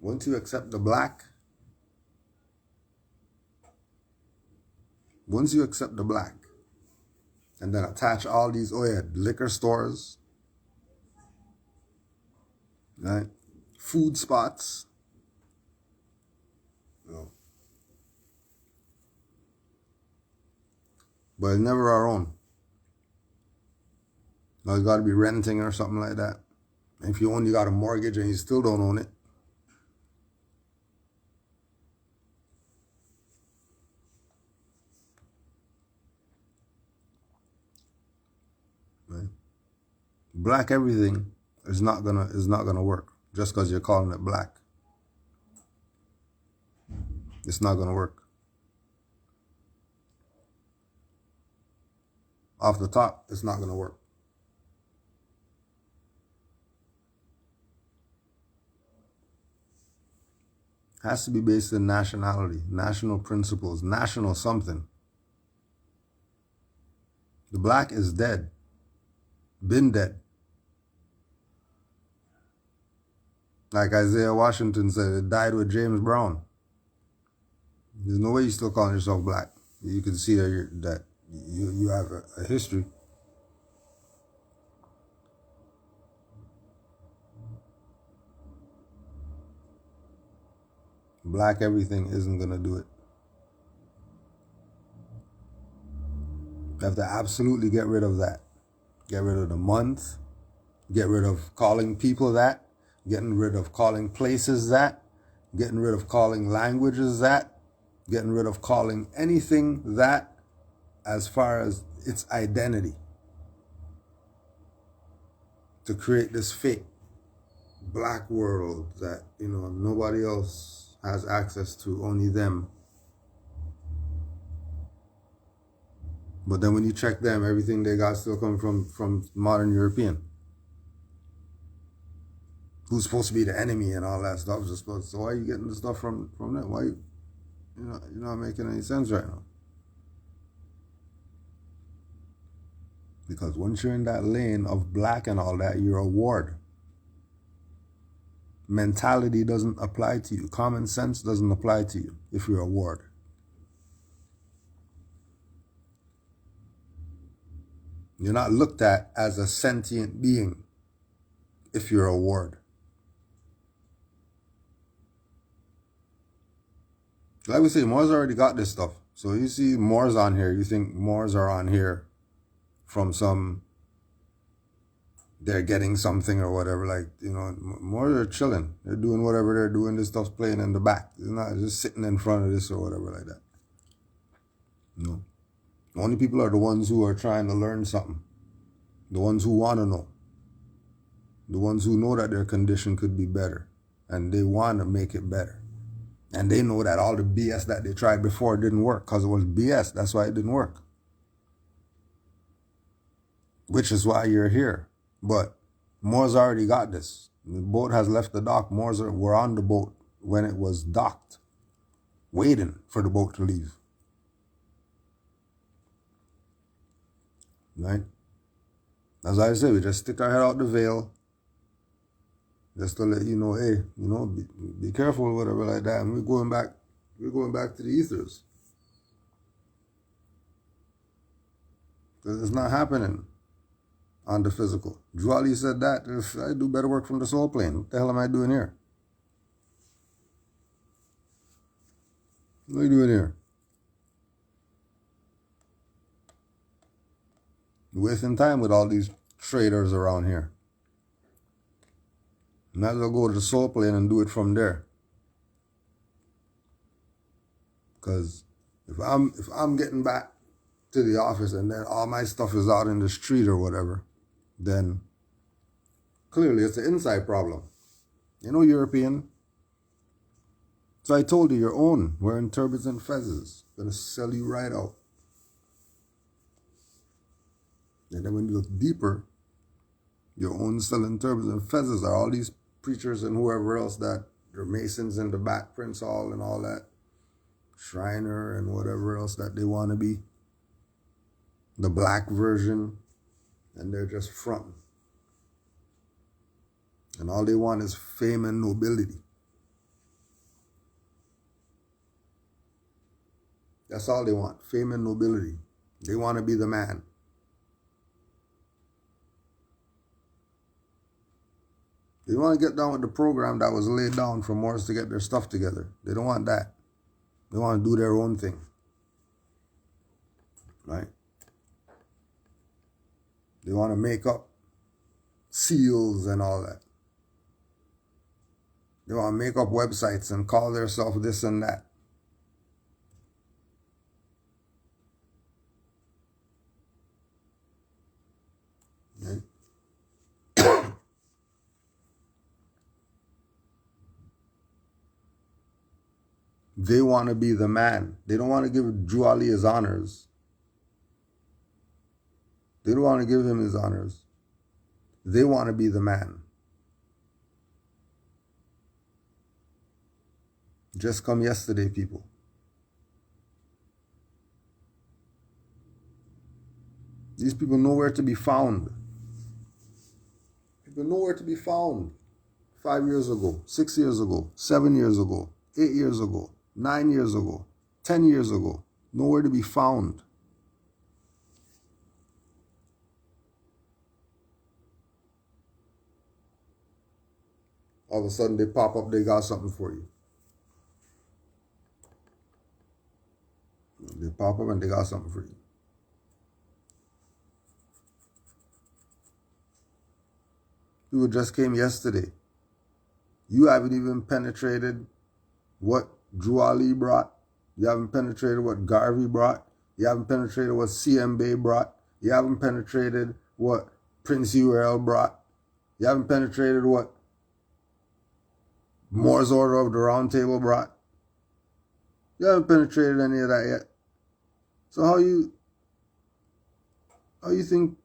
Once you accept the Black, and then attach all these, liquor stores, right? Food spots, but it's never our own. Now you got to be renting or something like that. And if you only got a mortgage and you still don't own it, right? Black everything is not gonna work just because you're calling it Black. It's not gonna work. Off the top, it's not gonna work. Has to be based in nationality, national principles, national something. The Black is dead. Been dead. Like Isaiah Washington said, it died with James Brown. There's no way you're still calling yourself Black. You can see that you have a history. Black everything isn't going to do it. You have to absolutely get rid of that. Get rid of the month. Get rid of calling people that. Getting rid of calling places that. Getting rid of calling languages that. Getting rid of calling anything that as far as its identity. To create this fake Black world that, nobody else has access to, only them. But then when you check them, everything they got still coming from modern European. Who's supposed to be the enemy and all that stuff. So why are you getting the stuff from them? Why you're not making any sense right now? Because once you're in that lane of Black and all that, you're a ward. Mentality doesn't apply to you. Common sense doesn't apply to you if you're a ward. You're not looked at as a sentient being if you're a ward. Like we say, Moors already got this stuff. So you see Moors on here, you think Moors are on here from some they're getting something or whatever. Like, Moors are chilling. They're doing whatever they're doing. This stuff's playing in the back. It's not just sitting in front of this or whatever like that. No. The only people are the ones who are trying to learn something. The ones who want to know. The ones who know that their condition could be better. And they want to make it better. And they know that all the BS that they tried before didn't work because it was BS. That's why it didn't work. Which is why you're here. But Moors already got this. The boat has left the dock. Moors were on the boat when it was docked, waiting for the boat to leave. Right? As I say, we just stick our head out the veil. Just to let you know, hey, be careful, whatever like that. And we're going back to the ethers. Because it's not happening on the physical. Drew Ali said that, if I do better work from the soul plane, what the hell am I doing here? What are you doing here? You're wasting time with all these traders around here. Might as well go to the soul plane and do it from there. Because if I'm getting back to the office and then all my stuff is out in the street or whatever, then clearly it's an inside problem. European. So I told you, your own, wearing turbans and fezzes, gonna sell you right out. And then when you look deeper, your own selling turbans and fezzes are all these preachers and whoever else that they're Masons in the back, Prince Hall and all that, Shriner and whatever else that they want to be, the black version, and they're just fronting. And all they want is fame and nobility. That's all they want, fame and nobility. They want to be the man. They want to get down with the program that was laid down for Moors to get their stuff together. They don't want that. They want to do their own thing. Right? They want to make up seals and all that. They want to make up websites and call themselves this and that. Right? They want to be the man. They don't want to give Drew Ali his honors. They don't want to give him his honors. They want to be the man. Just come yesterday, people. These people nowhere to be found. People nowhere to be found. 5 years ago, 6 years ago, 7 years ago, 8 years ago, 9 years ago, 10 years ago, nowhere to be found. All of a sudden they pop up, they got something for you. They pop up and they got something for you. People just came yesterday. You haven't even penetrated what Drew Ali brought. You haven't penetrated what Garvey brought. You haven't penetrated what C.M. Bay brought. You haven't penetrated what Prince Uriel brought. You haven't penetrated what Moore's Order of the Round Table brought. You haven't penetrated any of that yet. So how you think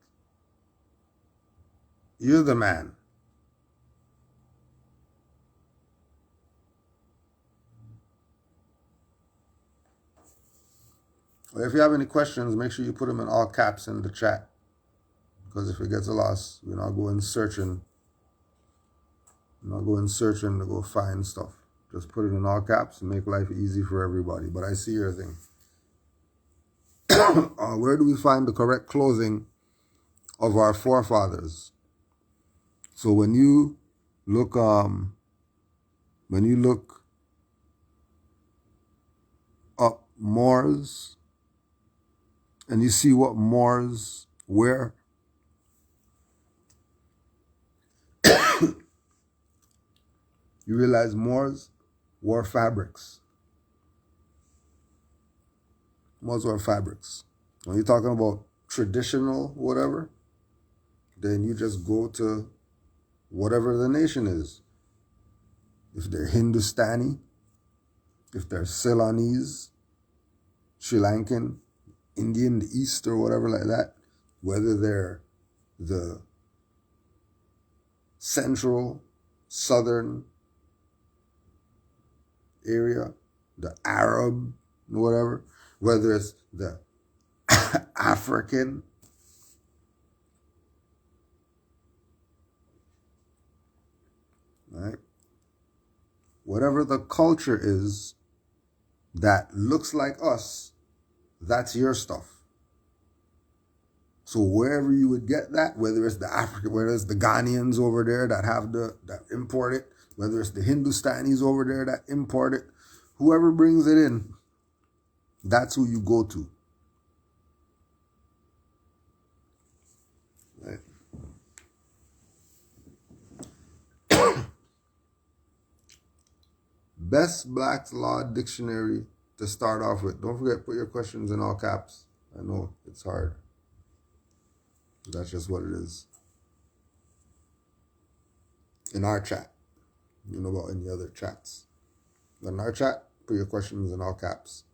you're the man? Well, if you have any questions, make sure you put them in all caps in the chat. Because if it gets lost, we're not going searching. We're not going searching to go find stuff. Just put it in all caps and make life easy for everybody. But I see your thing. Where do we find the correct clothing of our forefathers? So when you look up Moors and you see what Moors wear, You realize Moors wore fabrics. Moors wore fabrics. When you're talking about traditional whatever, then you just go to whatever the nation is. If they're Hindustani, if they're Ceylonese, Sri Lankan, Indian, the East or whatever like that, whether they're the central, southern area, the Arab, whatever, whether it's the African, right? Whatever the culture is that looks like us, that's your stuff. So wherever you would get that, whether it's the African, whether it's the Ghanaians over there that import it, whether it's the Hindustanis over there that import it, whoever brings it in, that's who you go to. Right. Best Black's Law Dictionary to start off with. Don't forget, put your questions in all caps. I know it's hard. That's just what it is. In our chat. You know about any other chats. But in our chat, put your questions in all caps.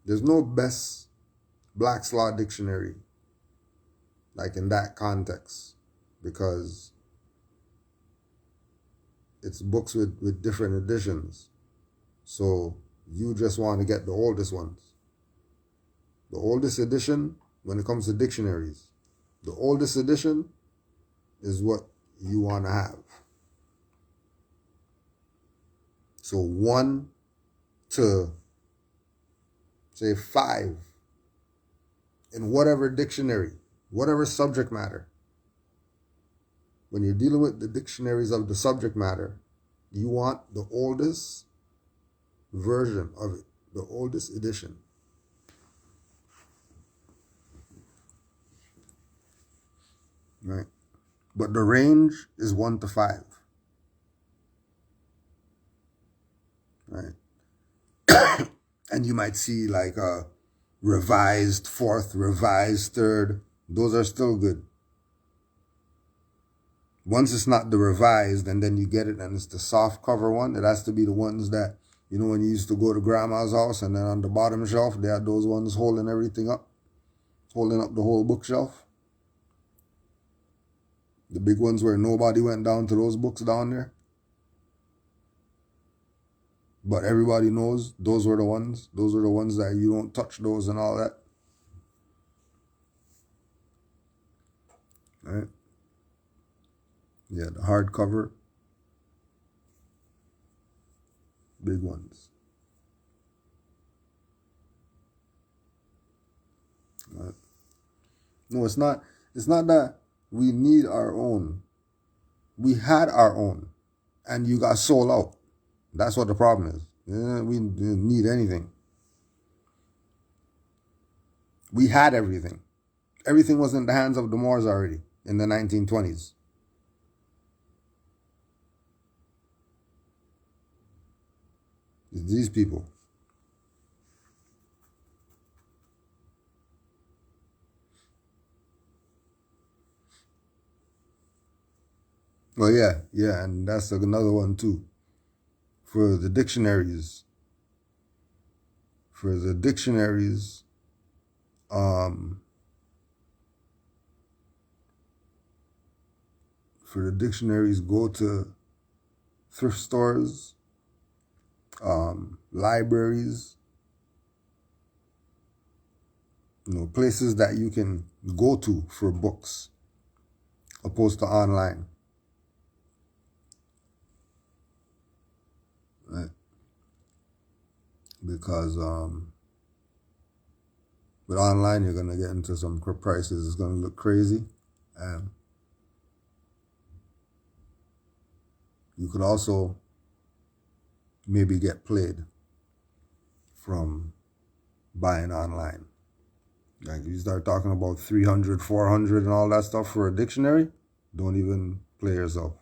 There's no best Black's Law Dictionary like in that context, because it's books with different editions. So you just want to get the oldest ones. The oldest edition, when it comes to dictionaries, the oldest edition is what you want to have. So 1 to, say, 5 in whatever dictionary, whatever subject matter. When you're dealing with the dictionaries of the subject matter, you want the oldest version of it, the oldest edition. Right? But the range is 1 to 5. Right? And you might see like a revised 4th, revised 3rd. Those are still good. Once it's not the revised and then you get it and it's the soft cover one, it has to be the ones that, you know, when you used to go to grandma's house and then on the bottom shelf, they had those ones holding everything up, holding up the whole bookshelf. The big ones where nobody went down to those books down there. But everybody knows those were the ones. Those are the ones that you don't touch those and all that. All right? Yeah, the hardcover. Big ones. All right. No, it's not that we need our own. We had our own and you got sold out. That's what the problem is. We didn't need anything. We had everything. Everything was in the hands of the Moors already in the 1920s. It's these people. Well, yeah, and that's another one too. For the dictionaries, for the dictionaries, go to thrift stores, libraries, places that you can go to for books, opposed to online. Right? Because with online, you're going to get into some prices. It's going to look crazy. You could also maybe get played from buying online. Like you start talking about 300, 400 and all that stuff for a dictionary, don't even play yourself.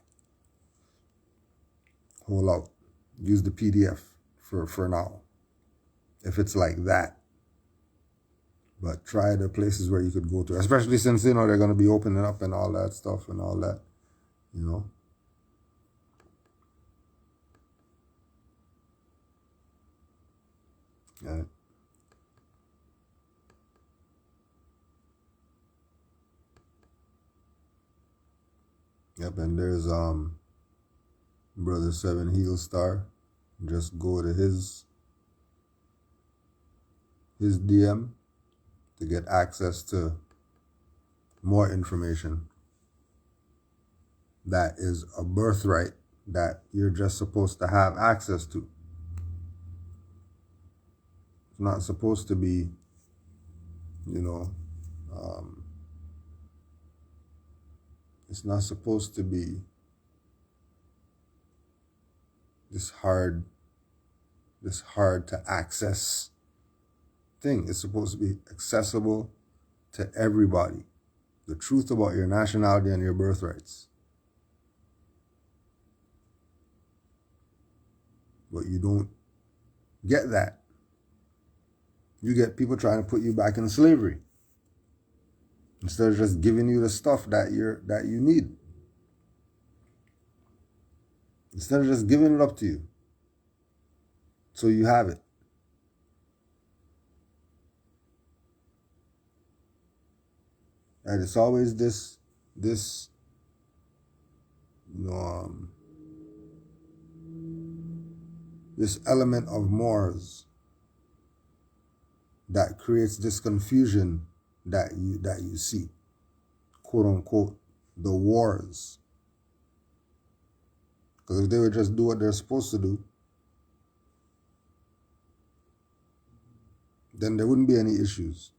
hold out. Use the PDF for now, if it's like that. But try the places where you could go to, especially since, you know, they're going to be opening up and all that stuff and all that, you know. Yeah. Yep, and there's Brother Seven Heel Star. Just go to his DM to get access to more information. That is a birthright that you're just supposed to have access to. It's not supposed to be, you know, it's not supposed to be this hard to access thing. It's supposed to be accessible to everybody. The truth about your nationality and your birthrights. But you don't get that. You get people trying to put you back in slavery instead of just giving you the stuff that you need. Instead of just giving it up to you so you have it. And it's always this you know, this element of Moors that creates this confusion that you see, quote unquote, the wars. Because if they would just do what they're supposed to do, then there wouldn't be any issues.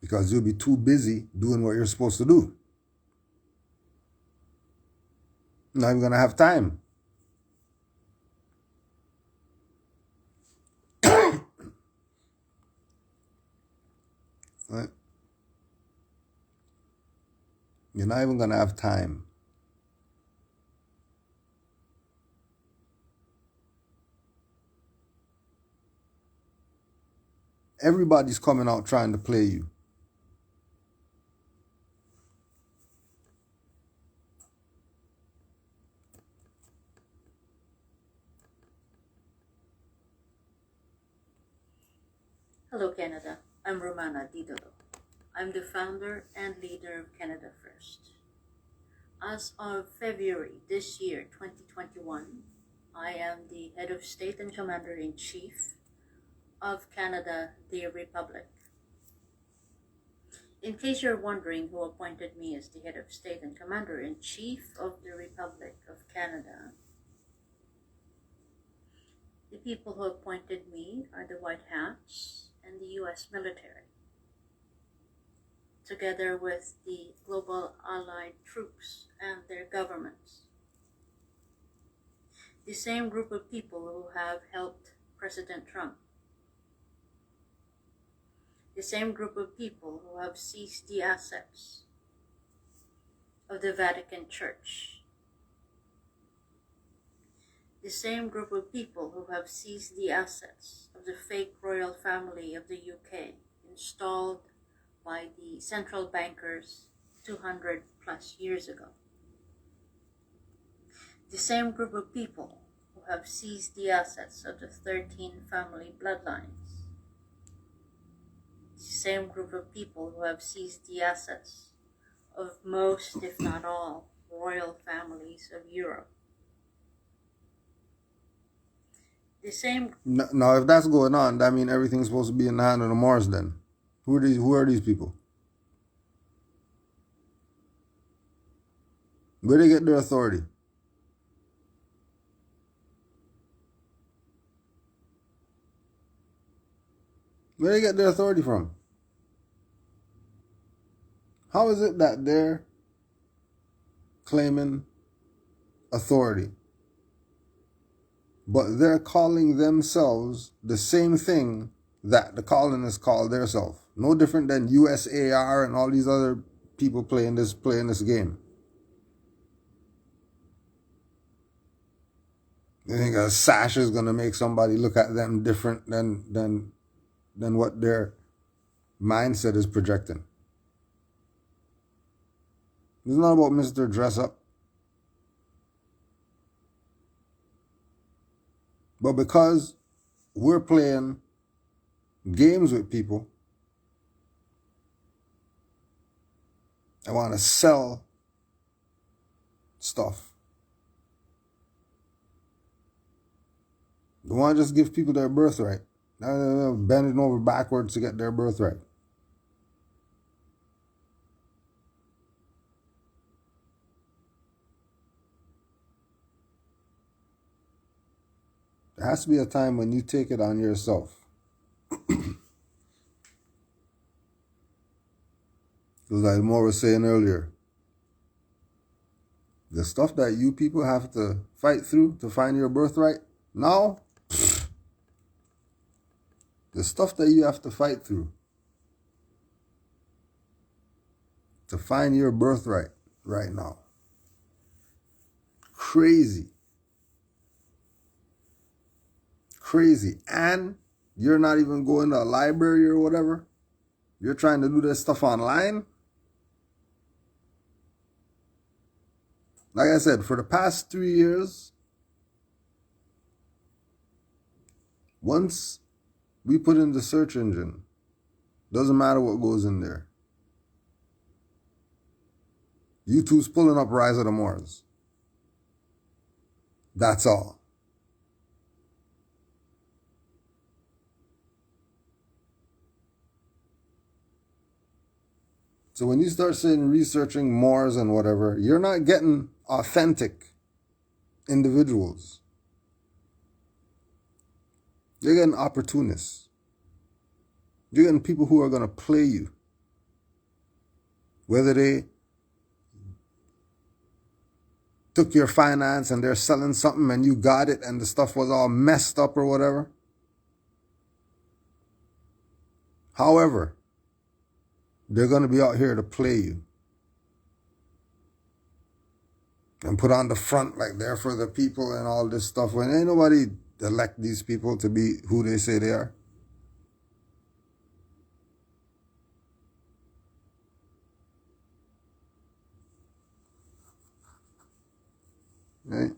Because you'll be too busy doing what you're supposed to do. Not even going to have time. Right? You're not even going to have time. Everybody's coming out trying to play you. Hello, Canada. I'm Romana Didolo. I'm the founder and leader of Canada First. As of February this year, 2021, I am the head of state and commander-in-chief of Canada, the Republic. In case you're wondering who appointed me as the head of state and commander-in-chief of the Republic of Canada, the people who appointed me are the White Hats and the U.S. military, together with the global allied troops and their governments. The same group of people who have helped President Trump. The same group of people who have seized the assets of the Vatican Church. The same group of people who have seized the assets of the fake royal family of the UK, installed by the central bankers 200 plus years ago. The same group of people who have seized the assets of the 13 family bloodlines. The same group of people who have seized the assets of most, if not all, royal families of Europe. The same. Now, if that's going on, that means everything's supposed to be in the hand of the Moors then. Who are these people? Where do they get their authority? Where do they get their authority from? How is it that they're claiming authority, but they're calling themselves the same thing that the colonists call themselves? No different than USAR and all these other people playing this game. You think a sash is gonna make somebody look at them different than what their mindset is projecting? It's not about Mr. Dress Up. But because we're playing games with people, I want to sell stuff. I want to just give people their birthright. Bending over backwards to get their birthright. There has to be a time when you take it on yourself. Like Moore was saying earlier, the stuff that you people have to fight through to find your birthright now, the stuff that you have to fight through to find your birthright right now, crazy. And you're not even going to a library or whatever. You're trying to do this stuff online. Like I said, for the past 3 years, once we put in the search engine, doesn't matter what goes in there. YouTube's pulling up Rise of the Moors. That's all. So when you start saying researching Moors and whatever, you're not getting authentic individuals. You're getting opportunists. You're getting people who are going to play you. Whether they took your finance and they're selling something and you got it and the stuff was all messed up or whatever. However, they're going to be out here to play you. And put on the front like they're for the people and all this stuff. When ain't nobody elect these people to be who they say they are. Right?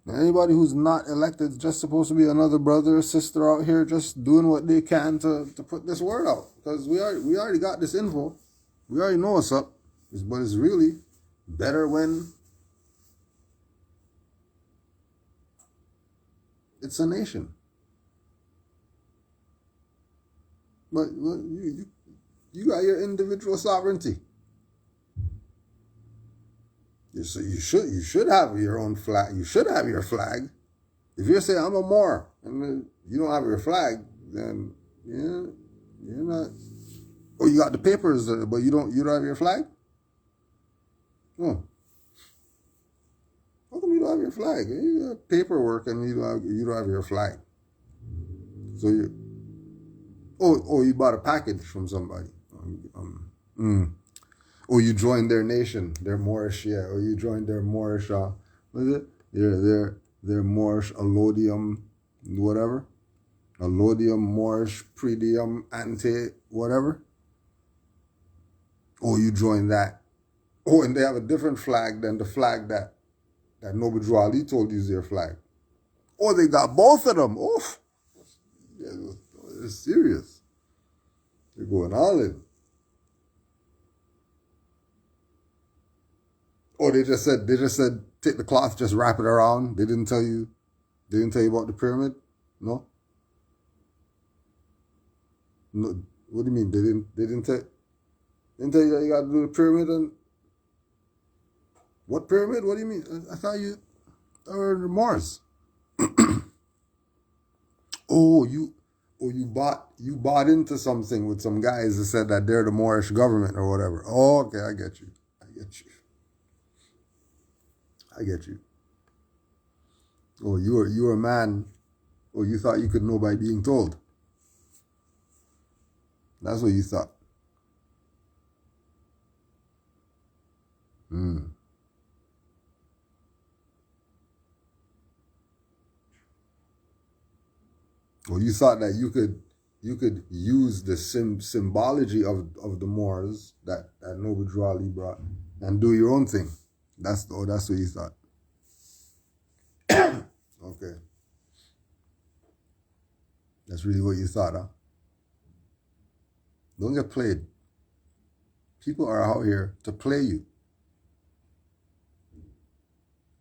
Anybody who's not elected is just supposed to be another brother or sister out here just doing what they can to put this word out. Because we already got this info. We already know what's up. But it's really better when it's a nation. But you got your individual sovereignty. So you should have your own flag. You should have your flag. If you're saying I'm a Moor and you don't have your flag, then you're not. Oh, you got the papers, but you don't have your flag. Oh. How come you don't have your flag? You got paperwork and you don't have your flag. So you bought a package from somebody. Or you joined their nation, their Moorish, yeah. Or you joined their Moorish, what is it? Their Moorish allodium, whatever. Allodium, Moorish, predium, ante, whatever. Or you joined that. Oh, and they have a different flag than the flag that Noble Ali told you is their flag. Oh, they got both of them. Oof. Yeah, it's serious. They're going all in. Or they just said take the cloth, just wrap it around. They didn't tell you about the pyramid? No? No. What do you mean? They didn't tell you that you gotta do the pyramid and what pyramid? What do you mean? I thought you were the Moors. You bought into something with some guys that said that they're the Moorish government or whatever. Oh, okay, I get you. Oh, you were a man. Oh, you thought you could know by being told. That's what you thought. Well, you thought that you could use the symbology of the Moors that Noble Drew Ali brought and do your own thing. That's what you thought. Okay. That's really what you thought, huh? Don't get played. People are out here to play you.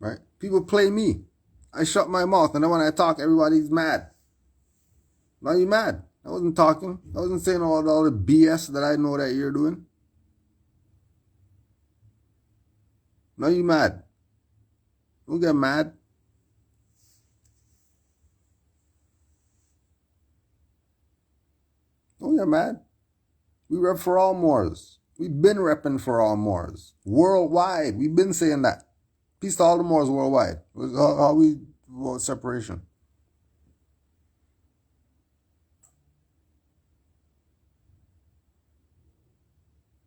Right? People play me. I shut my mouth, and then when I talk, everybody's mad. Now you mad. I wasn't talking. I wasn't saying all the BS that I know that you're doing. Now you mad. Don't get mad. Don't get mad. We rep for all Moors. We've been repping for all Moors. Worldwide. We've been saying that. Peace to all the Moors worldwide. How we vote separation.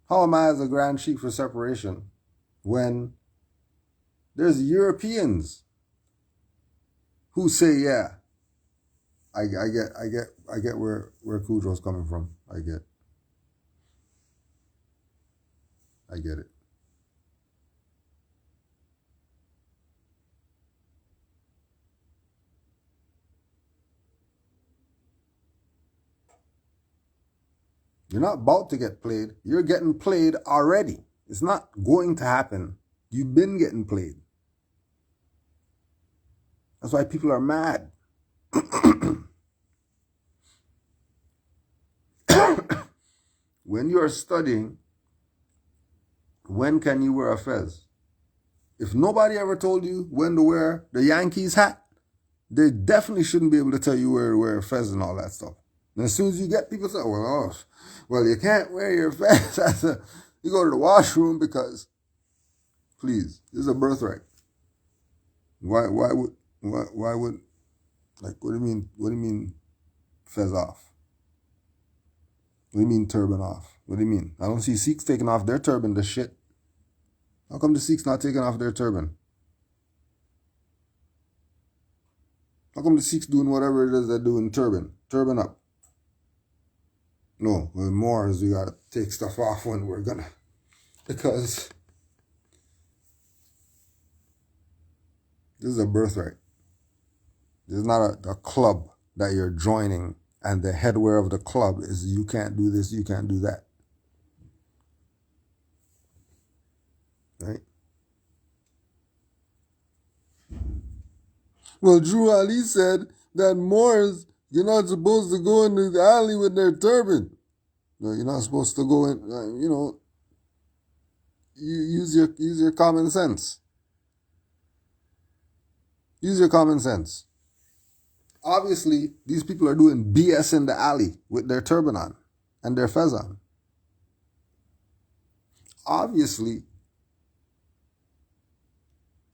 How am I as a Grand Chief for separation when there's Europeans who say, yeah, I get where Kudrow's coming from. I get it. You're not about to get played. You're getting played already. It's not going to happen. You've been getting played. That's why people are mad. When you're studying, when can you wear a fez? If nobody ever told you when to wear the Yankees hat, they definitely shouldn't be able to tell you where to wear a fez and all that stuff. And as soon as you get people say, well, you can't wear your fez. You go to the washroom because, please, this is a birthright. Why would, like, what do you mean fez off? What do you mean turban off? What do you mean? I don't see Sikhs taking off their turban, this shit. How come the Sikhs not taking off their turban? How come the Sikhs doing whatever it is they're doing turban? Turban up. No, with Moors, we gotta take stuff off when we're gonna. Because this is a birthright. This is not a club that you're joining and the headwear of the club is you can't do this, you can't do that. Right? Well, Drew Ali said that Moors, you're not supposed to go into the alley with their turban. No, you're not supposed to go in, you use your common sense. Use your common sense. Obviously, these people are doing BS in the alley with their turban on and their fez on. Obviously,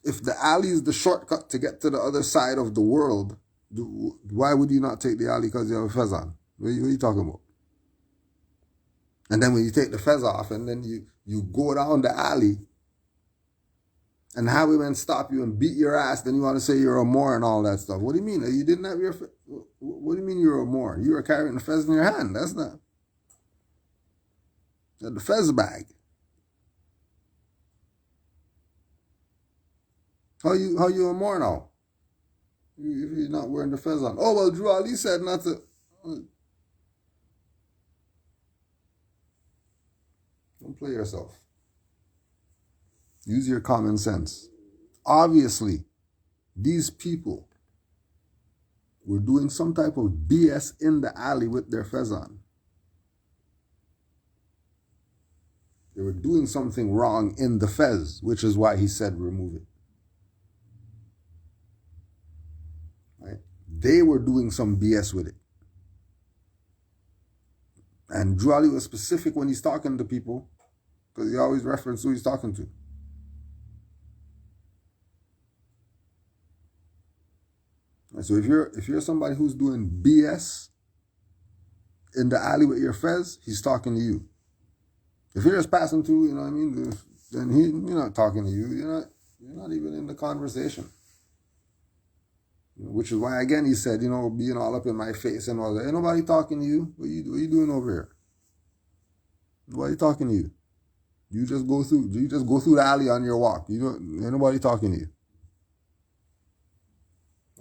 if the alley is the shortcut to get to the other side of the world, why would you not take the alley because you have a fez on? What are you talking about? And then when you take the fez off and then you go down the alley and have women stop you and beat your ass, then you want to say you're a Moor and all that stuff. What do you mean? You didn't have your... What do you mean you're a Moor? You were carrying the fez in your hand. That's not... The fez bag. How you a Moor now? If you're not wearing the fez on. Oh, well, Drew Ali said not to... Don't play yourself. Use your common sense. Obviously, these people were doing some type of BS in the alley with their fez on. They were doing something wrong in the fez, which is why he said remove it. Right? They were doing some BS with it. And Drew Ali was specific when he's talking to people, because he always references who he's talking to. And so if you're somebody who's doing BS in the alley with your fez, he's talking to you. If you're just passing through, you know what I mean, then you're not talking to you. You're not even in the conversation. Which is why, again, he said, being all up in my face and all that. Ain't nobody talking to you. What you doing over here? Nobody talking to you. You just go through the alley on your walk. Ain't nobody talking to you.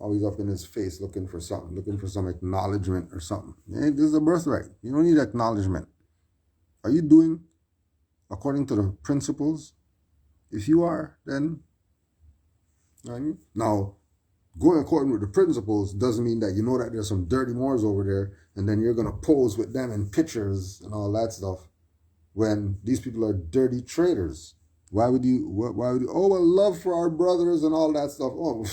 Always up in his face looking for something, looking for some acknowledgement or something. This is a birthright. You don't need acknowledgement. Are you doing according to the principles? If you are, then, you know what I mean? Now, going according with the principles doesn't mean that you know that there's some dirty Moors over there and then you're going to pose with them in pictures and all that stuff when these people are dirty traitors. Why would you, oh, well, love for our brothers and all that stuff. Oh,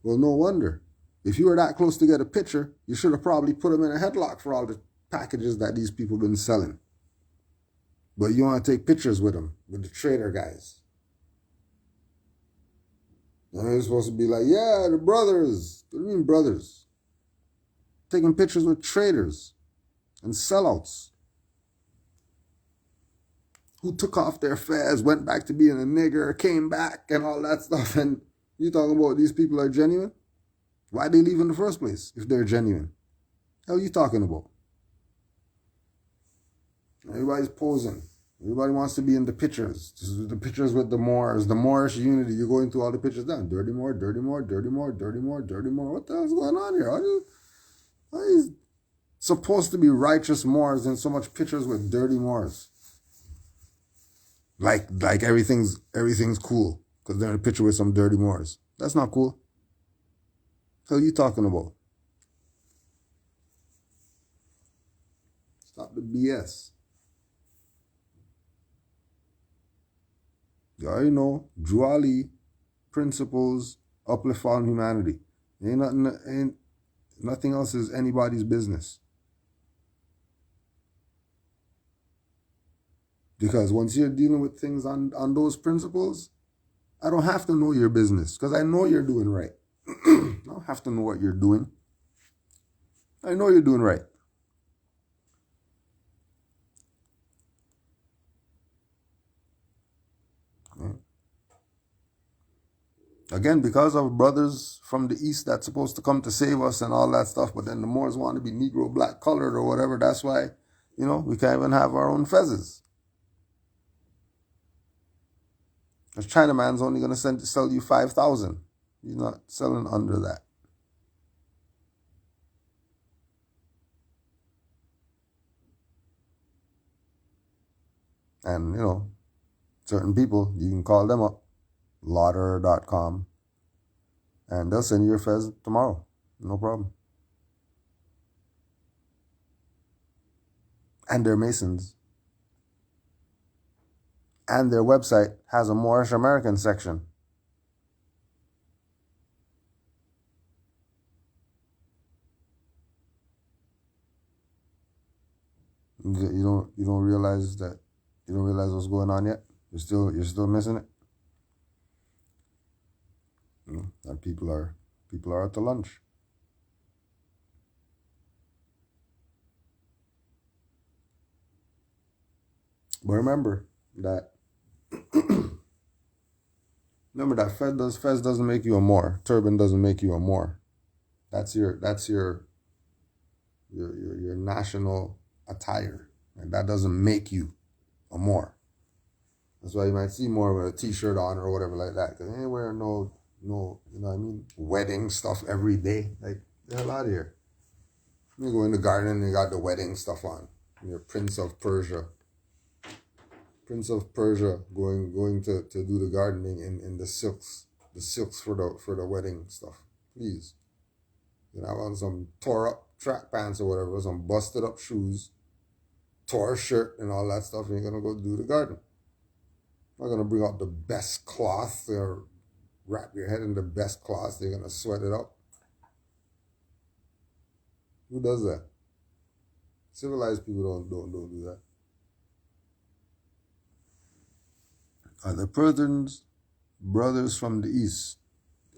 well, no wonder. If you were that close to get a picture, you should have probably put them in a headlock for all the packages that these people been selling. But you want to take pictures with them, with the traitor guys. And they're supposed to be like, yeah, the brothers. What do you mean brothers? Taking pictures with traitors and sellouts who took off their fez, went back to being a nigger, came back and all that stuff. And you talking about these people are genuine? Why'd they leave in the first place if they're genuine? Hell you talking about? Everybody's posing. Everybody wants to be in the pictures. This is the pictures with the Moors, the Moorish unity. You go into all the pictures down. Dirty Moor, dirty Moor, dirty Moor, dirty Moor, dirty Moor. What the hell's going on here? Why is supposed to be righteous Moors and so much pictures with dirty Moors? Like everything's cool because they're in a picture with some dirty Moors. That's not cool. What are you talking about? Stop the BS. You already know, Juali, principles, uplift fallen humanity. Ain't nothing else is anybody's business. Because once you're dealing with things on those principles, I don't have to know your business because I know you're doing right. I don't have to know what you're doing. I know you're doing right. Again, because of brothers from the East that's supposed to come to save us and all that stuff, but then the Moors want to be Negro black colored or whatever. That's why, we can't even have our own fezzes. Because Chinaman's only going to sell you 5,000. He's not selling under that. And, certain people, you can call them up. Lauder.com, and they'll send you your fez tomorrow. No problem. And they're Masons. And their website has a Moorish American section. You don't realize that you don't realize what's going on yet? You're still missing it? And people are at the lunch. But remember that fez doesn't make you a Moor. Turban doesn't make you a Moor. That's your national attire. And that doesn't make you a Moor. That's why you might see Moor with a t-shirt on or whatever like that. Because they ain't wearing no, you know what I mean? Wedding stuff every day. Like, the hell out of here. You go in the garden and you got the wedding stuff on. You're Prince of Persia. Prince of Persia going to do the gardening in the silks. The silks for the wedding stuff. Please. You have on some tore up track pants or whatever, some busted up shoes, tore shirt and all that stuff, and you're gonna go do the garden. I'm not gonna bring out the best cloth or wrap your head in the best cloth. They're going to sweat it up. Who does that? Civilized people don't do that. Are the Persians brothers from the East?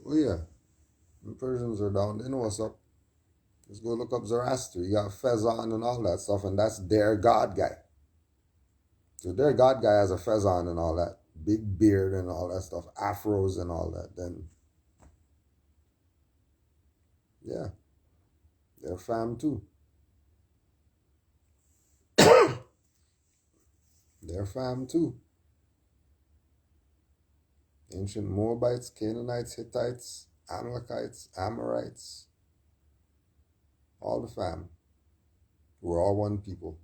Oh yeah. The Persians are down. They know what's up. Let's go look up Zoroaster. You got fez on and all that stuff, and that's their god guy. So their god guy has a fez on and all that. Big beard and all that stuff, afros and all that, then Yeah. They're fam too. They're fam too. Ancient Moabites, Canaanites, Hittites, Amalekites, Amorites, all the fam. We're all one people.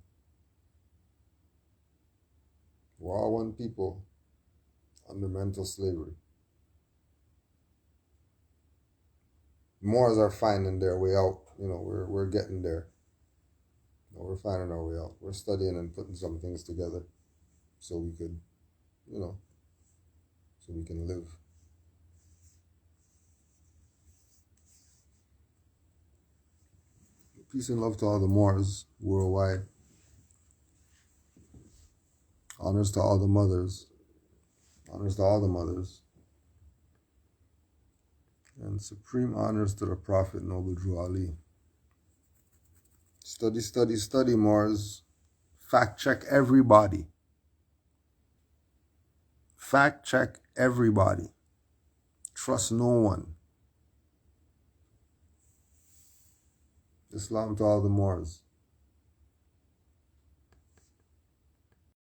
We're all one people under mental slavery. Moors are finding their way out. You know, we're getting there. We're finding our way out. We're studying and putting some things together so we could, you know, so we can live. Peace and love to all the Moors worldwide. Honors to all the mothers. Honors to all the mothers. And supreme honors to the Prophet Noble Drew Ali. Study, study, study, Moors. Fact check everybody. Fact check everybody. Trust no one. Islam to all the Moors.